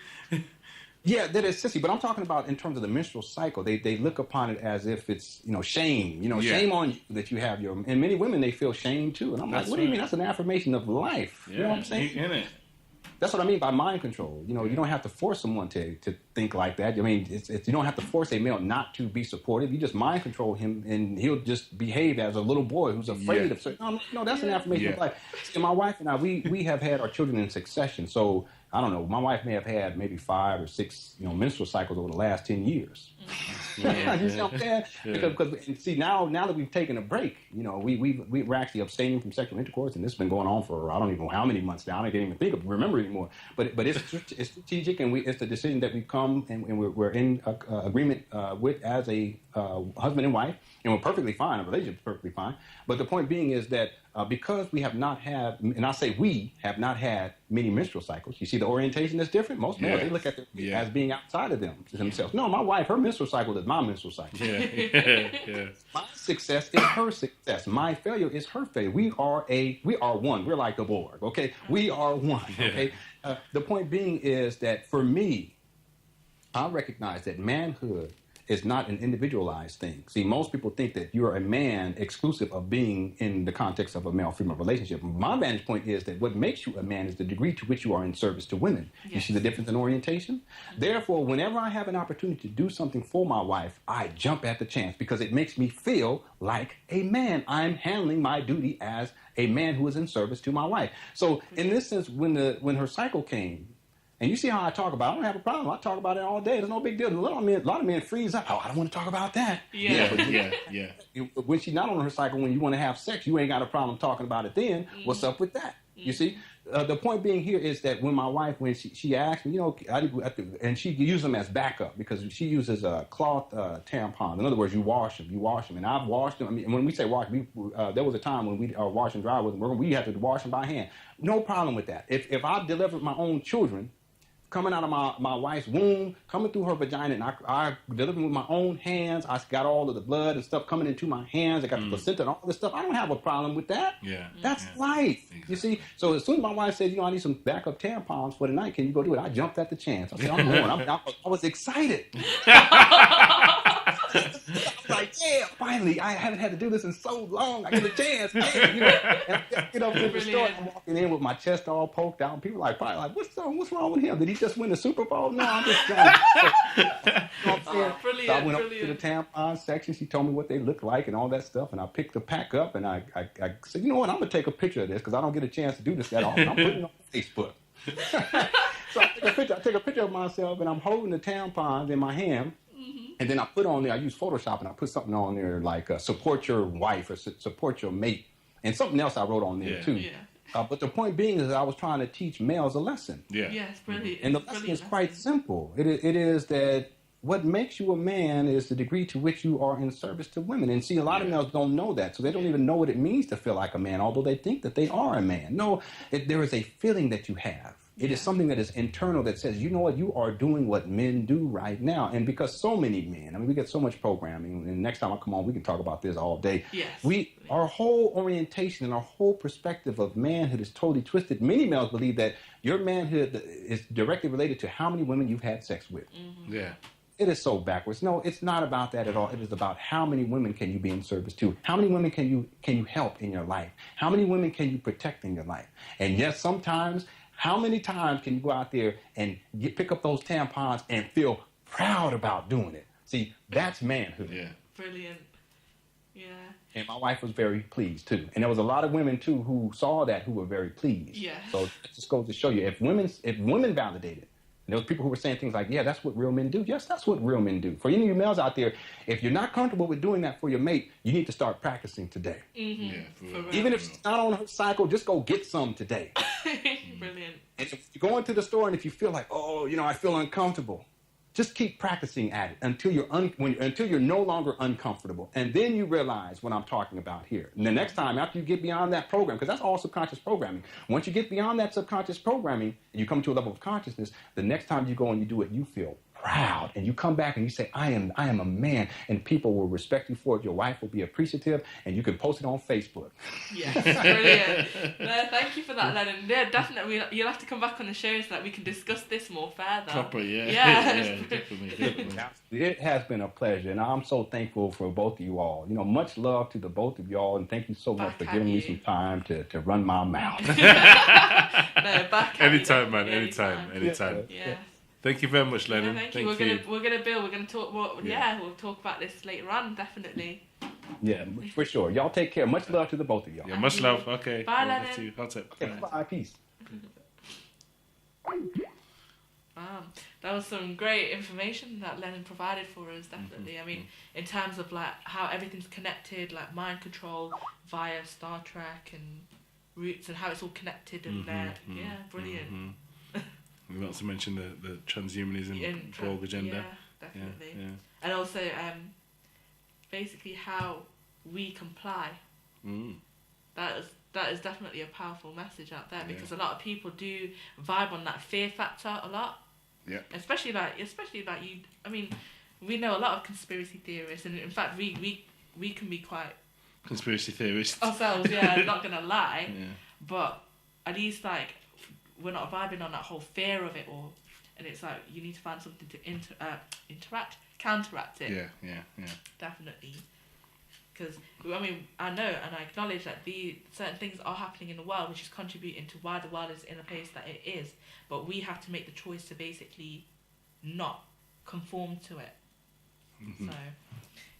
Yeah, that is sissy, but I'm talking about in terms of the menstrual cycle. They look upon it as if it's, shame. Shame on you that you have your... And many women, they feel shame too. And I'm like, what do you mean? That's an affirmation of life. Yeah. You know what I'm saying? In it. That's what I mean by mind control. You don't have to force someone to think like that. I mean, you don't have to force a male not to be supportive. You just mind control him, and he'll just behave as a little boy who's afraid of certain... No, that's an affirmation of life. See, my wife and I, we have had our children in succession. So, I don't know, my wife may have had maybe 5 or 6, menstrual cycles over the last 10 years. You see what I'm saying? Because see, now that we've taken a break, we're actually abstaining from sexual intercourse, and this has been going on for I don't even know how many months now. I can't even remember anymore. But it's strategic, and it's the decision that we've come and we're in agreement with as a husband and wife, and we're perfectly fine. Our relationship's perfectly fine. But the point being is that because we have not had, and I say we have not had many menstrual cycles. You see, the orientation is different. Most males, they look at it as being outside of themselves. No, my wife, her menstrual cycle is my menstrual cycle. My success is her success. My failure is her failure. We are one. We're like the Borg. Okay, we are one. Okay. The point being is that for me, I recognize that manhood is not an individualized thing. See, most people think that you're a man exclusive of being in the context of a male-female relationship. My vantage point is that what makes you a man is the degree to which you are in service to women. Yes. You see the difference in orientation? Mm-hmm. Therefore, whenever I have an opportunity to do something for my wife, I jump at the chance because it makes me feel like a man. I'm handling my duty as a man who is in service to my wife. So in this sense, when her cycle came, and you see how I talk about it. I don't have a problem. I talk about it all day. There's no big deal. A lot of men freeze up. Oh, I don't want to talk about that. Yeah. When she's not on her cycle, when you want to have sex, you ain't got a problem talking about it then. Mm-hmm. What's up with that? Mm-hmm. You see? The point being here is that when my wife, when she asked me, and she uses them as backup because she uses cloth tampons. In other words, you wash them. And I've washed them. I mean, when we say wash, there was a time when we wash and dry with them. We had to wash them by hand. No problem with that. If I delivered my own children, coming out of my wife's womb, coming through her vagina, and I delivered them with my own hands. I got all of the blood and stuff coming into my hands. I got the placenta and all this stuff. I don't have a problem with that. Yeah, that's life. Exactly. You see? So as soon as my wife said, I need some backup tampons for the night, can you go do it? I jumped at the chance. I said, I'm going. I was excited. I was like, yeah, finally, I haven't had to do this in so long. I get a chance, man. And I get up to the store, I'm walking in with my chest all poked out, and people probably like, what's wrong with him? Did he just win the Super Bowl? No, I'm just trying. You know what I'm saying? Brilliant, so I went up to the tampon section. She told me what they look like and all that stuff, and I picked the pack up, and I said, you know what, I'm going to take a picture of this because I don't get a chance to do this that often. I'm putting it on Facebook. So I take a picture of myself, and I'm holding the tampons in my hand. And then I put on there, I use Photoshop, and I put something on there like support your wife or support your mate. And something else I wrote on there too. Yeah. But the point being is that I was trying to teach males a lesson. Yeah. Yes, brilliant. And the lesson is quite simple. It is that what makes you a man is the degree to which you are in service to women. And see, a lot of males don't know that. So they don't even know what it means to feel like a man, although they think that they are a man. No, there is a feeling that you have. It is something that is internal that says, you know what, you are doing what men do right now. And because so many men, we get so much programming, and next time I come on, we can talk about this all day. Yes. Our whole orientation and our whole perspective of manhood is totally twisted. Many males believe that your manhood is directly related to how many women you've had sex with. Mm-hmm. Yeah. It is so backwards. No, it's not about that at all. It is about how many women can you be in service to? How many women can you help in your life? How many women can you protect in your life? And yes, sometimes... How many times can you go out there and pick up those tampons and feel proud about doing it? See, that's manhood. Yeah. Brilliant. Yeah. And my wife was very pleased, too. And there was a lot of women, too, who saw that who were very pleased. Yeah. So it just goes to show you, if women validate it, and there was people who were saying things like, yeah, that's what real men do. Yes, that's what real men do. For any of you males out there, if you're not comfortable with doing that for your mate, you need to start practicing today. Mm-hmm. Yeah, even if it's not on her cycle, just go get some today. Brilliant. And if you go into the store and if you feel like, I feel uncomfortable, just keep practicing at it until you're no longer uncomfortable. And then you realize what I'm talking about here. And the next time, after you get beyond that program, because that's all subconscious programming. Once you get beyond that subconscious programming and you come to a level of consciousness, the next time you go and you do it, you feel proud, and you come back and you say, I am a man, and people will respect you for it. Your wife will be appreciative, and you can post it on Facebook. Yes, brilliant. No, thank you for that, Lennon. Yeah, definitely. You'll have to come back on the show so that we can discuss this more further. Proper, yeah. Yeah, Definitely. It has been a pleasure, and I'm so thankful for both of you all. You know, much love to the both of y'all, and thank you so much for giving me some time to run my mouth. No, back at Anytime, you, man. Anytime. Yeah. Thank you very much, Lenon. Yeah, thank you. We're gonna talk more. Yeah, we'll talk about this later on, definitely. Yeah, for sure. Y'all take care. Much love to the both of y'all. Yeah, much love. Okay. Bye, Lenon. Okay, bye. Peace. That was some great information that Lenon provided for us, definitely. I mean, in terms of like how everything's connected, like mind control via Star Trek and roots, and how it's all connected and there. Yeah, brilliant. Not to mention the transhumanism Borg agenda. Yeah, definitely. Yeah. And also, basically how we comply. That is definitely a powerful message out there, because a lot of people do vibe on that fear factor a lot. Yeah. Especially like you. I mean, we know a lot of conspiracy theorists, and in fact, we can be quite conspiracy theorists ourselves. Yeah, not gonna lie. Yeah. But at least like we're not vibing on that whole fear of it all, and it's like you need to find something to counteract it. Yeah. Definitely. Because I mean, I know and I acknowledge that certain things are happening in the world, which is contributing to why the world is in a place that it is. But we have to make the choice to basically not conform to it. So,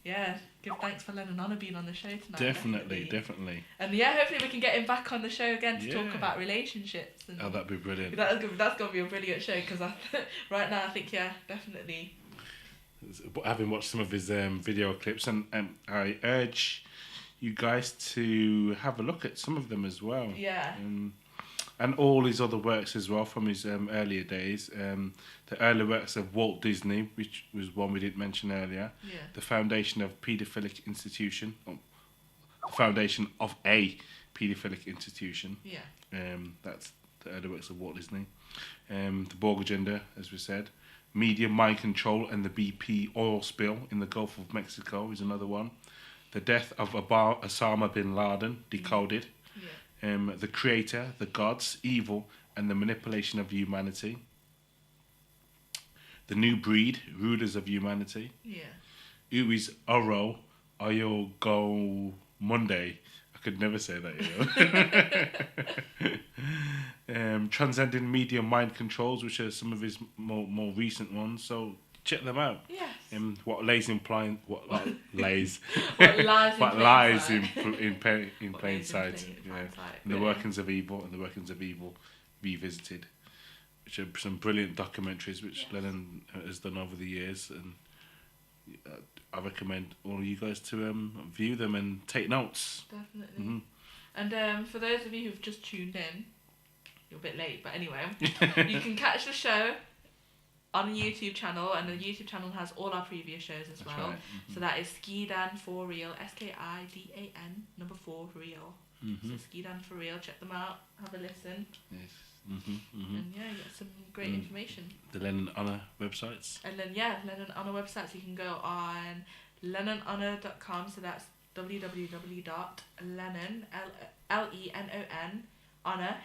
yeah, give thanks for Lenon Honor being on the show tonight. Definitely. And yeah, hopefully we can get him back on the show again to talk about relationships. And that'd be brilliant. That's going to be a brilliant show, because right now I think, definitely. Having watched some of his video clips, and I urge you guys to have a look at some of them as well. Yeah. And all his other works as well from his earlier days. The early works of Walt Disney, which was one we didn't mention earlier. Yeah. The foundation of Paedophilic Institution. The foundation of a paedophilic institution. Yeah. That's the early works of Walt Disney. The Borg agenda, as we said. Media mind control and the BP oil spill in the Gulf of Mexico is another one. The death of Osama bin Laden, decoded. Yeah. The creator, the gods, evil, and the manipulation of humanity. The new breed, rulers of humanity. Yeah. Who is Oro Oyogo Monday? I could never say that, Transcending media mind controls, which are some of his more recent ones. So check them out. Yes. What lies in plain sight. Yeah. And the workings of evil revisited, which are some brilliant documentaries which Lenon has done over the years, and I recommend all of you guys to view them and take notes. Definitely. And for those of you who've just tuned in, you're a bit late, but anyway, you can catch the show on the YouTube channel, and the YouTube channel has all our previous shows as well. Right. So that is Skidan for Real, SKIDAN 4 Real. So Skidan for Real, check them out, have a listen. Yes. And yeah, you get some great information. The Lenon Honor websites. And then Lenon Honor websites, you can go on lenonhonor.com, so that's www.lenon, LENON, honor,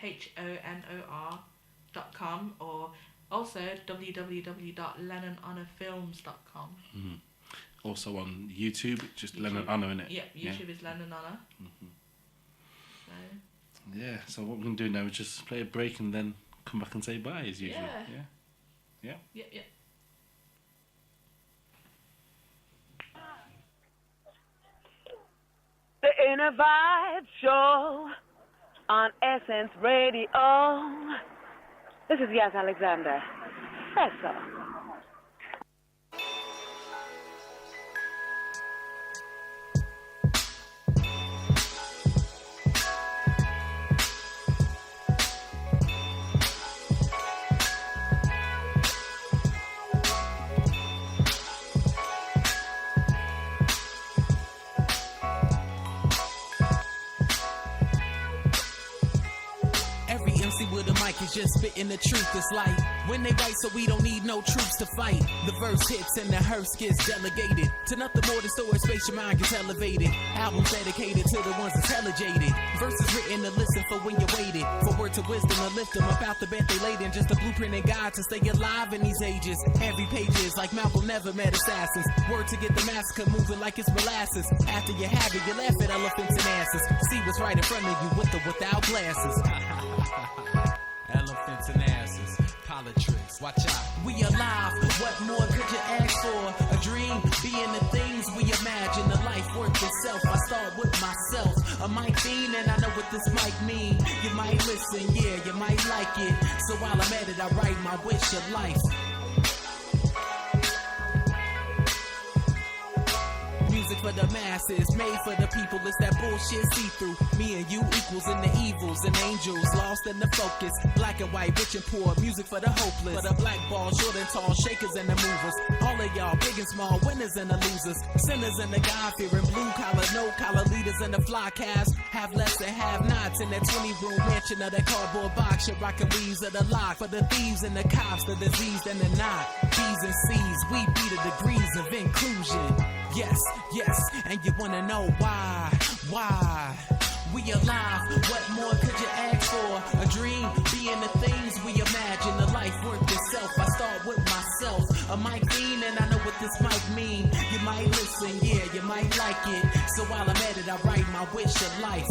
HONOR.com, or also www.lenonhonorfilms.com. Also on YouTube, just YouTube. Lenon Honor, innit? Yeah, YouTube is Lenon Honor. So what we're going to do now is just play a break and then come back and say bye as usual. Yeah. The Innervibe Show on Essence Radio. This is Yas Alexander. That's all. niggas just spitting the truth. It's like when they write so we don't need no troops to fight. The verse hits and the hearse gets delegated to nothing more than storage space, your mind gets elevated. Albums dedicated to the ones that's elevated. Verses written to listen for when you waited. For word to wisdom to lift them up out the bed they laid in. Just a blueprint and guide to stay alive in these ages. Every page is like Malcolm never met assassins. Word to get the massacre moving like it's molasses. After you have it, you laugh at elephants and asses. See what's right in front of you with or without glasses. Elephants and asses. Politics, watch out. We alive, what more could you ask for? A dream, being the things we imagine. A life worth itself, I start with myself. A mic fiend and I know what this mic mean. You might listen, yeah, you might like it. So while I'm at it, I write my wish of life. Music for the masses, made for the people, it's that bullshit see-through. Me and you equals in the evils and angels, lost in the focus. Black and white, rich and poor, music for the hopeless. For the black ball, short and tall, shakers and the movers. All of y'all, big and small, winners and the losers. Sinners and the God-fearing, blue collar, no collar, leaders and the fly cast. Have less and have nots in that 20-room mansion of that cardboard box. You're rocking leaves of the lock. For the thieves and the cops, the diseased and the not. B's and C's, we be the degrees of inclusion. Yes, yes, and you wanna know why? We alive, what more could you ask for? A dream, being the things we imagine. A life worth itself, I start with myself. A mic fiend and I know what this mic mean. You might listen, yeah, you might like it. So while I'm at it, I write my wish of life.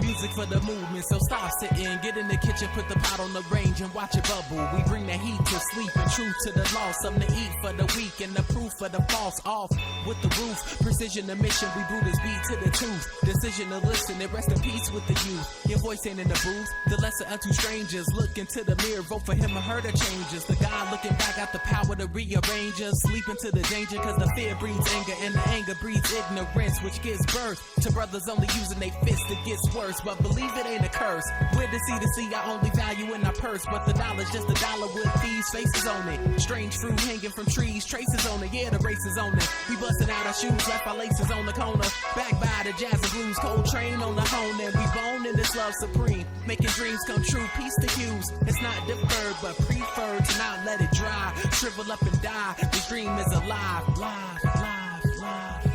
Music for the movement, so stop sitting. Get in the kitchen, put the pot on the range and watch it bubble. We bring the heat to sleep and truth to the lost. Something to eat for the weak and the proof for the false. Off with the roof, precision the mission. We brew this beat to the tooth. Decision to listen and rest in peace with the youth. Your voice ain't in the booth. The lesser unto strangers. Look into the mirror, vote for him or her to change us. The God looking back got the power to rearrange us. Sleep into the danger cause the fear breeds anger and the anger breeds ignorance, which gives birth to brothers only using their fists. It gets worse. But believe it ain't a curse. We're the C I only value in our purse. But the dollar's just a dollar with these faces on it. Strange fruit hanging from trees, traces on it. Yeah, the race is on it. We busting out our shoes, left our laces on the corner. Back by the jazz and blues, cold train on the hone. And we bone in this love supreme. Making dreams come true, peace to use. It's not deferred, but preferred to not let it dry. Shrivel up and die. This dream is alive. Live, live, live.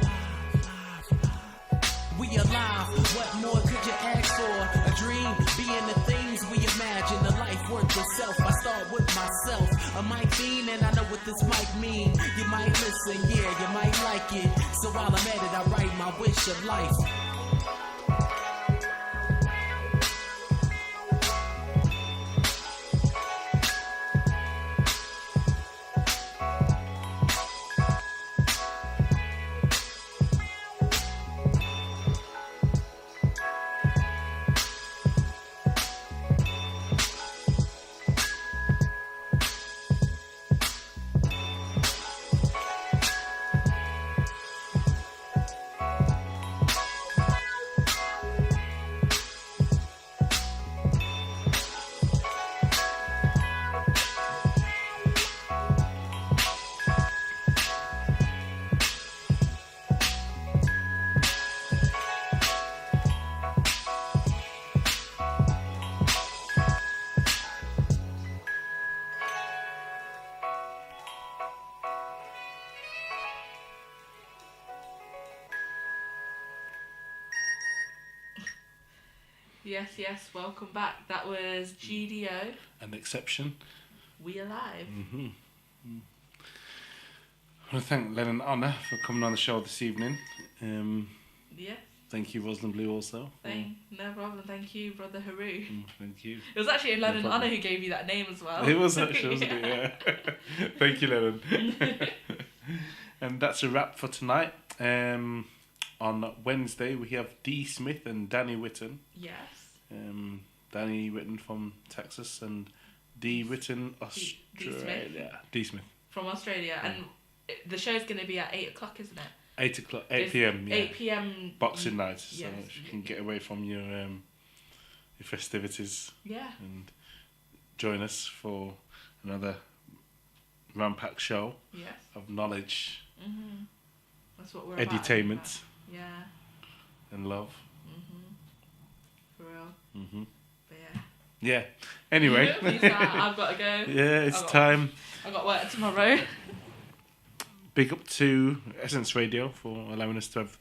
We alive, what more could you ask for? A dream, being the things we imagine. A life worth itself, I start with myself. A mic fiend and I know what this mic mean. You might listen, yeah, you might like it. So while I'm at it, I write my wish of life. Yes, welcome back. That was GDO. An exception. We alive. Mm-hmm. I want to thank Lenon and Anna for coming on the show this evening. Yes. Thank you, Rosalind Blue, also. No problem. Thank you, Brother Haru. Thank you. It was actually Lenon and Anna who gave you that name as well. It was actually, wasn't it? Yeah. Thank you, Lenon. And that's a wrap for tonight. On Wednesday, we have Dee Smith and Danny Whitten. Yes. Danny Whitten from Texas and Dee Whitten, Australia. Dee Smith. From Australia. And the show's going to be at 8 o'clock, isn't it? 8 p.m. Yeah. 8 p.m. Boxing night, yes. so you can get away from your festivities. Yeah. And join us for another rampack show. Yes. Of knowledge. Mm-hmm. That's what we're edutainment. Yeah. And love. Mm-hmm. Mm-hmm. But yeah. Yeah. Anyway. Peace out. I've got to go. Yeah, it's time. I've got work tomorrow. Big up to Essence Radio for allowing us to have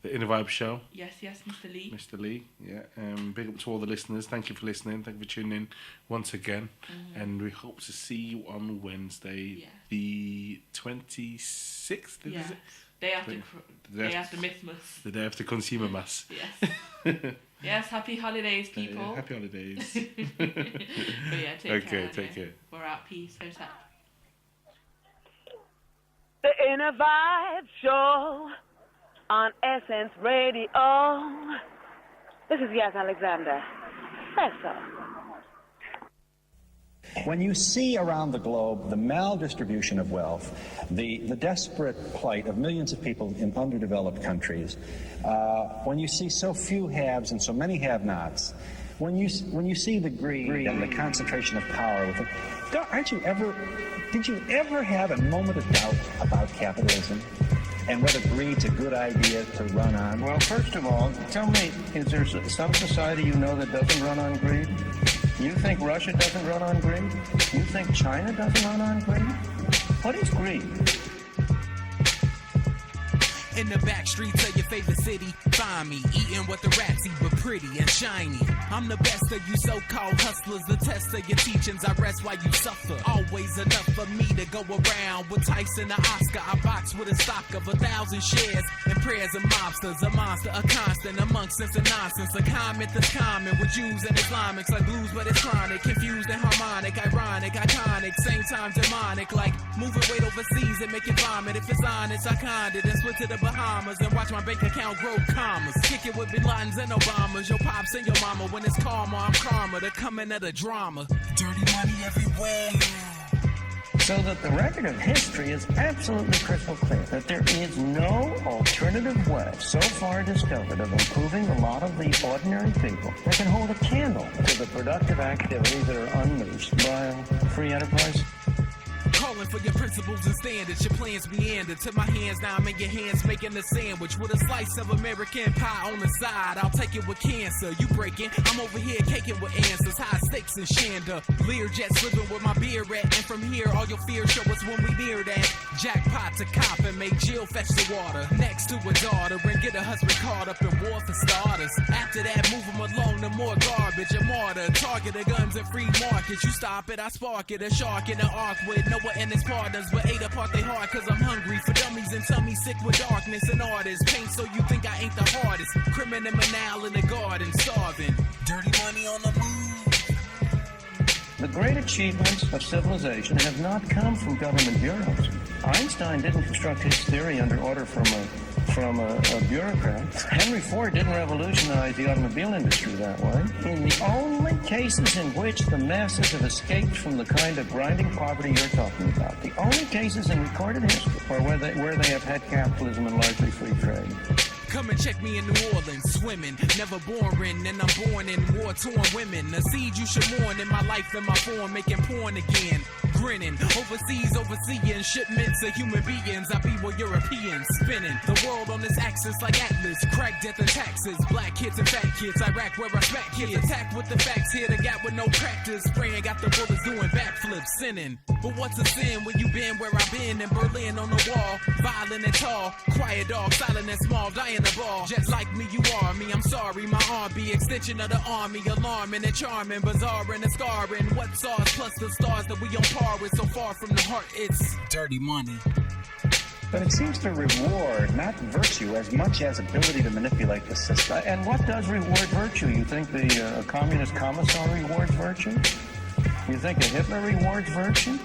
the Innervibe show. Yes, Mr. Lee. Mr. Lee, yeah. Big up to all the listeners. Thank you for listening. Thank you for tuning in once again. Mm-hmm. And we hope to see you on Wednesday, the 26th, is it? Day after Mythmas. The day after Consumer Mass. Yes. Yes, happy holidays, people. Happy holidays. But yeah, take care. Take care. We're out. Peace. Hotel. The Innervibe Show on Essence Radio. This is Yas Alexander. That's all. When you see around the globe the maldistribution of wealth, the desperate plight of millions of people in underdeveloped countries, when you see so few haves and so many have-nots, when you see the greed and the concentration of power, did you ever have a moment of doubt about capitalism and whether greed's a good idea to run on? Well, first of all, tell me, is there some society you know that doesn't run on greed? You think Russia doesn't run on greed? You think China doesn't run on greed? What is greed? In the back streets of your favorite city, find me eating what the rats eat, but pretty and shiny. I'm the best of you so-called hustlers, the test of your teachings. I rest while you suffer. Always enough for me to go around with Tyson or Oscar. I box with a stock of 1,000 shares and prayers of mobsters. A monster, a constant amongst sense and nonsense. A comment that's common with Jews and Islamics, like blues, but it's chronic, confused and harmonic, ironic, iconic, same time demonic, like moving weight overseas and make it vomit. If it's honest, I conned it and split to the Bahamas and watch my bank account grow commas. Kick it with Bin Ladens and Obamas. Your pops and your mama. When it's karma, I'm karma. The coming of the drama. Dirty money everywhere. So that the record of history is absolutely crystal clear that there is no alternative way so far discovered of improving the lot of the ordinary people that can hold a candle to the productive activities that are unleashed by free enterprise. Calling for your principles and standards, your plans meander to my hands. Now I'm in your hands making a sandwich with a slice of American pie on the side. I'll take it with cancer. You breaking? I'm over here caking with answers. High stakes and shanda. Learjet slipping with my beer at. And from here, all your fears show us when we near that. Jackpot to cop and make Jill fetch the water next to a daughter and get a husband caught up in war for starters. After that, move them along to more garbage. A martyr, target of guns and free markets. You stop it, I spark it. A shark in the ark with Noah and his partners, but ate apart they hard cause I'm hungry for dummies and tummy sick with darkness and artists. Paint so you think I ain't the hardest. Criminal manal in the garden, starving. Dirty money on the move. The great achievements of civilization have not come from government bureaus. Einstein didn't construct his theory under order from a bureaucrat. Henry Ford didn't revolutionize the automobile industry that way. In the only cases in which the masses have escaped from the kind of grinding poverty you're talking about, the only cases in recorded history are where they have had capitalism and largely free trade. Come and check me in New Orleans, swimming, never boring, and I'm born in war-torn women. A seed you should mourn in my life and my form, making porn again. Grinning, overseas, overseeing shipments of human beings. I be where Europeans spinning. The world on this axis like Atlas, crack death and taxes. Black kids and fat kids, Iraq where I smack kids. Attack with the facts here, the gap with no practice. Spraying, got the bullets doing backflips, sinning. But what's a sin when you been where I've been in Berlin on the wall? Violent and tall, quiet dog, silent and small, dying the ball. Just like me, you are me, I'm sorry. My arm be extension of the army, alarming and charming, bizarre and scarring. What stars plus the stars that we on par with, so far from the heart, it's dirty money. But it seems to reward not virtue as much as ability to manipulate the system. And what does reward virtue? You think the communist commissar rewards virtue? You think a Hitler rewards virtue?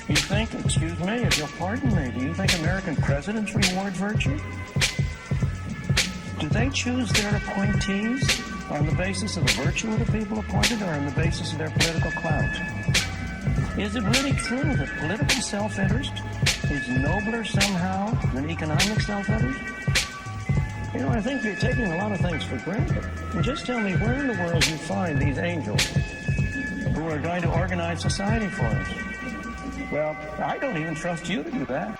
You think, excuse me, if you'll pardon me, do you think American presidents reward virtue? Do they choose their appointees on the basis of the virtue of the people appointed or on the basis of their political clout? Is it really true that political self-interest is nobler somehow than economic self-interest? You know, I think you're taking a lot of things for granted. And just tell me where in the world you find these angels who are going to organize society for us. Well, I don't even trust you to do that.